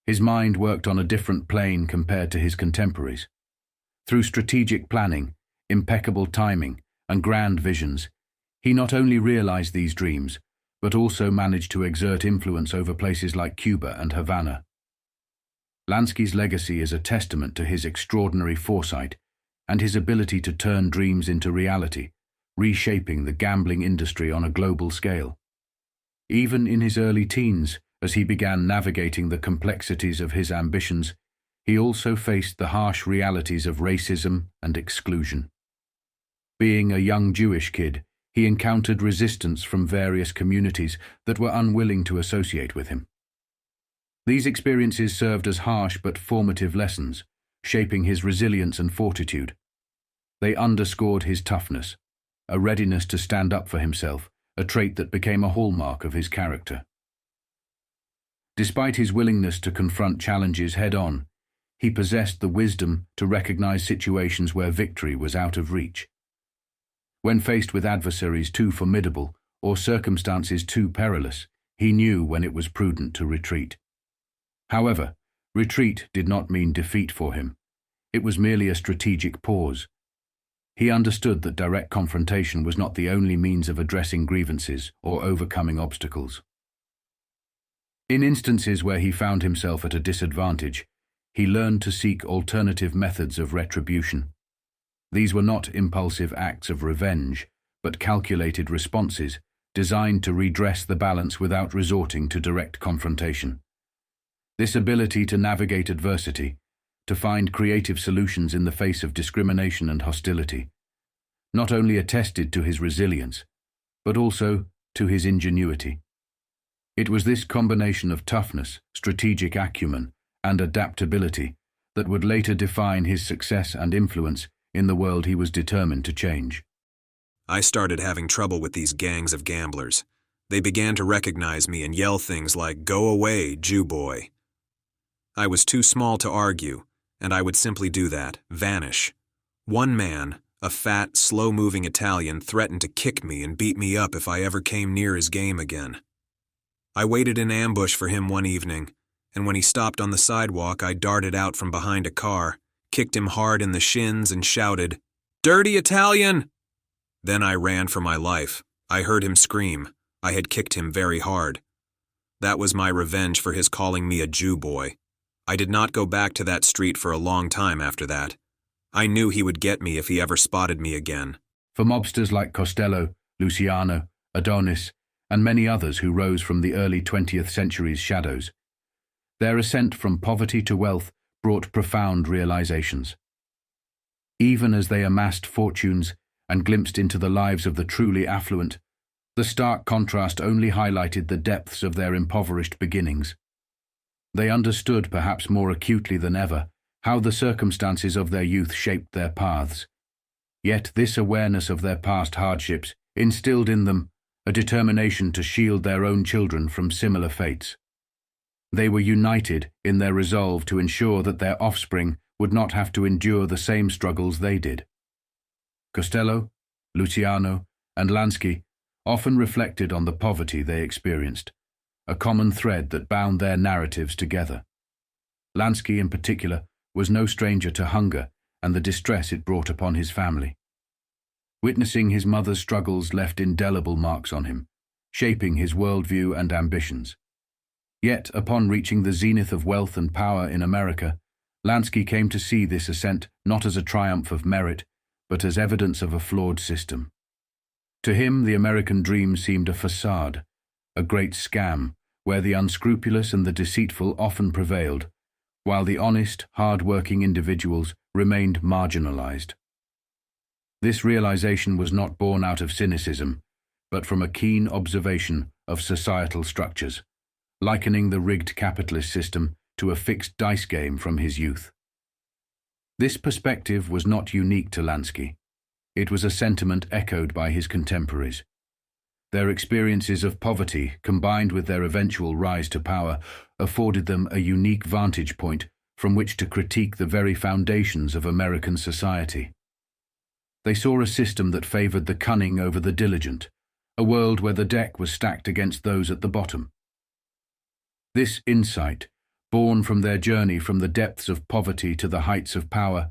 His mind worked on a different plane compared to his contemporaries. Through strategic planning, impeccable timing, and grand visions, he not only realized these dreams, but also managed to exert influence over places like Cuba and Havana. Lansky's legacy is a testament to his extraordinary foresight and his ability to turn dreams into reality, reshaping the gambling industry on a global scale. Even in his early teens, as he began navigating the complexities of his ambitions, he also faced the harsh realities of racism and exclusion. Being a young Jewish kid, he encountered resistance from various communities that were unwilling to associate with him. These experiences served as harsh but formative lessons, shaping his resilience and fortitude. They underscored his toughness, a readiness to stand up for himself, a trait that became a hallmark of his character. Despite his willingness to confront challenges head-on, he possessed the wisdom to recognize situations where victory was out of reach. When faced with adversaries too formidable or circumstances too perilous, he knew when it was prudent to retreat. However, retreat did not mean defeat for him. It was merely a strategic pause. He understood that direct confrontation was not the only means of addressing grievances or overcoming obstacles. In instances where he found himself at a disadvantage, he learned to seek alternative methods of retribution. These were not impulsive acts of revenge, but calculated responses designed to redress the balance without resorting to direct confrontation. This ability to navigate adversity, to find creative solutions in the face of discrimination and hostility, not only attested to his resilience, but also to his ingenuity. It was this combination of toughness, strategic acumen, and adaptability that would later define his success and influence in the world he was determined to change. I started having trouble with these gangs of gamblers. They began to recognize me and yell things like, "Go away, Jew boy." I was too small to argue, and I would simply do that, vanish. One man, a fat, slow-moving Italian, threatened to kick me and beat me up if I ever came near his game again. I waited in ambush for him one evening, and when he stopped on the sidewalk, I darted out from behind a car, kicked him hard in the shins, and shouted, "Dirty Italian!" Then I ran for my life. I heard him scream. I had kicked him very hard. That was my revenge for his calling me a Jew boy. I did not go back to that street for a long time after that. I knew he would get me if he ever spotted me again. For mobsters like Costello, Luciano, Adonis, and many others who rose from the early 20th century's shadows, their ascent from poverty to wealth brought profound realizations. Even as they amassed fortunes and glimpsed into the lives of the truly affluent, the stark contrast only highlighted the depths of their impoverished beginnings. They understood, perhaps more acutely than ever, how the circumstances of their youth shaped their paths. Yet this awareness of their past hardships instilled in them a determination to shield their own children from similar fates. They were united in their resolve to ensure that their offspring would not have to endure the same struggles they did. Costello, Luciano, and Lansky often reflected on the poverty they experienced, a common thread that bound their narratives together. Lansky, in particular, was no stranger to hunger and the distress it brought upon his family. Witnessing his mother's struggles left indelible marks on him, shaping his worldview and ambitions. Yet, upon reaching the zenith of wealth and power in America, Lansky came to see this ascent not as a triumph of merit, but as evidence of a flawed system. To him, the American dream seemed a facade, a great scam, where the unscrupulous and the deceitful often prevailed, while the honest, hard-working individuals remained marginalized. This realization was not born out of cynicism, but from a keen observation of societal structures, likening the rigged capitalist system to a fixed dice game from his youth. This perspective was not unique to Lansky. It was a sentiment echoed by his contemporaries. Their experiences of poverty, combined with their eventual rise to power, afforded them a unique vantage point from which to critique the very foundations of American society. They saw a system that favored the cunning over the diligent, a world where the deck was stacked against those at the bottom. This insight, born from their journey from the depths of poverty to the heights of power,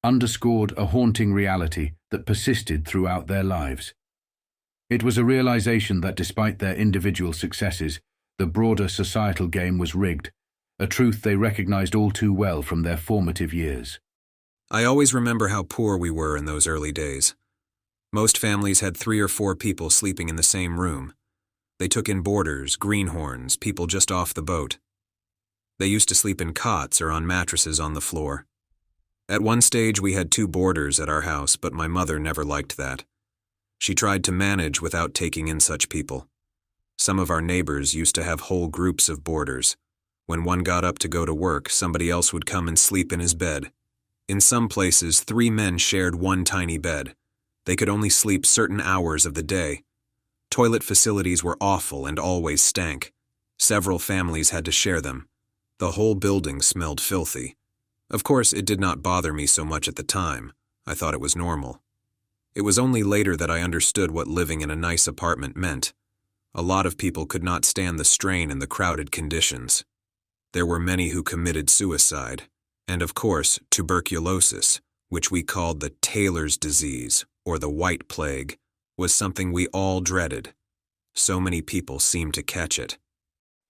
underscored a haunting reality that persisted throughout their lives. It was a realization that despite their individual successes, the broader societal game was rigged, a truth they recognized all too well from their formative years. I always remember how poor we were in those early days. Most families had 3 or 4 people sleeping in the same room. They took in boarders, greenhorns, people just off the boat. They used to sleep in cots or on mattresses on the floor. At one stage we had 2 boarders at our house, but my mother never liked that. She tried to manage without taking in such people. Some of our neighbors used to have whole groups of boarders. When one got up to go to work, somebody else would come and sleep in his bed. In some places, 3 men shared one tiny bed. They could only sleep certain hours of the day. Toilet facilities were awful and always stank. Several families had to share them. The whole building smelled filthy. Of course, it did not bother me so much at the time. I thought it was normal. It was only later that I understood what living in a nice apartment meant. A lot of people could not stand the strain and the crowded conditions. There were many who committed suicide. And of course, tuberculosis, which we called the tailor's disease, or the white plague, was something we all dreaded. So many people seemed to catch it.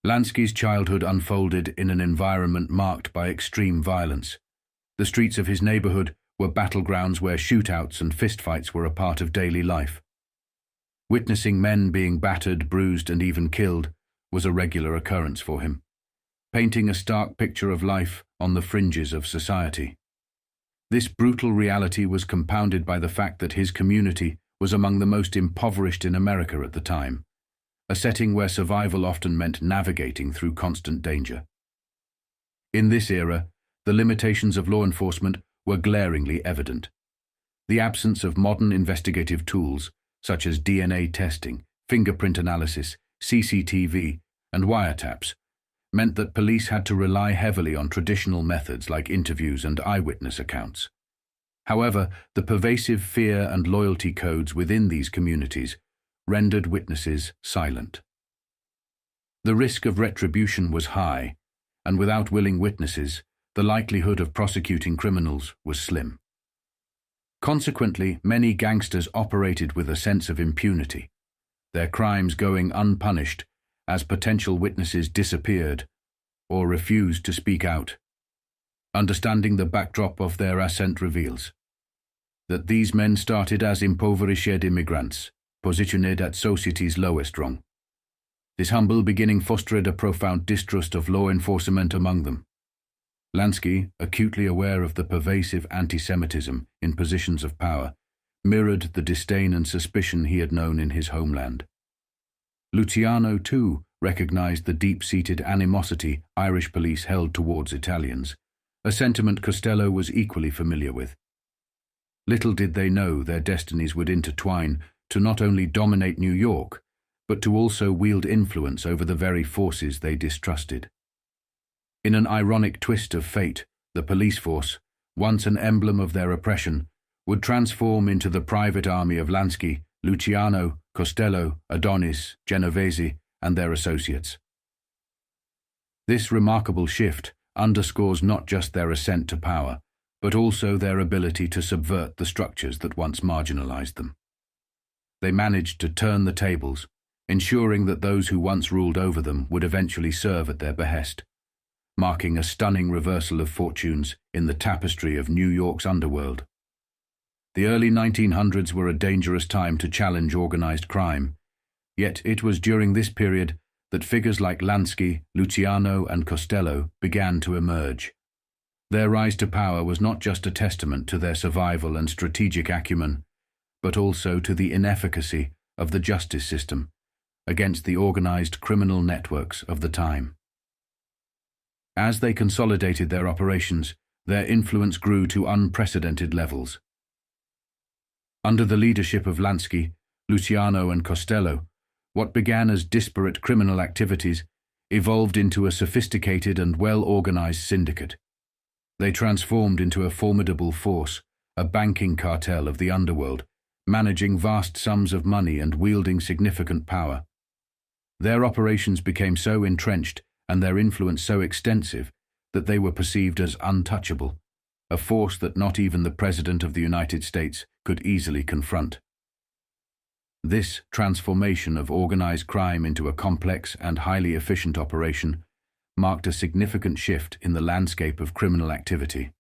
Lansky's childhood unfolded in an environment marked by extreme violence. The streets of his neighborhood were battlegrounds where shootouts and fistfights were a part of daily life. Witnessing men being battered, bruised, and even killed was a regular occurrence for him, painting a stark picture of life on the fringes of society. This brutal reality was compounded by the fact that his community was among the most impoverished in America at the time, a setting where survival often meant navigating through constant danger. In this era, the limitations of law enforcement were glaringly evident. The absence of modern investigative tools, such as DNA testing, fingerprint analysis, CCTV, and wiretaps, meant that police had to rely heavily on traditional methods like interviews and eyewitness accounts. However, the pervasive fear and loyalty codes within these communities rendered witnesses silent. The risk of retribution was high, and without willing witnesses, the likelihood of prosecuting criminals was slim. Consequently, many gangsters operated with a sense of impunity, their crimes going unpunished as potential witnesses disappeared or refused to speak out. Understanding the backdrop of their ascent reveals that these men started as impoverished immigrants, positioned at society's lowest rung. This humble beginning fostered a profound distrust of law enforcement among them. Lansky, acutely aware of the pervasive anti-Semitism in positions of power, mirrored the disdain and suspicion he had known in his homeland. Luciano, too, recognized the deep-seated animosity Irish police held towards Italians, a sentiment Costello was equally familiar with. Little did they know their destinies would intertwine to not only dominate New York, but to also wield influence over the very forces they distrusted. In an ironic twist of fate, the police force, once an emblem of their oppression, would transform into the private army of Lansky, Luciano, Costello, Adonis, Genovese, and their associates. This remarkable shift underscores not just their ascent to power, but also their ability to subvert the structures that once marginalized them. They managed to turn the tables, ensuring that those who once ruled over them would eventually serve at their behest, marking a stunning reversal of fortunes in the tapestry of New York's underworld. The early 1900s were a dangerous time to challenge organized crime, yet it was during this period that figures like Lansky, Luciano, and Costello began to emerge. Their rise to power was not just a testament to their survival and strategic acumen, but also to the inefficacy of the justice system against the organized criminal networks of the time. As they consolidated their operations, their influence grew to unprecedented levels. Under the leadership of Lansky, Luciano, and Costello, what began as disparate criminal activities evolved into a sophisticated and well-organized syndicate. They transformed into a formidable force, a banking cartel of the underworld, managing vast sums of money and wielding significant power. Their operations became so entrenched and their influence so extensive that they were perceived as untouchable, a force that not even the President of the United States could easily confront. This transformation of organized crime into a complex and highly efficient operation marked a significant shift in the landscape of criminal activity.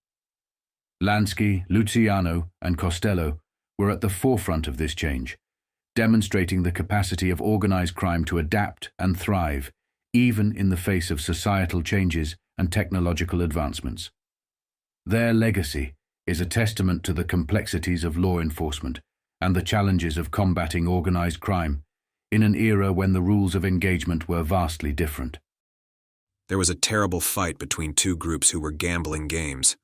Lansky, Luciano, and Costello were at the forefront of this change, demonstrating the capacity of organized crime to adapt and thrive, even in the face of societal changes and technological advancements. Their legacy is a testament to the complexities of law enforcement and the challenges of combating organized crime in an era when the rules of engagement were vastly different. There was a terrible fight between two groups who were gambling games.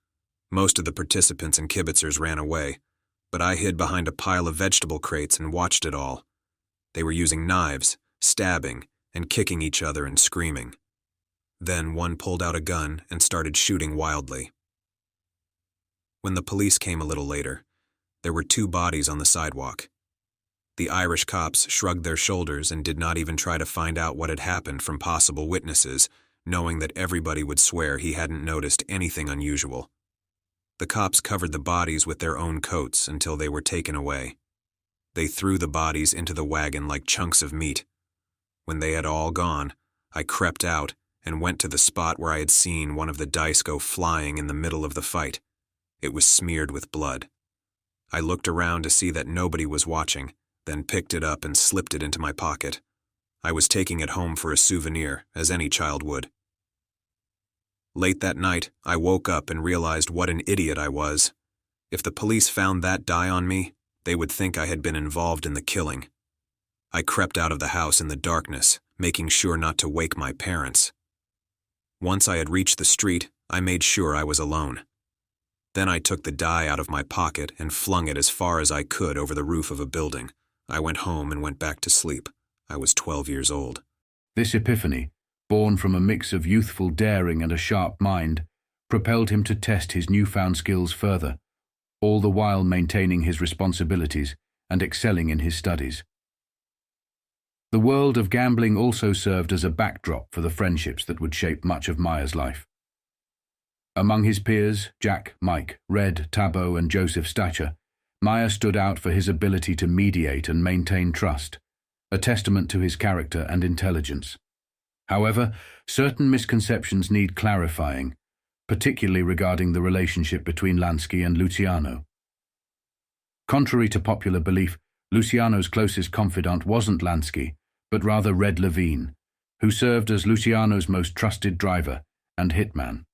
Most of the participants and kibitzers ran away, but I hid behind a pile of vegetable crates and watched it all. They were using knives, stabbing, and kicking each other and screaming. Then one pulled out a gun and started shooting wildly. When the police came a little later, there were two bodies on the sidewalk. The Irish cops shrugged their shoulders and did not even try to find out what had happened from possible witnesses, knowing that everybody would swear he hadn't noticed anything unusual. The cops covered the bodies with their own coats until they were taken away. They threw the bodies into the wagon like chunks of meat. When they had all gone, I crept out and went to the spot where I had seen one of the dice go flying in the middle of the fight. It was smeared with blood. I looked around to see that nobody was watching, then picked it up and slipped it into my pocket. I was taking it home for a souvenir, as any child would. Late that night, I woke up and realized what an idiot I was. If the police found that die on me, they would think I had been involved in the killing. I crept out of the house in the darkness, making sure not to wake my parents. Once I had reached the street, I made sure I was alone. Then I took the die out of my pocket and flung it as far as I could over the roof of a building. I went home and went back to sleep. I was 12 years old. This epiphany, born from a mix of youthful daring and a sharp mind, propelled him to test his newfound skills further, all the while maintaining his responsibilities and excelling in his studies. The world of gambling also served as a backdrop for the friendships that would shape much of Meyer's life. Among his peers, Jack, Mike, Red, Tabo, and Joseph Stacher, Meyer stood out for his ability to mediate and maintain trust, a testament to his character and intelligence. However, certain misconceptions need clarifying, particularly regarding the relationship between Lansky and Luciano. Contrary to popular belief, Luciano's closest confidant wasn't Lansky, but rather Red Levine, who served as Luciano's most trusted driver and hitman.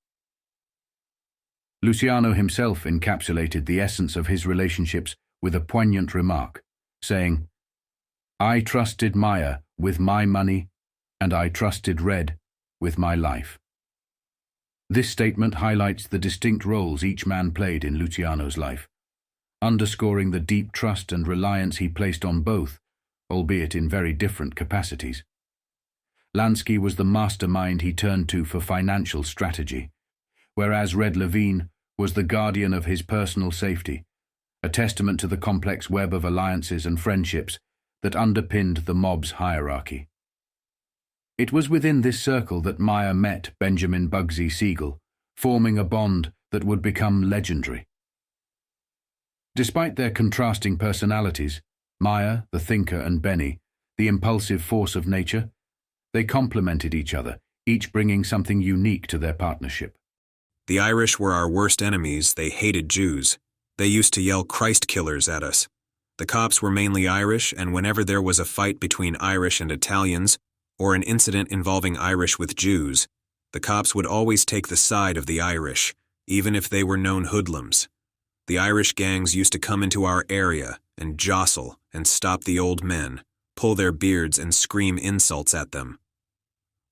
Luciano himself encapsulated the essence of his relationships with a poignant remark, saying, "I trusted Meyer with my money, and I trusted Red with my life." This statement highlights the distinct roles each man played in Luciano's life, underscoring the deep trust and reliance he placed on both, albeit in very different capacities. Lansky was the mastermind he turned to for financial strategy, whereas Red Levine was the guardian of his personal safety, a testament to the complex web of alliances and friendships that underpinned the mob's hierarchy. It was within this circle that Meyer met Benjamin Bugsy Siegel, forming a bond that would become legendary. Despite their contrasting personalities, Meyer, the thinker, and Benny, the impulsive force of nature, they complemented each other, each bringing something unique to their partnership. The Irish were our worst enemies. They hated Jews. They used to yell Christ killers at us. The cops were mainly Irish, and whenever there was a fight between Irish and Italians, or an incident involving Irish with Jews, the cops would always take the side of the Irish, even if they were known hoodlums. The Irish gangs used to come into our area and jostle and stop the old men, pull their beards and scream insults at them.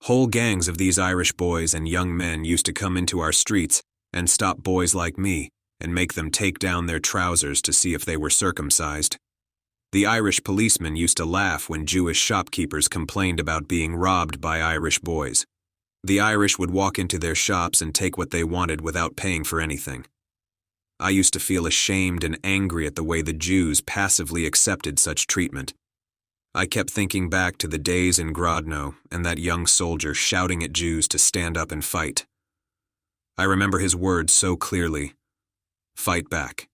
Whole gangs of these Irish boys and young men used to come into our streets and stop boys like me and make them take down their trousers to see if they were circumcised. The Irish policemen used to laugh when Jewish shopkeepers complained about being robbed by Irish boys. The Irish would walk into their shops and take what they wanted without paying for anything. I used to feel ashamed and angry at the way the Jews passively accepted such treatment. I kept thinking back to the days in Grodno and that young soldier shouting at Jews to stand up and fight. I remember his words so clearly. Fight back.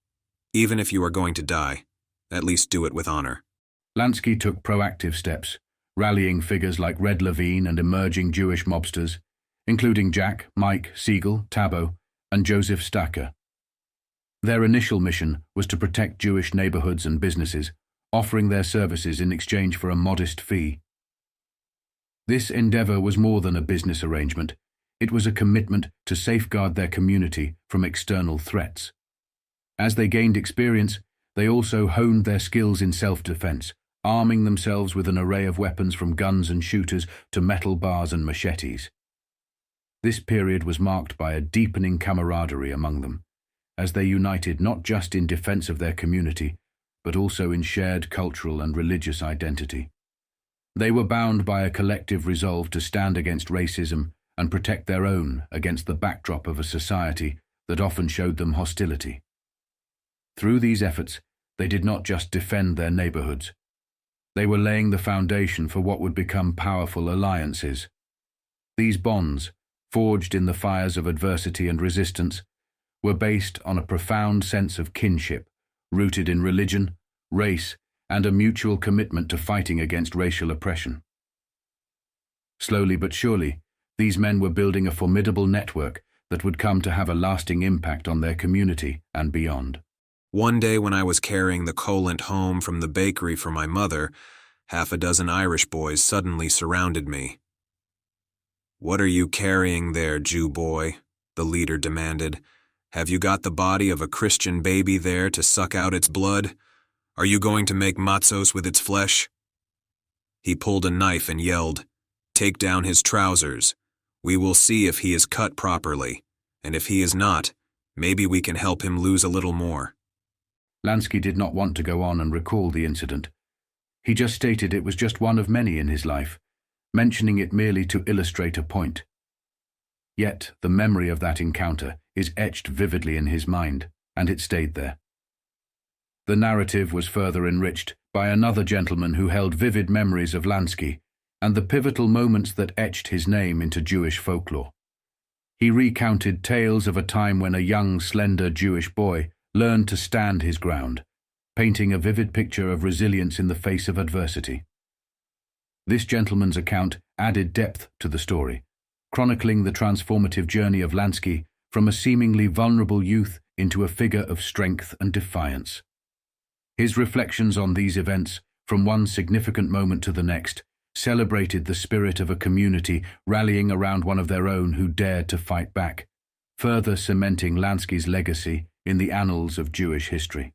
Even if you are going to die, at least do it with honor. Lansky took proactive steps, rallying figures like Red Levine and emerging Jewish mobsters, including Jack, Mike, Siegel, Tabo, and Joseph Stacher. Their initial mission was to protect Jewish neighborhoods and businesses, offering their services in exchange for a modest fee. This endeavor was more than a business arrangement. It was a commitment to safeguard their community from external threats. As they gained experience, they also honed their skills in self-defense, arming themselves with an array of weapons from guns and shooters to metal bars and machetes. This period was marked by a deepening camaraderie among them, as they united not just in defense of their community, but also in shared cultural and religious identity. They were bound by a collective resolve to stand against racism and protect their own against the backdrop of a society that often showed them hostility. Through these efforts, they did not just defend their neighborhoods. They were laying the foundation for what would become powerful alliances. These bonds, forged in the fires of adversity and resistance, were based on a profound sense of kinship, rooted in religion, race, and a mutual commitment to fighting against racial oppression. Slowly but surely, these men were building a formidable network that would come to have a lasting impact on their community and beyond. One day when I was carrying the coolant home from the bakery for my mother, 6 Irish boys suddenly surrounded me. "What are you carrying there, Jew boy?" the leader demanded. "Have you got the body of a Christian baby there to suck out its blood? Are you going to make matzos with its flesh?" He pulled a knife and yelled, "Take down his trousers. We will see if he is cut properly, and if he is not, maybe we can help him lose a little more." Lansky did not want to go on and recall the incident. He just stated it was just one of many in his life, mentioning it merely to illustrate a point. Yet the memory of that encounter is etched vividly in his mind, and it stayed there. The narrative was further enriched by another gentleman who held vivid memories of Lansky and the pivotal moments that etched his name into Jewish folklore. He recounted tales of a time when a young, slender Jewish boy learned to stand his ground, painting a vivid picture of resilience in the face of adversity. This gentleman's account added depth to the story, chronicling the transformative journey of Lansky from a seemingly vulnerable youth into a figure of strength and defiance. His reflections on these events, from one significant moment to the next, celebrated the spirit of a community rallying around one of their own who dared to fight back, further cementing Lansky's legacy in the annals of Jewish history.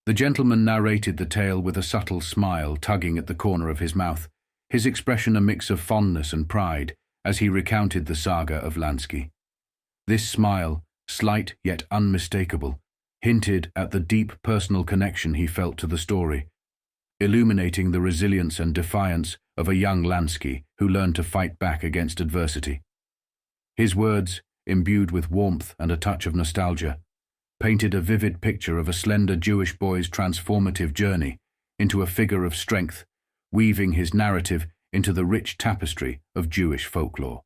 The gentleman narrated the tale with a subtle smile tugging at the corner of his mouth, his expression a mix of fondness and pride as he recounted the saga of Lansky. This smile, slight yet unmistakable, hinted at the deep personal connection he felt to the story, illuminating the resilience and defiance of a young Lansky who learned to fight back against adversity. His words, imbued with warmth and a touch of nostalgia, painted a vivid picture of a slender Jewish boy's transformative journey into a figure of strength, weaving his narrative into the rich tapestry of Jewish folklore.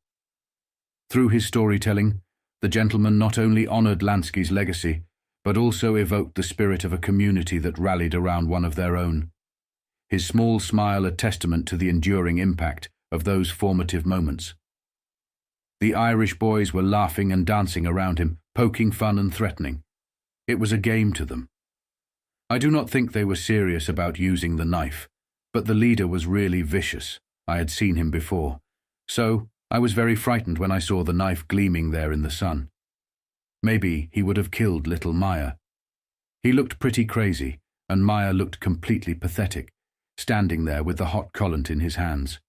Through his storytelling, the gentleman not only honored Lansky's legacy, but also evoked the spirit of a community that rallied around one of their own. His small smile a testament to the enduring impact of those formative moments. The Irish boys were laughing and dancing around him, poking fun and threatening. It was a game to them. I do not think they were serious about using the knife, but the leader was really vicious. I had seen him before, so I was very frightened when I saw the knife gleaming there in the sun. Maybe he would have killed little Meyer. He looked pretty crazy, and Meyer looked completely pathetic, standing there with the hot collant in his hands.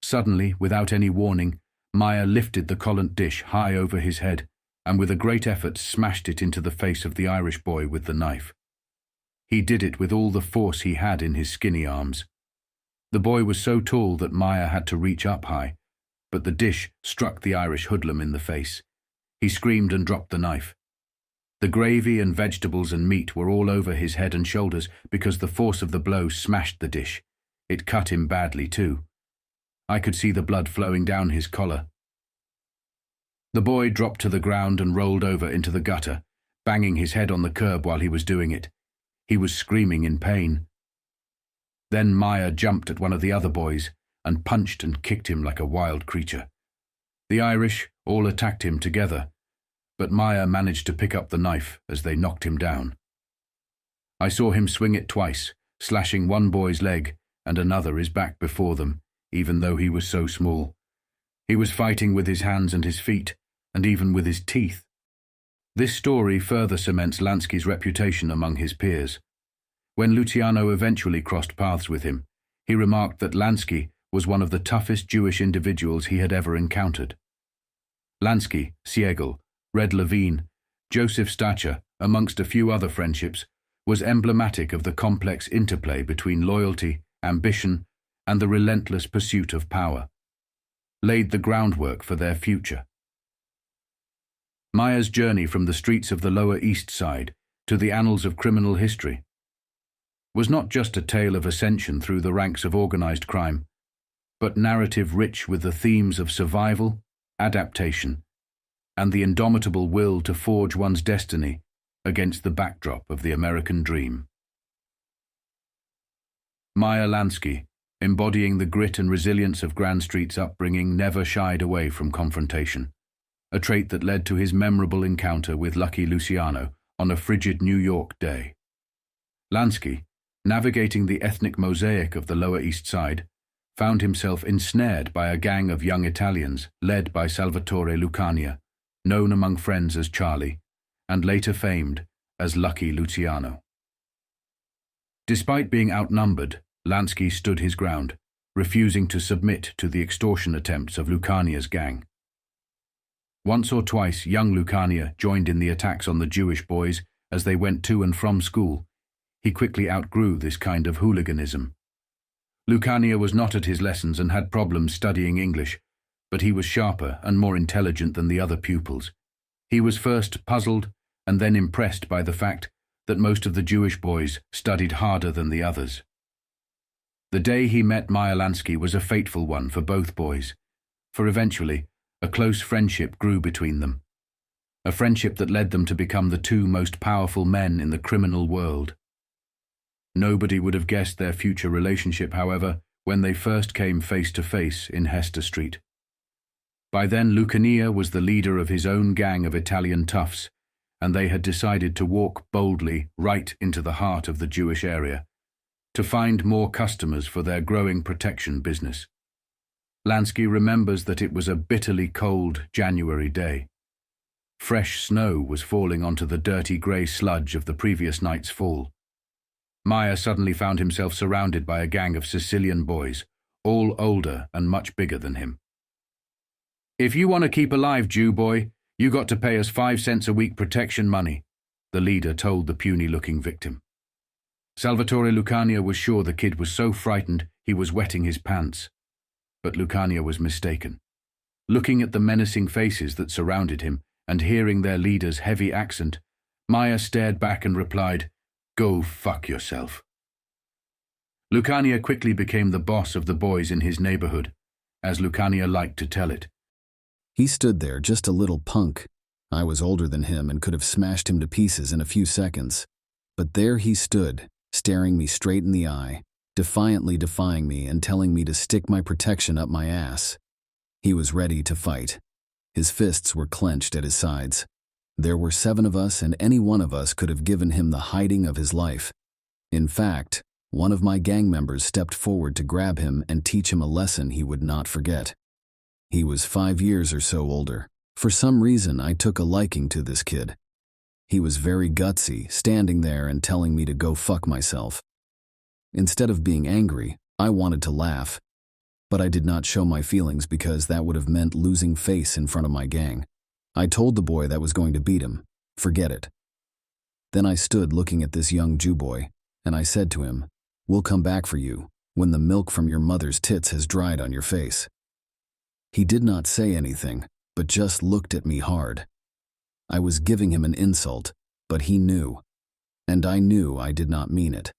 Suddenly, without any warning, Meyer lifted the collant dish high over his head, and with a great effort smashed it into the face of the Irish boy with the knife. He did it with all the force he had in his skinny arms. The boy was so tall that Meyer had to reach up high, but the dish struck the Irish hoodlum in the face. He screamed and dropped the knife. The gravy and vegetables and meat were all over his head and shoulders because the force of the blow smashed the dish. It cut him badly too. I could see the blood flowing down his collar. The boy dropped to the ground and rolled over into the gutter, banging his head on the curb while he was doing it. He was screaming in pain. Then Meyer jumped at one of the other boys and punched and kicked him like a wild creature. The Irish all attacked him together, but Meyer managed to pick up the knife as they knocked him down. I saw him swing it twice, slashing one boy's leg and another his back before them, even though he was so small. He was fighting with his hands and his feet, and even with his teeth. This story further cements Lansky's reputation among his peers. When Luciano eventually crossed paths with him, he remarked that Lansky was one of the toughest Jewish individuals he had ever encountered. Lansky, Siegel, Red Levine, Joseph Stacher, amongst a few other friendships, was emblematic of the complex interplay between loyalty, ambition, and the relentless pursuit of power, laid the groundwork for their future. Meyer's journey from the streets of the Lower East Side to the annals of criminal history was not just a tale of ascension through the ranks of organized crime, but narrative rich with the themes of survival, adaptation, and the indomitable will to forge one's destiny against the backdrop of the American dream. Meyer Lansky, embodying the grit and resilience of Grand Street's upbringing, never shied away from confrontation, a trait that led to his memorable encounter with Lucky Luciano on a frigid New York day. Lansky, navigating the ethnic mosaic of the Lower East Side, found himself ensnared by a gang of young Italians led by Salvatore Lucania, known among friends as Charlie, and later famed as Lucky Luciano. Despite being outnumbered, Lansky stood his ground, refusing to submit to the extortion attempts of Lucania's gang. Once or twice, young Lucania joined in the attacks on the Jewish boys as they went to and from school. He quickly outgrew this kind of hooliganism. Lucania was not at his lessons and had problems studying English, but he was sharper and more intelligent than the other pupils. He was first puzzled and then impressed by the fact that most of the Jewish boys studied harder than the others. The day he met Meyer Lansky was a fateful one for both boys, for eventually a close friendship grew between them, a friendship that led them to become the two most powerful men in the criminal world. Nobody would have guessed their future relationship, however, when they first came face to face in Hester Street. By then, Lucania was the leader of his own gang of Italian toughs, and they had decided to walk boldly right into the heart of the Jewish area, to find more customers for their growing protection business. Lansky remembers that it was a bitterly cold January day. Fresh snow was falling onto the dirty grey sludge of the previous night's fall. Meyer suddenly found himself surrounded by a gang of Sicilian boys, all older and much bigger than him. "If you want to keep alive, Jew boy, you got to pay us 5 cents a week protection money," the leader told the puny-looking victim. Salvatore Lucania was sure the kid was so frightened he was wetting his pants. But Lucania was mistaken. Looking at the menacing faces that surrounded him and hearing their leader's heavy accent, Meyer stared back and replied, "Go fuck yourself." Lucania quickly became the boss of the boys in his neighborhood, as Lucania liked to tell it. He stood there, just a little punk. I was older than him and could have smashed him to pieces in a few seconds. But there he stood, staring me straight in the eye, defiantly defying me and telling me to stick my protection up my ass. He was ready to fight. His fists were clenched at his sides. There were 7 of us, and any one of us could have given him the hiding of his life. In fact, one of my gang members stepped forward to grab him and teach him a lesson he would not forget. He was 5 years or so older. For some reason, I took a liking to this kid. He was very gutsy, standing there and telling me to go fuck myself. Instead of being angry, I wanted to laugh. But I did not show my feelings because that would have meant losing face in front of my gang. I told the boy that was going to beat him, "Forget it." Then I stood looking at this young Jew boy, and I said to him, "We'll come back for you when the milk from your mother's tits has dried on your face." He did not say anything, but just looked at me hard. I was giving him an insult, but he knew, and I knew I did not mean it.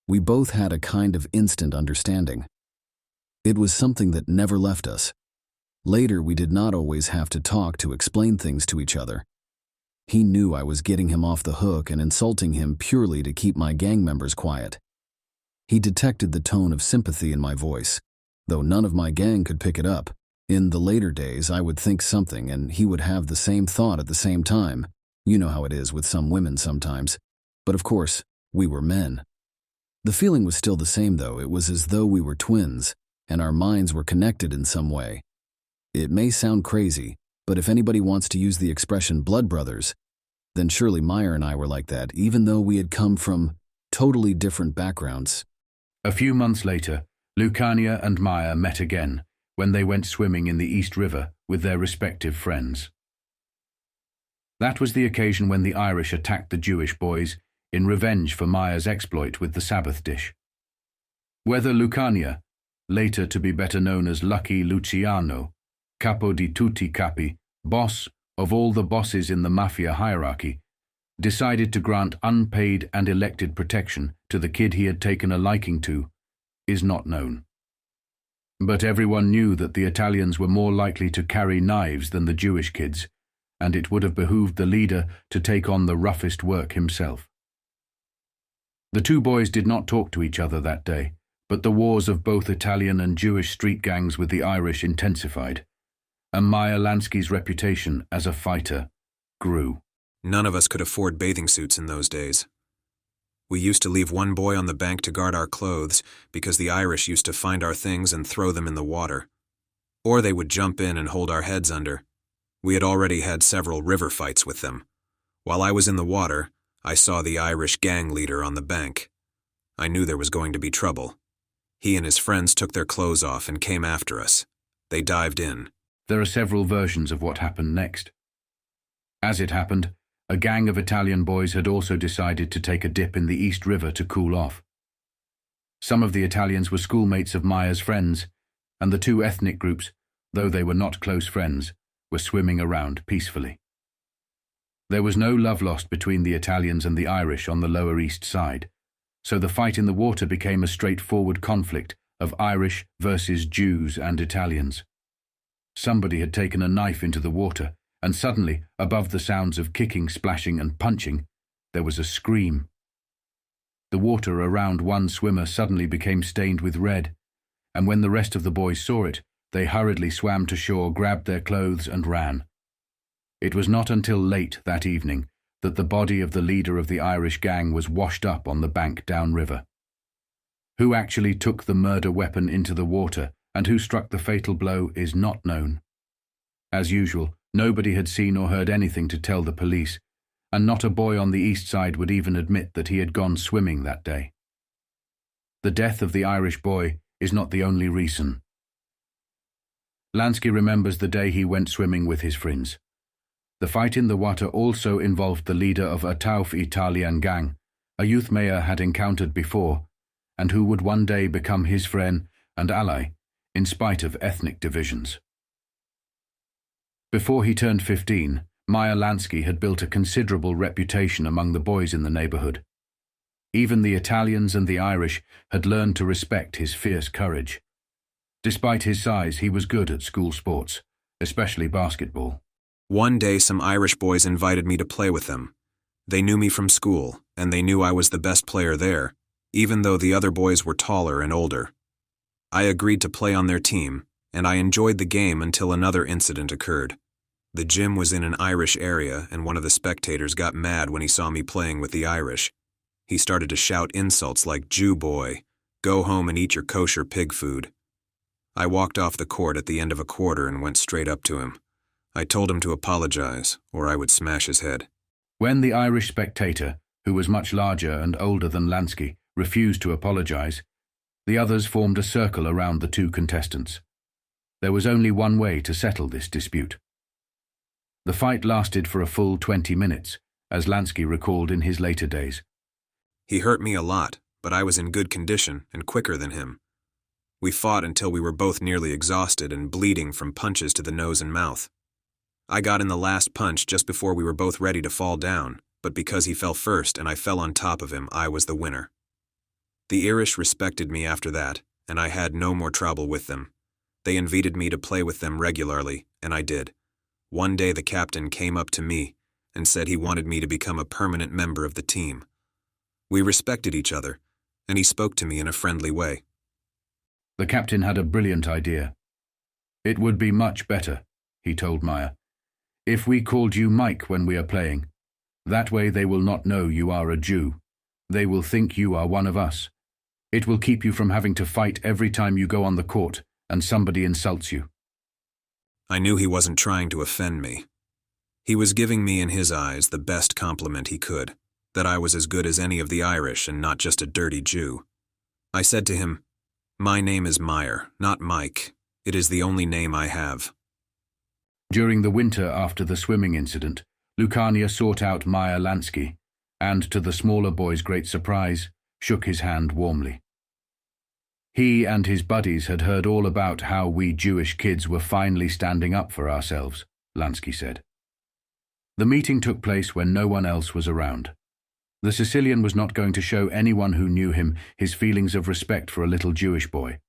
We both had a kind of instant understanding. It was something that never left us. Later, we did not always have to talk to explain things to each other. He knew I was getting him off the hook and insulting him purely to keep my gang members quiet. He detected the tone of sympathy in my voice, though none of my gang could pick it up. In the later days, I would think something and he would have the same thought at the same time. You know how it is with some women sometimes. But of course, we were men. The feeling was still the same though. It was as though we were twins, and our minds were connected in some way. It may sound crazy, but if anybody wants to use the expression blood brothers, then surely Meyer and I were like that, even though we had come from totally different backgrounds. A few months later, Lucania and Meyer met again when they went swimming in the East River with their respective friends. That was the occasion when the Irish attacked the Jewish boys in revenge for Meyer's exploit with the Sabbath dish. Whether Lucania, later to be better known as Lucky Luciano, capo di tutti capi, boss of all the bosses in the Mafia hierarchy, decided to grant unpaid and elected protection to the kid he had taken a liking to, is not known. But everyone knew that the Italians were more likely to carry knives than the Jewish kids, and it would have behooved the leader to take on the roughest work himself. The two boys did not talk to each other that day, but the wars of both Italian and Jewish street gangs with the Irish intensified, and Meyer Lansky's reputation as a fighter grew. None of us could afford bathing suits in those days. We used to leave one boy on the bank to guard our clothes because the Irish used to find our things and throw them in the water. Or they would jump in and hold our heads under. We had already had several river fights with them. While I was in the water, I saw the Irish gang leader on the bank. I knew there was going to be trouble. He and his friends took their clothes off and came after us. They dived in. There are several versions of what happened next. As it happened, a gang of Italian boys had also decided to take a dip in the East River to cool off. Some of the Italians were schoolmates of Meyer's friends, and the two ethnic groups, though they were not close friends, were swimming around peacefully. There was no love lost between the Italians and the Irish on the Lower East Side, so the fight in the water became a straightforward conflict of Irish versus Jews and Italians. Somebody had taken a knife into the water, and suddenly, above the sounds of kicking, splashing, and punching, there was a scream. The water around one swimmer suddenly became stained with red, and when the rest of the boys saw it, they hurriedly swam to shore, grabbed their clothes, and ran. It was not until late that evening that the body of the leader of the Irish gang was washed up on the bank downriver. Who actually took the murder weapon into the water and who struck the fatal blow is not known. As usual, nobody had seen or heard anything to tell the police, and not a boy on the east side would even admit that he had gone swimming that day. The death of the Irish boy is not the only reason. Lansky remembers the day he went swimming with his friends. The fight in the water also involved the leader of a Tauf Italian gang, a youth Meyer had encountered before, and who would one day become his friend and ally, in spite of ethnic divisions. Before he turned 15, Meyer Lansky had built a considerable reputation among the boys in the neighborhood. Even the Italians and the Irish had learned to respect his fierce courage. Despite his size, he was good at school sports, especially basketball. One day some Irish boys invited me to play with them. They knew me from school, and they knew I was the best player there, even though the other boys were taller and older. I agreed to play on their team, and I enjoyed the game until another incident occurred. The gym was in an Irish area, and one of the spectators got mad when he saw me playing with the Irish. He started to shout insults like "Jew boy," "Go home and eat your kosher pig food." I walked off the court at the end of a quarter and went straight up to him. I told him to apologize, or I would smash his head. When the Irish spectator, who was much larger and older than Lansky, refused to apologize, the others formed a circle around the two contestants. There was only one way to settle this dispute. The fight lasted for a full 20 minutes, as Lansky recalled in his later days. He hurt me a lot, but I was in good condition and quicker than him. We fought until we were both nearly exhausted and bleeding from punches to the nose and mouth. I got in the last punch just before we were both ready to fall down, but because he fell first and I fell on top of him, I was the winner. The Irish respected me after that, and I had no more trouble with them. They invited me to play with them regularly, and I did. One day the captain came up to me and said he wanted me to become a permanent member of the team. We respected each other, and he spoke to me in a friendly way. The captain had a brilliant idea. "It would be much better," he told Meyer, "if we called you Mike when we are playing. That way they will not know you are a Jew. They will think you are one of us. It will keep you from having to fight every time you go on the court and somebody insults you." I knew he wasn't trying to offend me. He was giving me, in his eyes, the best compliment he could, that I was as good as any of the Irish and not just a dirty Jew. I said to him, "My name is Meyer, not Mike. It is the only name I have." During the winter after the swimming incident, Luciano sought out Meyer Lansky, and, to the smaller boy's great surprise, shook his hand warmly. He and his buddies had heard all about how we Jewish kids were finally standing up for ourselves, Lansky said. The meeting took place when no one else was around. The Sicilian was not going to show anyone who knew him his feelings of respect for a little Jewish boy,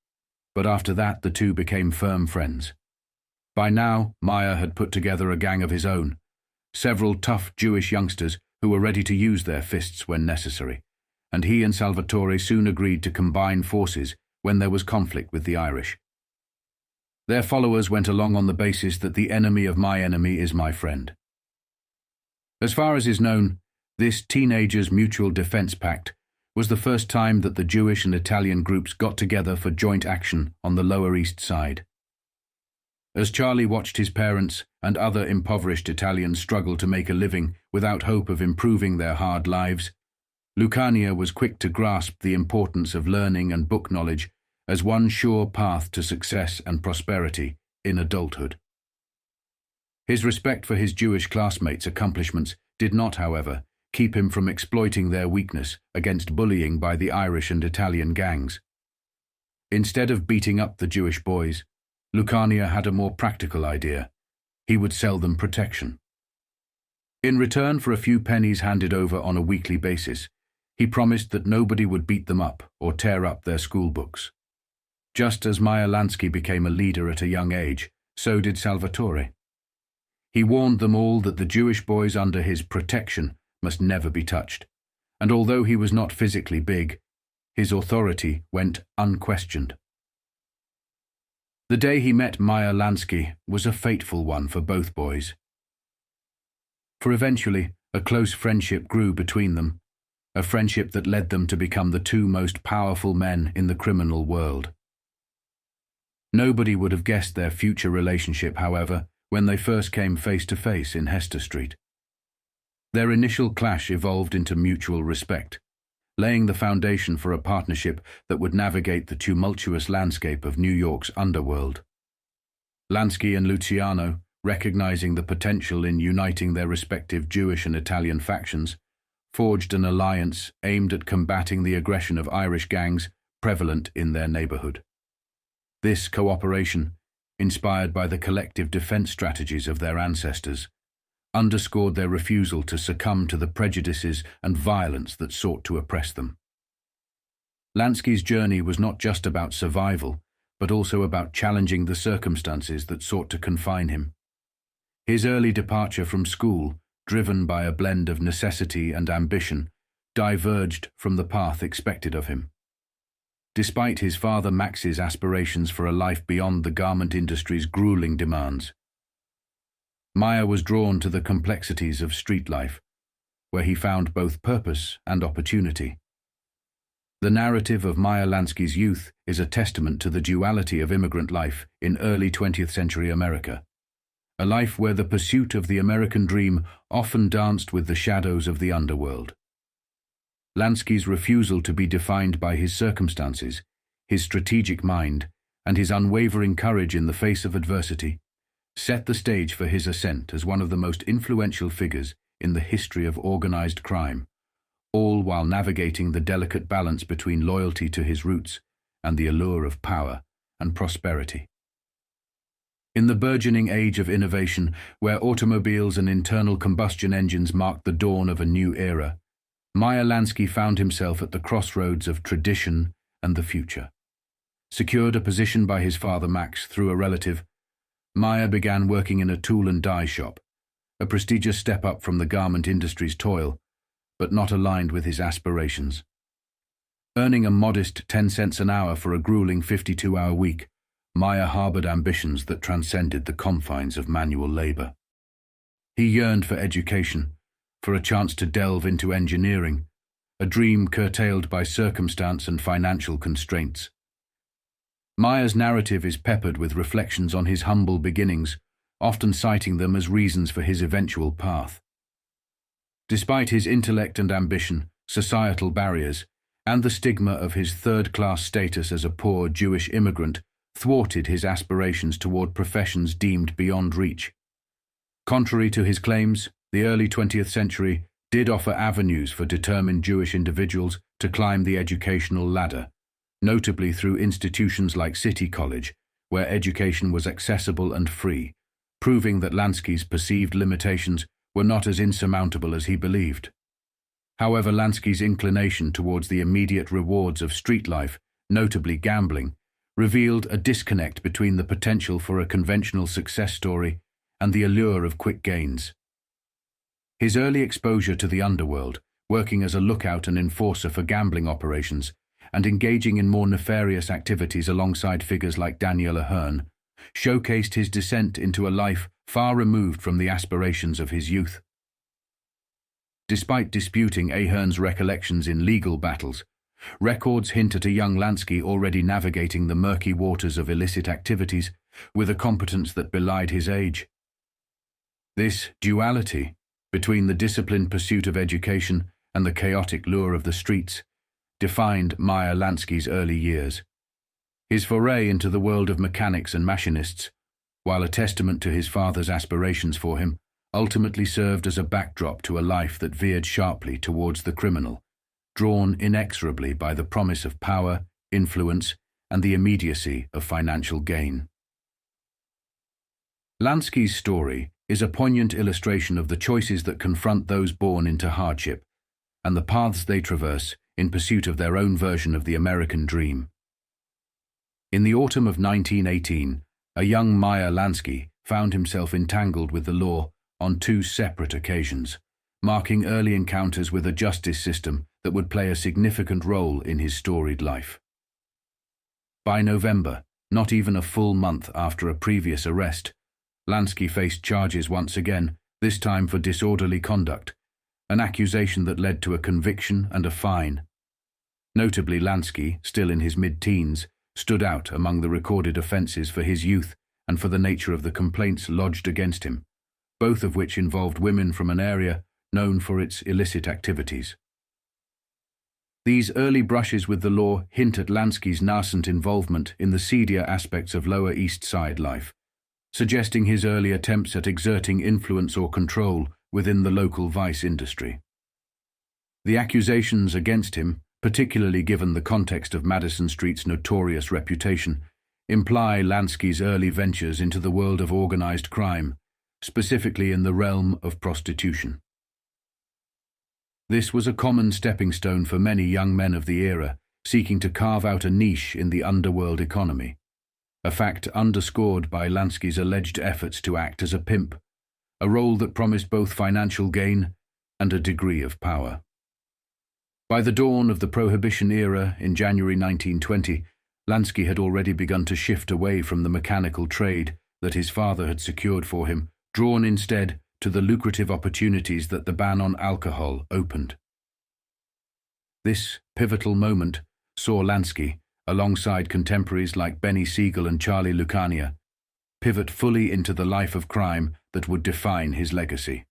but after that the two became firm friends. By now, Meyer had put together a gang of his own, several tough Jewish youngsters who were ready to use their fists when necessary, and he and Salvatore soon agreed to combine forces when there was conflict with the Irish. Their followers went along on the basis that the enemy of my enemy is my friend. As far as is known, this teenagers' mutual defense pact was the first time that the Jewish and Italian groups got together for joint action on the Lower East Side. As Charlie watched his parents and other impoverished Italians struggle to make a living without hope of improving their hard lives, Luciano was quick to grasp the importance of learning and book knowledge as one sure path to success and prosperity in adulthood. His respect for his Jewish classmates' accomplishments did not, however, keep him from exploiting their weakness against bullying by the Irish and Italian gangs. Instead of beating up the Jewish boys, Lucania had a more practical idea. He would sell them protection. In return for a few pennies handed over on a weekly basis, he promised that nobody would beat them up or tear up their school books. Just as Meyer Lansky became a leader at a young age, so did Salvatore. He warned them all that the Jewish boys under his protection must never be touched, and although he was not physically big, his authority went unquestioned. The day he met Meyer Lansky was a fateful one for both boys. For eventually, a close friendship grew between them, a friendship that led them to become the two most powerful men in the criminal world. Nobody would have guessed their future relationship, however, when they first came face to face in Hester Street. Their initial clash evolved into mutual respect, laying the foundation for a partnership that would navigate the tumultuous landscape of New York's underworld. Lansky and Luciano, recognizing the potential in uniting their respective Jewish and Italian factions, forged an alliance aimed at combating the aggression of Irish gangs prevalent in their neighborhood. This cooperation, inspired by the collective defense strategies of their ancestors, underscored their refusal to succumb to the prejudices and violence that sought to oppress them. Lansky's journey was not just about survival, but also about challenging the circumstances that sought to confine him. His early departure from school, driven by a blend of necessity and ambition, diverged from the path expected of him. Despite his father Max's aspirations for a life beyond the garment industry's grueling demands, Meyer was drawn to the complexities of street life, where he found both purpose and opportunity. The narrative of Meyer Lansky's youth is a testament to the duality of immigrant life in early 20th century America, a life where the pursuit of the American dream often danced with the shadows of the underworld. Lansky's refusal to be defined by his circumstances, his strategic mind, and his unwavering courage in the face of adversity set the stage for his ascent as one of the most influential figures in the history of organized crime, all while navigating the delicate balance between loyalty to his roots and the allure of power and prosperity. In the burgeoning age of innovation, where automobiles and internal combustion engines marked the dawn of a new era, Meyer Lansky found himself at the crossroads of tradition and the future. Secured a position by his father Max through a relative, Meyer began working in a tool and die shop, a prestigious step up from the garment industry's toil, but not aligned with his aspirations. Earning a modest 10 cents an hour for a grueling 52-hour week, Meyer harbored ambitions that transcended the confines of manual labor. He yearned for education, for a chance to delve into engineering, a dream curtailed by circumstance and financial constraints. Meyer's narrative is peppered with reflections on his humble beginnings, often citing them as reasons for his eventual path. Despite his intellect and ambition, societal barriers, and the stigma of his third-class status as a poor Jewish immigrant thwarted his aspirations toward professions deemed beyond reach. Contrary to his claims, the early 20th century did offer avenues for determined Jewish individuals to climb the educational ladder, notably through institutions like City College, where education was accessible and free, proving that Lansky's perceived limitations were not as insurmountable as he believed. However, Lansky's inclination towards the immediate rewards of street life, notably gambling, revealed a disconnect between the potential for a conventional success story and the allure of quick gains. His early exposure to the underworld, working as a lookout and enforcer for gambling operations, and engaging in more nefarious activities alongside figures like Daniel Ahern, showcased his descent into a life far removed from the aspirations of his youth. Despite disputing Ahern's recollections in legal battles, records hint at a young Lansky already navigating the murky waters of illicit activities with a competence that belied his age. This duality between the disciplined pursuit of education and the chaotic lure of the streets defined Meyer Lansky's early years. His foray into the world of mechanics and machinists, while a testament to his father's aspirations for him, ultimately served as a backdrop to a life that veered sharply towards the criminal, drawn inexorably by the promise of power, influence, and the immediacy of financial gain. Lansky's story is a poignant illustration of the choices that confront those born into hardship, and the paths they traverse in pursuit of their own version of the American dream. In the autumn of 1918, a young Meyer Lansky found himself entangled with the law on two separate occasions, marking early encounters with a justice system that would play a significant role in his storied life. By November, not even a full month after a previous arrest, Lansky faced charges once again, this time for disorderly conduct, an accusation that led to a conviction and a fine. Notably, Lansky, still in his mid-teens, stood out among the recorded offences for his youth and for the nature of the complaints lodged against him, both of which involved women from an area known for its illicit activities. These early brushes with the law hint at Lansky's nascent involvement in the seedier aspects of Lower East Side life, suggesting his early attempts at exerting influence or control within the local vice industry. The accusations against him, particularly given the context of Madison Street's notorious reputation, imply Lansky's early ventures into the world of organized crime, specifically in the realm of prostitution. This was a common stepping stone for many young men of the era, seeking to carve out a niche in the underworld economy, a fact underscored by Lansky's alleged efforts to act as a pimp, a role that promised both financial gain and a degree of power. By the dawn of the Prohibition era in January 1920, Lansky had already begun to shift away from the mechanical trade that his father had secured for him, drawn instead to the lucrative opportunities that the ban on alcohol opened. This pivotal moment saw Lansky, alongside contemporaries like Benny Siegel and Charlie Luciano, pivot fully into the life of crime that would define his legacy.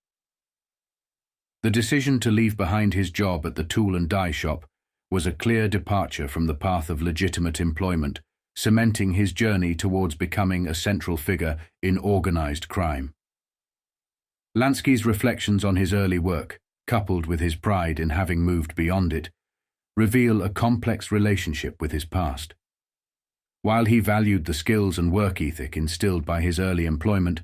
The decision to leave behind his job at the tool and die shop was a clear departure from the path of legitimate employment, cementing his journey towards becoming a central figure in organized crime. Lansky's reflections on his early work, coupled with his pride in having moved beyond it, reveal a complex relationship with his past. While he valued the skills and work ethic instilled by his early employment,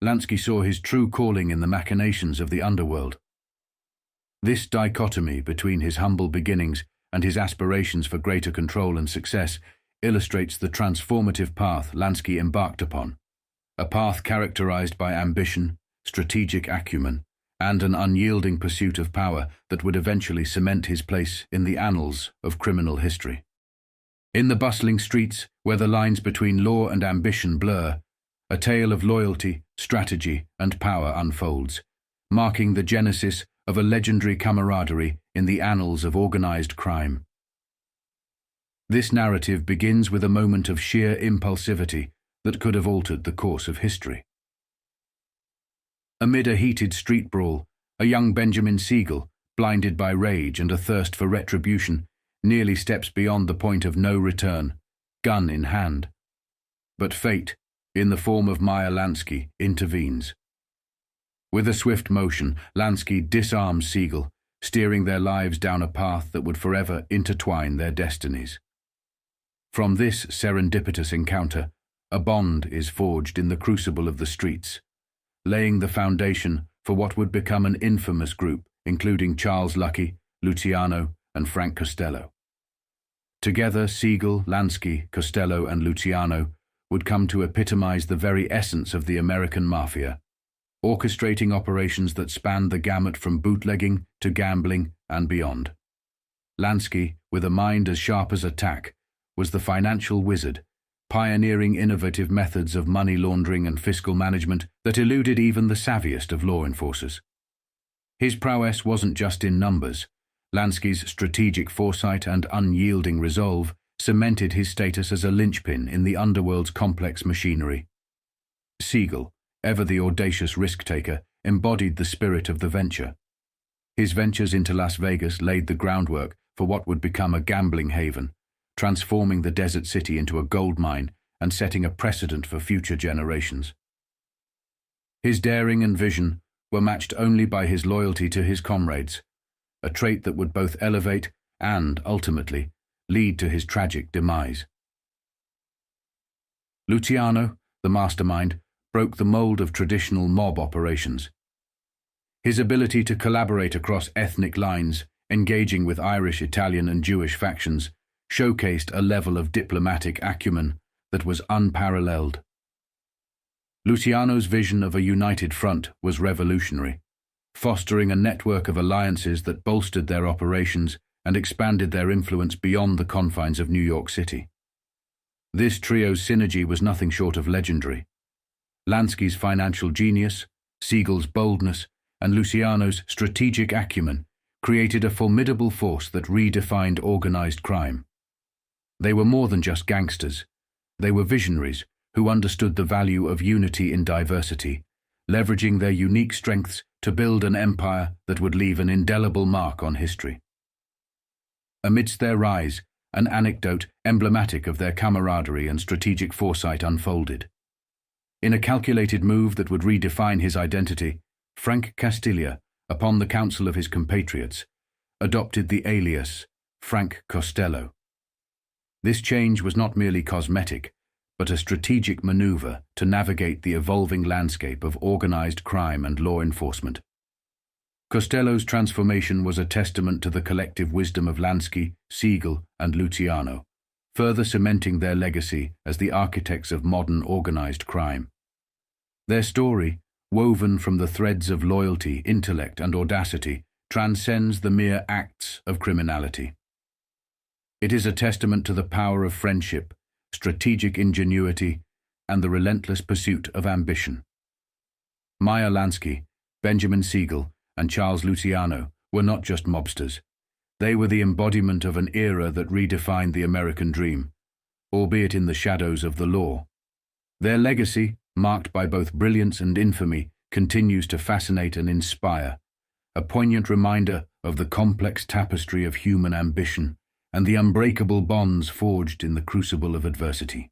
Lansky saw his true calling in the machinations of the underworld. This dichotomy between his humble beginnings and his aspirations for greater control and success illustrates the transformative path Lansky embarked upon, a path characterized by ambition, strategic acumen, and an unyielding pursuit of power that would eventually cement his place in the annals of criminal history. In the bustling streets, where the lines between law and ambition blur, a tale of loyalty, strategy, and power unfolds, marking the genesis of a legendary camaraderie in the annals of organized crime. This narrative begins with a moment of sheer impulsivity that could have altered the course of history. Amid a heated street brawl, a young Benjamin Siegel, blinded by rage and a thirst for retribution, nearly steps beyond the point of no return, gun in hand. But fate, in the form of Meyer Lansky, intervenes. With a swift motion, Lansky disarms Siegel, steering their lives down a path that would forever intertwine their destinies. From this serendipitous encounter, a bond is forged in the crucible of the streets, laying the foundation for what would become an infamous group, including Charles Lucky, Luciano, and Frank Costello. Together, Siegel, Lansky, Costello, and Luciano would come to epitomize the very essence of the American Mafia, orchestrating operations that spanned the gamut from bootlegging to gambling and beyond. Lansky, with a mind as sharp as a tack, was the financial wizard, pioneering innovative methods of money laundering and fiscal management that eluded even the savviest of law enforcers. His prowess wasn't just in numbers. Lansky's strategic foresight and unyielding resolve cemented his status as a linchpin in the underworld's complex machinery. Siegel, ever the audacious risk-taker, embodied the spirit of the venture. His ventures into Las Vegas laid the groundwork for what would become a gambling haven, transforming the desert city into a gold mine and setting a precedent for future generations. His daring and vision were matched only by his loyalty to his comrades, a trait that would both elevate and, ultimately, lead to his tragic demise. Luciano, the mastermind, broke the mold of traditional mob operations. His ability to collaborate across ethnic lines, engaging with Irish, Italian, and Jewish factions, showcased a level of diplomatic acumen that was unparalleled. Luciano's vision of a united front was revolutionary, fostering a network of alliances that bolstered their operations and expanded their influence beyond the confines of New York City. This trio's synergy was nothing short of legendary. Lansky's financial genius, Siegel's boldness, and Luciano's strategic acumen created a formidable force that redefined organized crime. They were more than just gangsters. They were visionaries who understood the value of unity in diversity, leveraging their unique strengths to build an empire that would leave an indelible mark on history. Amidst their rise, an anecdote emblematic of their camaraderie and strategic foresight unfolded. In a calculated move that would redefine his identity, Frank Castilla, upon the counsel of his compatriots, adopted the alias Frank Costello. This change was not merely cosmetic, but a strategic maneuver to navigate the evolving landscape of organized crime and law enforcement. Costello's transformation was a testament to the collective wisdom of Lansky, Siegel, and Luciano, further cementing their legacy as the architects of modern organized crime. Their story, woven from the threads of loyalty, intellect, and audacity, transcends the mere acts of criminality. It is a testament to the power of friendship, strategic ingenuity, and the relentless pursuit of ambition. Meyer Lansky, Benjamin Siegel, and Charles Luciano were not just mobsters. They were the embodiment of an era that redefined the American dream, albeit in the shadows of the law. Their legacy, marked by both brilliance and infamy, continues to fascinate and inspire, a poignant reminder of the complex tapestry of human ambition and the unbreakable bonds forged in the crucible of adversity.